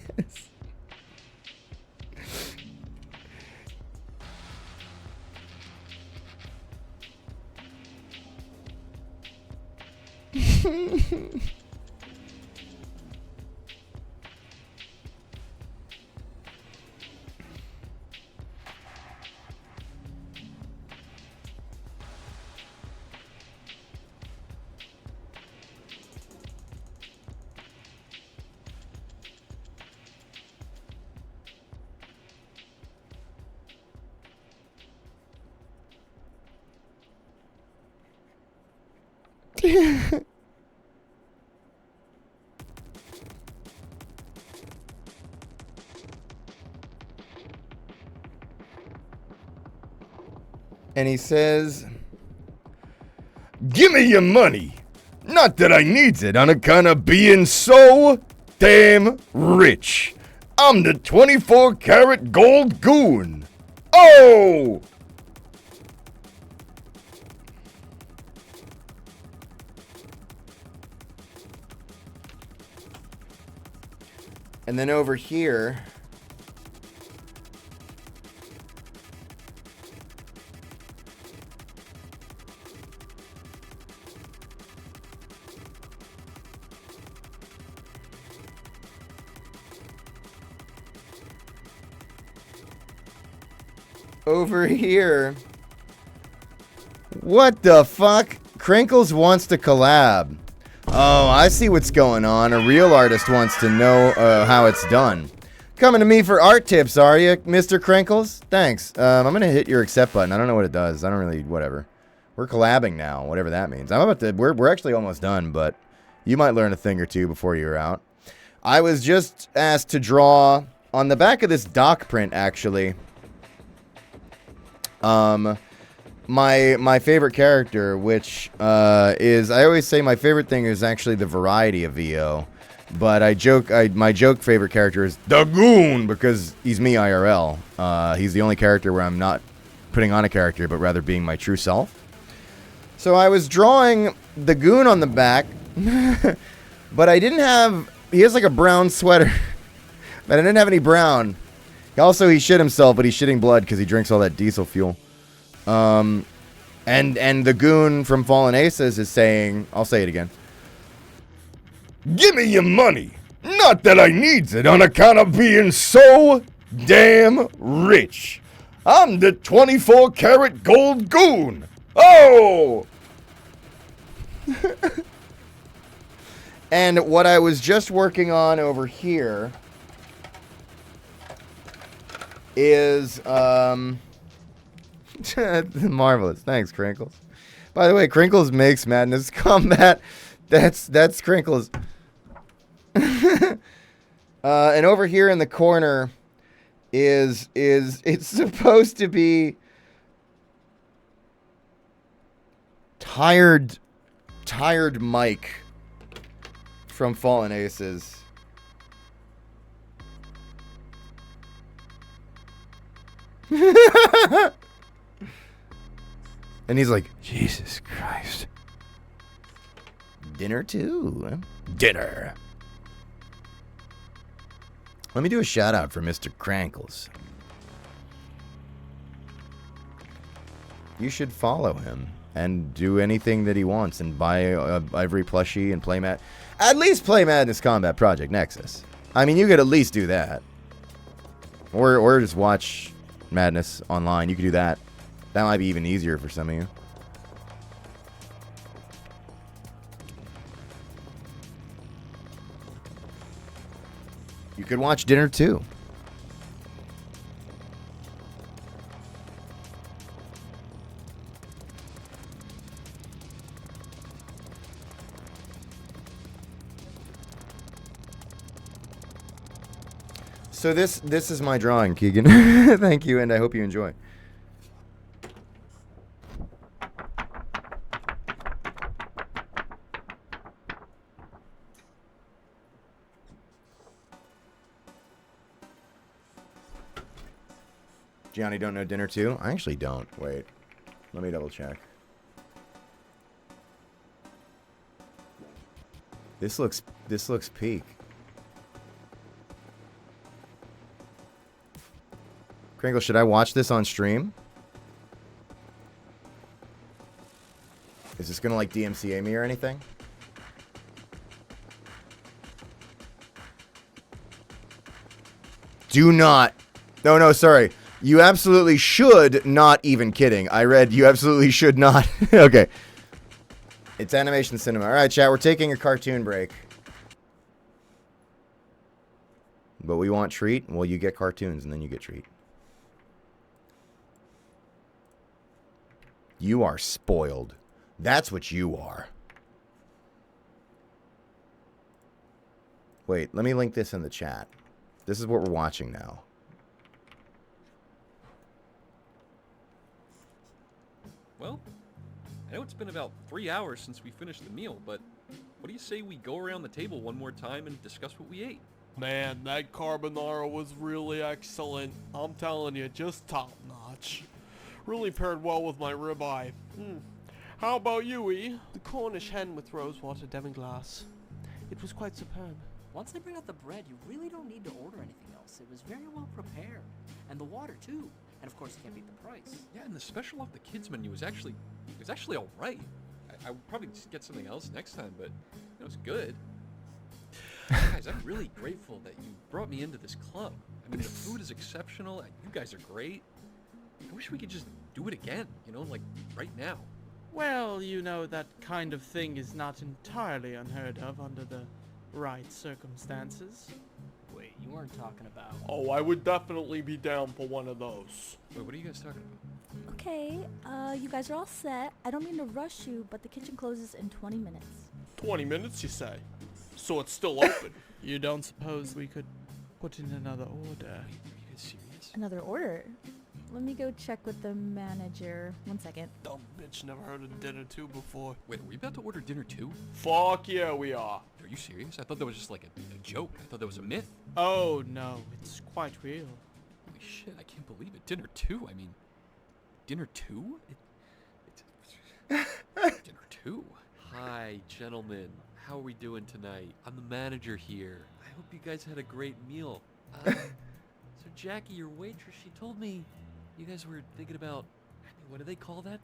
And he says, "Give me your money. Not that I needs it on account of being so damn rich. I'm the 24 karat gold goon. Oh!" And then over here... Over here... What the fuck? Crinkles wants to collab. Oh, I see what's going on. A real artist wants to know how it's done. Coming to me for art tips, are you, Mr. Crinkles? Thanks. I'm gonna hit your accept button. I don't know what it does. I don't really... Whatever. We're collabing now, whatever that means. I'm about to. We're actually almost done, but you might learn a thing or two before you're out. I was just asked to draw on the back of this doc print, actually. My favorite character, which is, I always say my favorite thing is actually the variety of VO, but my joke favorite character is the Goon because he's me IRL. He's the only character where I'm not putting on a character, but rather being my true self. So I was drawing the Goon on the back, but I didn't have. He has like a brown sweater, but I didn't have any brown. Also, he shit himself, but he's shitting blood because he drinks all that diesel fuel. And the Goon from Fallen Aces is saying, I'll say it again. Give me your money. Not that I needs it on account of being so damn rich. I'm the 24-karat gold Goon. Oh! And what I was just working on over here is, marvelous. Thanks, Crinkles. By the way, Crinkles makes Madness Combat. That's Crinkles. And over here in the corner is it's supposed to be tired Mike from Fallen Aces. And he's like, Jesus Christ. Dinner too. Dinner. Let me do a shout out for Mr. Crankles. You should follow him and do anything that he wants and buy every plushie and play at least play Madness Combat Project Nexus. I mean, you could at least do that. Or just watch Madness online. You could do that. That might be even easier for some of you. You could watch Dinner too. So this is my drawing, Keegan. Thank you, and I hope you enjoy. Gianni don't know Dinner too? I actually don't. Wait. Let me double check. This looks peak. Kringle, should I watch this on stream? Is this gonna like DMCA me or anything? Do not. No, sorry. You absolutely should not, even kidding. I read you absolutely should not. Okay. It's animation cinema. All right, chat, we're taking a cartoon break. But we want treat? Well, you get cartoons and then you get treat. You are spoiled. That's what you are. Wait, let me link this in the chat. This is what we're watching now. Well, I know it's been about 3 hours since we finished the meal, but what do you say we go around the table one more time and discuss what we ate? Man, that carbonara was really excellent. I'm telling you, just top notch. Really paired well with my ribeye. How about you, E? The Cornish hen with rosewater demi-glace. It was quite superb. Once they bring out the bread, you really don't need to order anything else. It was very well prepared. And the water, too. And of course, you can't beat the price. Yeah, and the special off the kids menu was actually all right. I would probably just get something else next time, but it was good. Guys, I'm really grateful that you brought me into this club. I mean, the food is exceptional. You guys are great. I wish we could just do it again, like right now. Well, that kind of thing is not entirely unheard of under the right circumstances. Wait, you weren't talking about... Oh, I would definitely be down for one of those. Wait, what are you guys talking about? Okay, you guys are all set. I don't mean to rush you, but the kitchen closes in 20 minutes. 20 minutes, you say? So it's still open. You don't suppose we could put in another order? Are you guys serious? Another order? Let me go check with the manager. 1 second. Dumb bitch, never heard of dinner 2 before. Wait, are we about to order dinner too? Fuck yeah, we are. Are you serious? I thought that was just like a joke. I thought that was a myth. Oh no, it's quite real. Holy shit, I can't believe it. Dinner 2? I mean, dinner 2? Dinner 2? Hi, gentlemen. How are we doing tonight? I'm the manager here. I hope you guys had a great meal. So Jackie, your waitress, she told me you guys were thinking about, what do they call that?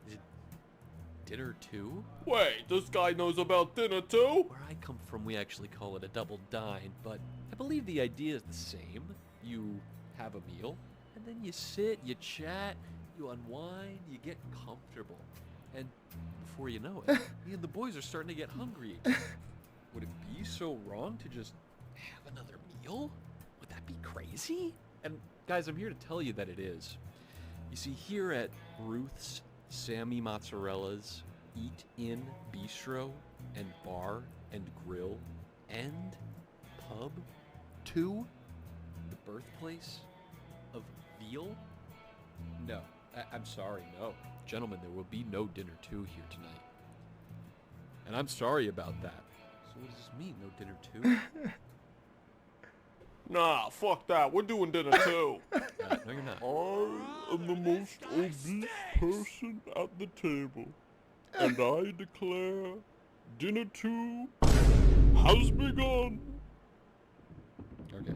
Dinner 2? Wait, this guy knows about dinner 2? Where I come from, we actually call it a double dine, but I believe the idea is the same. You have a meal, and then you sit, you chat, you unwind, you get comfortable. And before you know it, me and the boys are starting to get hungry. Would it be so wrong to just have another meal? Would that be crazy? And guys, I'm here to tell you that it is. You see, here at Ruth's Sammy Mozzarella's Eat In Bistro and Bar and Grill and Pub 2, the birthplace of veal? No, I'm sorry, no. Gentlemen, there will be no dinner 2 here tonight. And I'm sorry about that. So what does this mean, no dinner 2? Nah, fuck that. We're doing dinner 2. No, you're not. I am the most obese person at the table. And I declare dinner 2 has begun. Okay.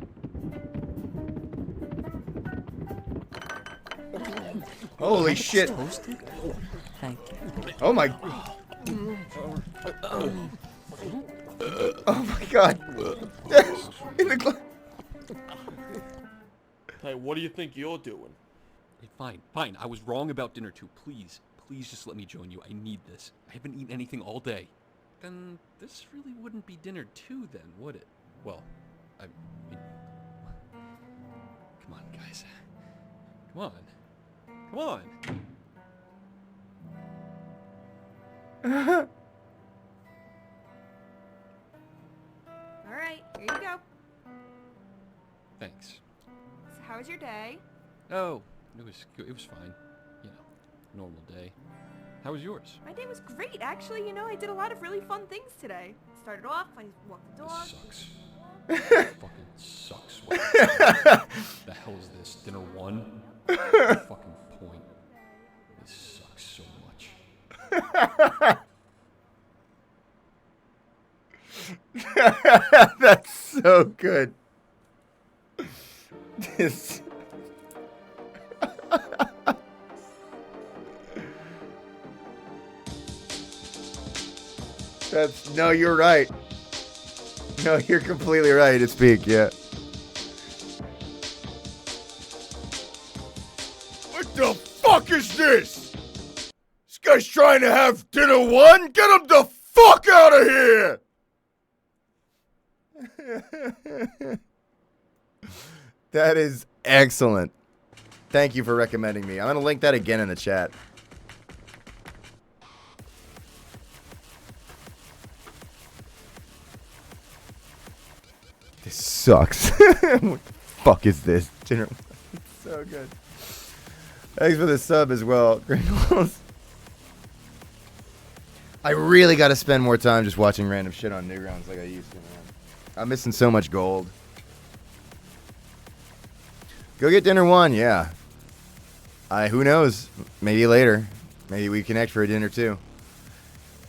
Holy shit. Thank you. Oh my. Oh my god. In the Hey, what do you think you're doing? Hey, fine. I was wrong about dinner 2. Please just let me join you. I need this. I haven't eaten anything all day. Then this really wouldn't be dinner 2 then, would it? Well, I mean... Come on, guys. Come on. Come on. All right, here you go. Thanks. So how was your day? Oh, it was fine. You know, normal day. How was yours? My day was great, actually. You know, I did a lot of really fun things today. Started off, I walked the dog. This sucks. Fucking sucks. What the hell is this? Dinner 1? Fucking point. This sucks so much. That's so good. This. That's no, you're right. No, you're completely right. It's peak, yeah. What the fuck is this? This guy's trying to have dinner 1? Get him the fuck out of here! That is excellent. Thank you for recommending me. I'm going to link that again in the chat. This sucks. What the fuck is this? Dinner. It's so good. Thanks for the sub as well, Gringles. I really got to spend more time just watching random shit on Newgrounds like I used to, man. I'm missing so much gold. Go get dinner 1, yeah. Who knows? Maybe later. Maybe we connect for a dinner 2.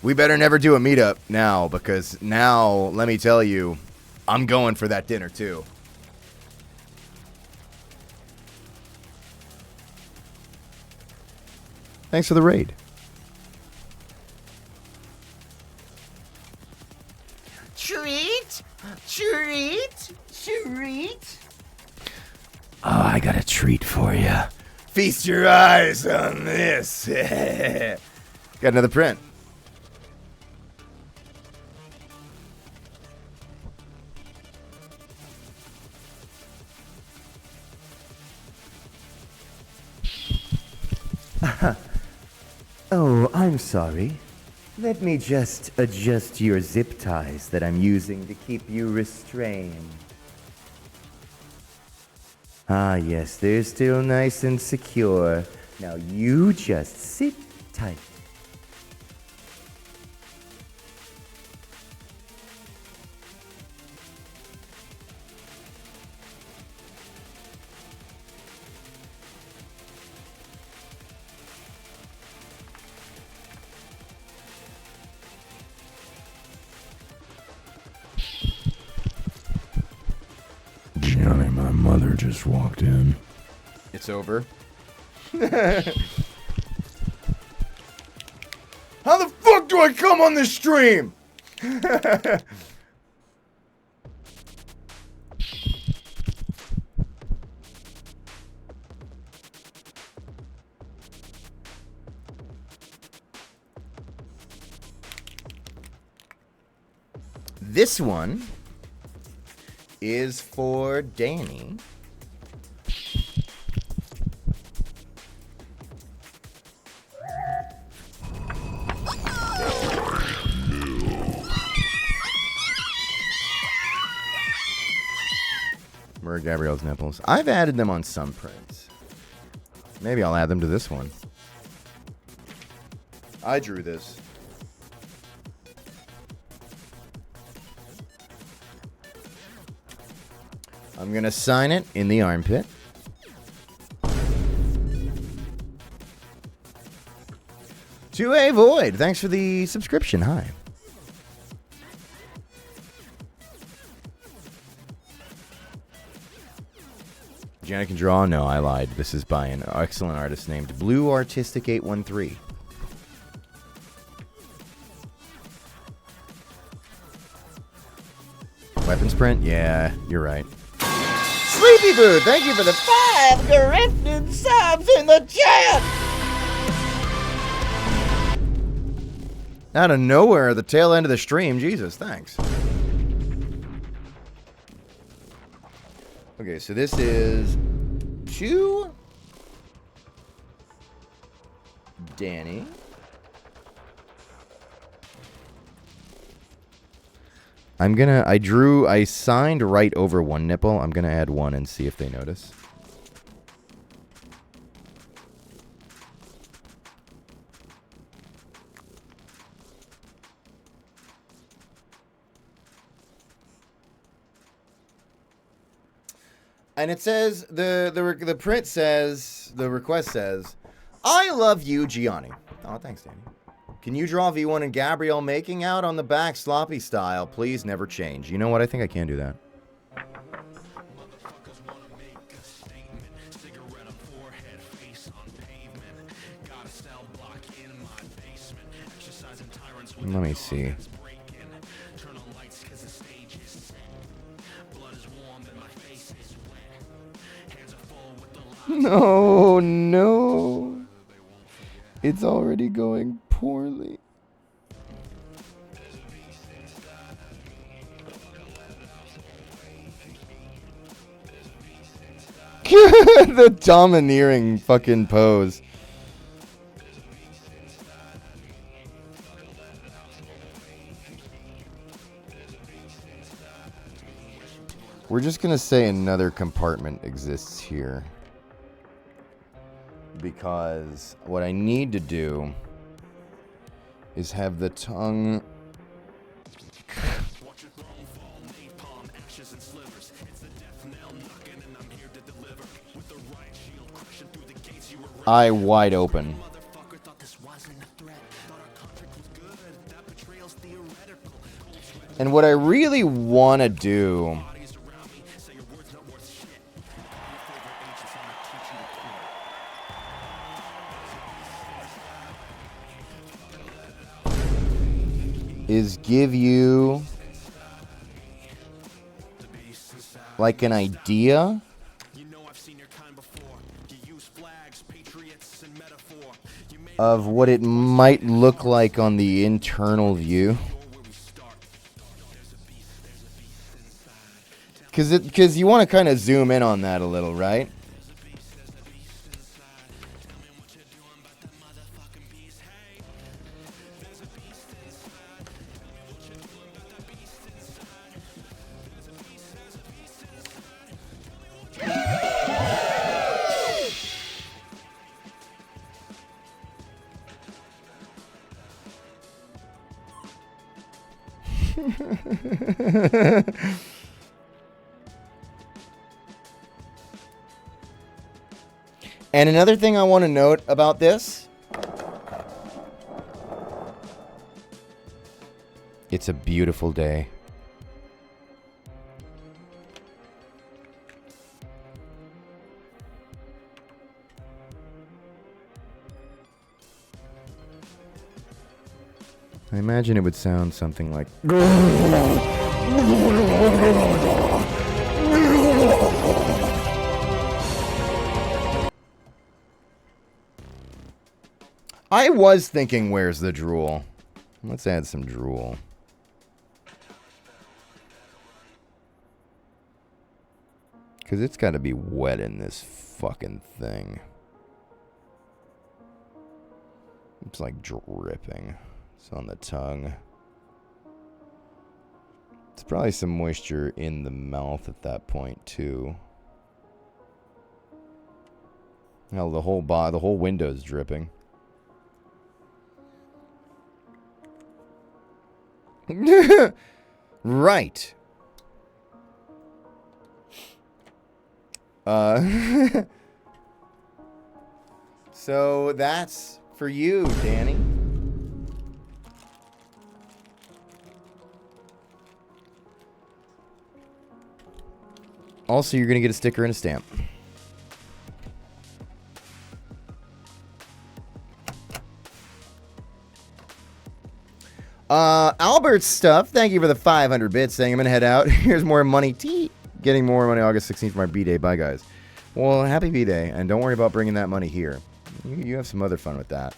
We better never do a meetup now, because now, let me tell you, I'm going for that dinner 2. Thanks for the raid. Treat? Treat? Treat? Oh, I got a treat for you. Feast your eyes on this. Got another print. Oh, I'm sorry. Let me just adjust your zip ties that I'm using to keep you restrained. Ah, yes, they're still nice and secure. Now you just sit tight. Johnny, my mother just walked in. It's over. How the fuck do I come on this stream? This one is for Danny. Where are Gabrielle's nipples? I've added them on some prints. Maybe I'll add them to this one. I drew this. I'm gonna sign it in the armpit. To a Void, thanks for the subscription. Hi. Janet can draw? No, I lied. This is by an excellent artist named Blue Artistic 813. Weapons print? Yeah, you're right. Sleepy Boo, thank you for the 5 grifted subs in the chat! Out of nowhere at the tail end of the stream. Jesus, thanks. Okay, so this is to Danny. I signed right over one nipple. I'm gonna add one and see if they notice. And it says, the print says, the request says, I love you, Gianni. Oh, thanks, Danny. Can you draw V1 and Gabrielle making out on the back sloppy style? Please never change. You know what? I think I can do that. Let me see. No, no. It's already going poorly. The domineering fucking pose. We're just gonna say another compartment exists here. Because what I need to do is have the tongue... eye wide open. And what I really want to do... is give you like an idea of what it might look like on the internal view. Because you want to kind of zoom in on that a little, right? And another thing I want to note about this, it's a beautiful day. I imagine it would sound something like... I was thinking, where's the drool? Let's add some drool. Because it's got to be wet in this fucking thing. It's like dripping. It's on the tongue. It's probably some moisture in the mouth at that point, too. Hell, the whole window's dripping. Right. So that's for you, Danny. Also, you're going to get a sticker and a stamp. Albert's stuff. Thank you for the 500 bits. Saying I'm going to head out. Here's more money. Getting more money August 16th for my B-Day. Bye, guys. Well, happy B-Day. And don't worry about bringing that money here. You have some other fun with that.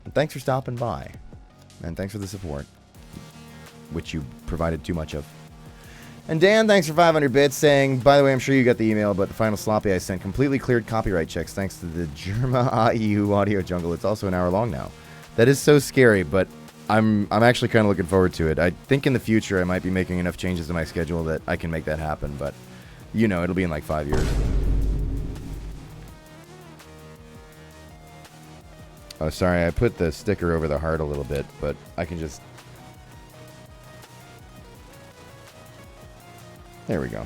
And thanks for stopping by. And thanks for the support, which you provided too much of. And Dan, thanks for 500 bits, saying, by the way, I'm sure you got the email, but the final sloppy I sent completely cleared copyright checks thanks to the Germa IU audio jungle. It's also an hour long now. That is so scary, but I'm actually kind of looking forward to it. I think in the future I might be making enough changes to my schedule that I can make that happen, but, you know, it'll be in like 5 years. Oh, sorry, I put the sticker over the heart a little bit, but I can just... There we go.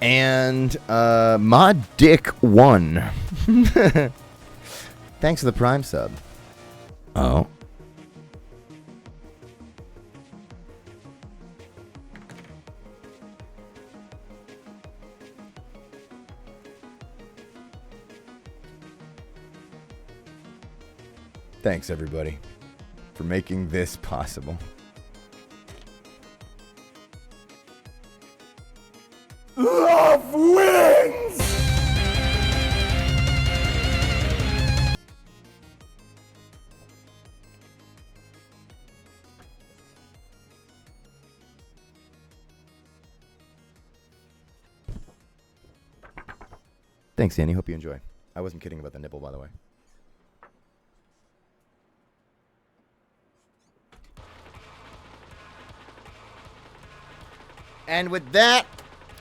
And, Mod Dick 1. Thanks for the Prime sub. Oh. Thanks, everybody, for making this possible. Love wins! Thanks, Danny. Hope you enjoy. I wasn't kidding about the nipple, by the way. And with that,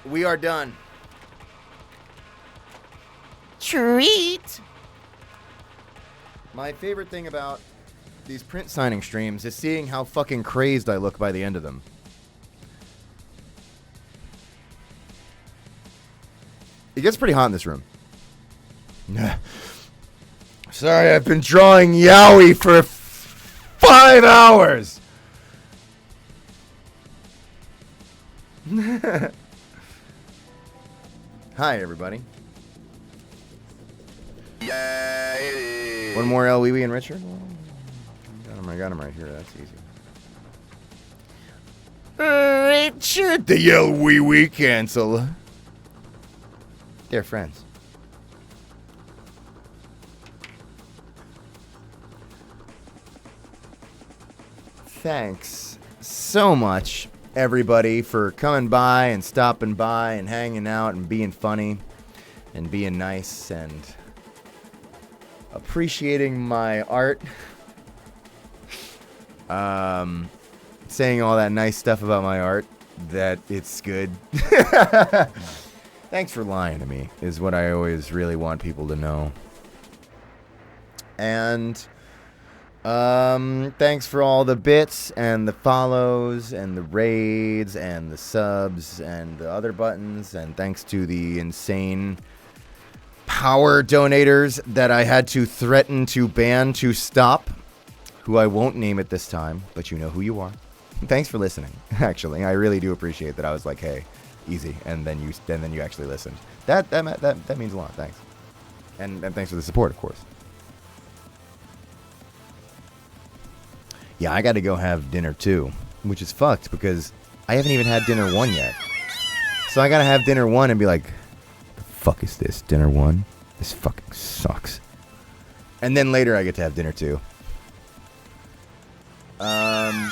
we are done. Treat. My favorite thing about these print signing streams is seeing how fucking crazed I look by the end of them. It gets pretty hot in this room. Sorry, I've been drawing yaoi for 5 hours. Hi, everybody. One more L, Wee Wee, and Richard. I got him right here. That's easy. Richard, the L, Wee Wee cancel. They're friends. Thanks so much, everybody, for coming by and stopping by and hanging out and being funny and being nice and appreciating my art. Saying all that nice stuff about my art, that it's good. Thanks for lying to me, is what I always really want people to know. And Thanks for all the bits and the follows and the raids and the subs and the other buttons. And thanks to the insane power donators that I had to threaten to ban to stop, who I won't name at this time, but you know who you are. Thanks for listening. Actually, I really do appreciate that. I was like, hey, easy, and then you actually listened. That means a lot. Thanks, and thanks for the support, of course. Yeah, I got to go have dinner too, which is fucked because I haven't even had dinner 1 yet. So I got to have dinner 1 and be like, the fuck is this, dinner 1? This fucking sucks. And then later I get to have dinner 2. And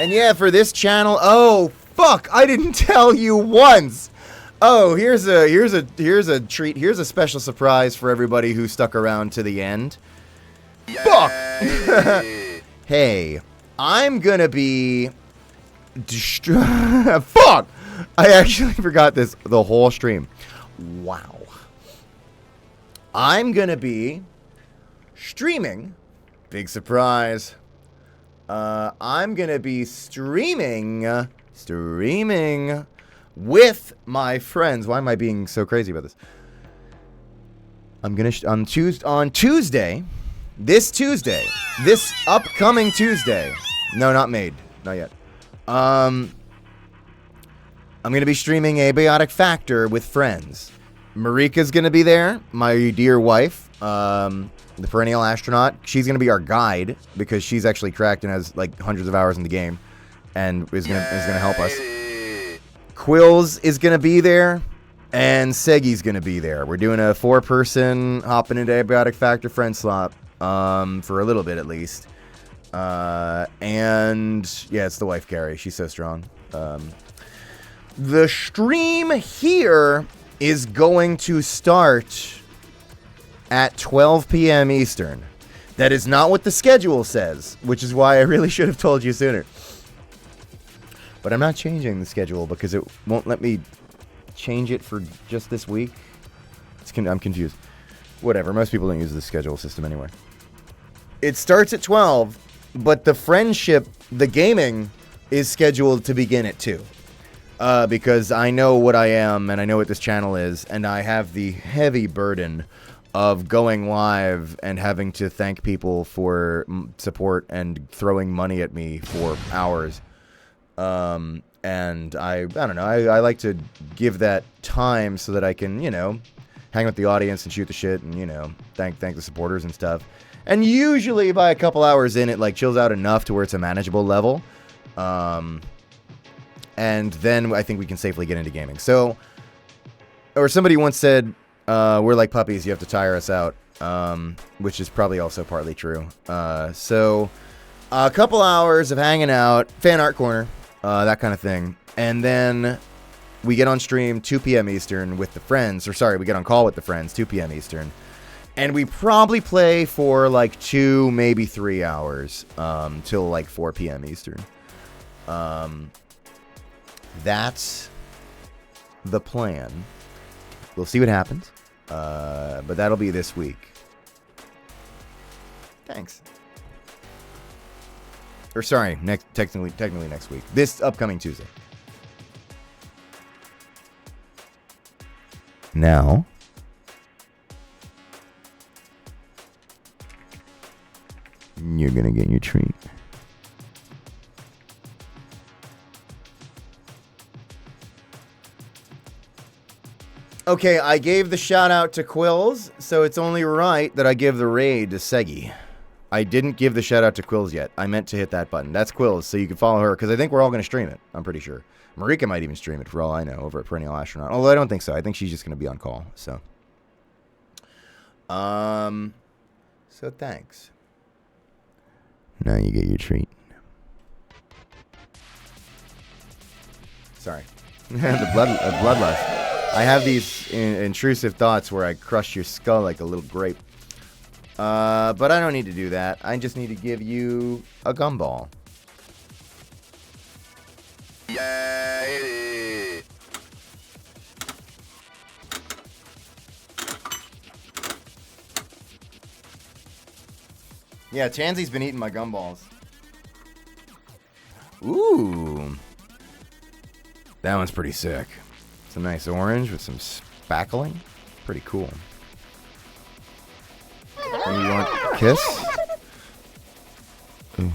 yeah, for this channel, oh fuck, I didn't tell you once. Oh, here's a treat. Here's a special surprise for everybody who stuck around to the end. Fuck! Hey, I'm gonna be... Fuck! I actually forgot this the whole stream. Wow. I'm gonna be streaming. Big surprise. I'm gonna be streaming with my friends. Why am I being so crazy about this? I'm gonna on Tuesday. This upcoming Tuesday. No, not made. Not yet. I'm going to be streaming Abiotic Factor with friends. Marika's going to be there, my dear wife, the perennial astronaut. She's going to be our guide because she's actually cracked and has like hundreds of hours in the game and is going to help us. Quills is going to be there. And Segi's going to be there. We're doing a 4-person hopping into Abiotic Factor friend slot. For a little bit at least. And yeah, it's the wife, Carrie. She's so strong. The stream here is going to start at 12 p.m. Eastern. That is not what the schedule says, which is why I really should have told you sooner. But I'm not changing the schedule because it won't let me change it for just this week. I'm confused. Whatever, most people don't use the schedule system anyway. It starts at 12, but the friendship, the gaming, is scheduled to begin at 2. Because I know what I am, and I know what this channel is, and I have the heavy burden of going live and having to thank people for support and throwing money at me for hours. And I don't know, I like to give that time so that I can, hang with the audience and shoot the shit and, thank the supporters and stuff. And usually by a couple hours in, it like chills out enough to where it's a manageable level. And then I think we can safely get into gaming. So, or somebody once said, we're like puppies, you have to tire us out. Which is probably also partly true. So, a couple hours of hanging out, fan art corner, that kind of thing. And then we get on stream 2 p.m. Eastern with the friends. Or sorry, we get on call with the friends 2 p.m. Eastern. And we probably play for like 2, maybe 3 hours, till like 4 p.m. Eastern. That's the plan. We'll see what happens. But that'll be this week. Thanks. Or sorry, technically next week. This upcoming Tuesday. Now, you're gonna get your treat. Okay, I gave the shout out to Quills, so it's only right that I give the raid to Segi. I didn't give the shout out to Quills yet. I meant to hit that button. That's Quills, so you can follow her, because I think we're all going to stream it. I'm pretty sure. Marika might even stream it, for all I know, over at Perennial Astronaut. Although I don't think so. I think she's just going to be on call, so. So thanks. Now you get your treat. Sorry. The bloodlust. I have these intrusive thoughts where I crush your skull like a little grape. But I don't need to do that. I just need to give you a gumball. Yeah, Chansy's been eating my gumballs. Ooh. That one's pretty sick. It's a nice orange with some spackling. Pretty cool. And you want a kiss? Ooh.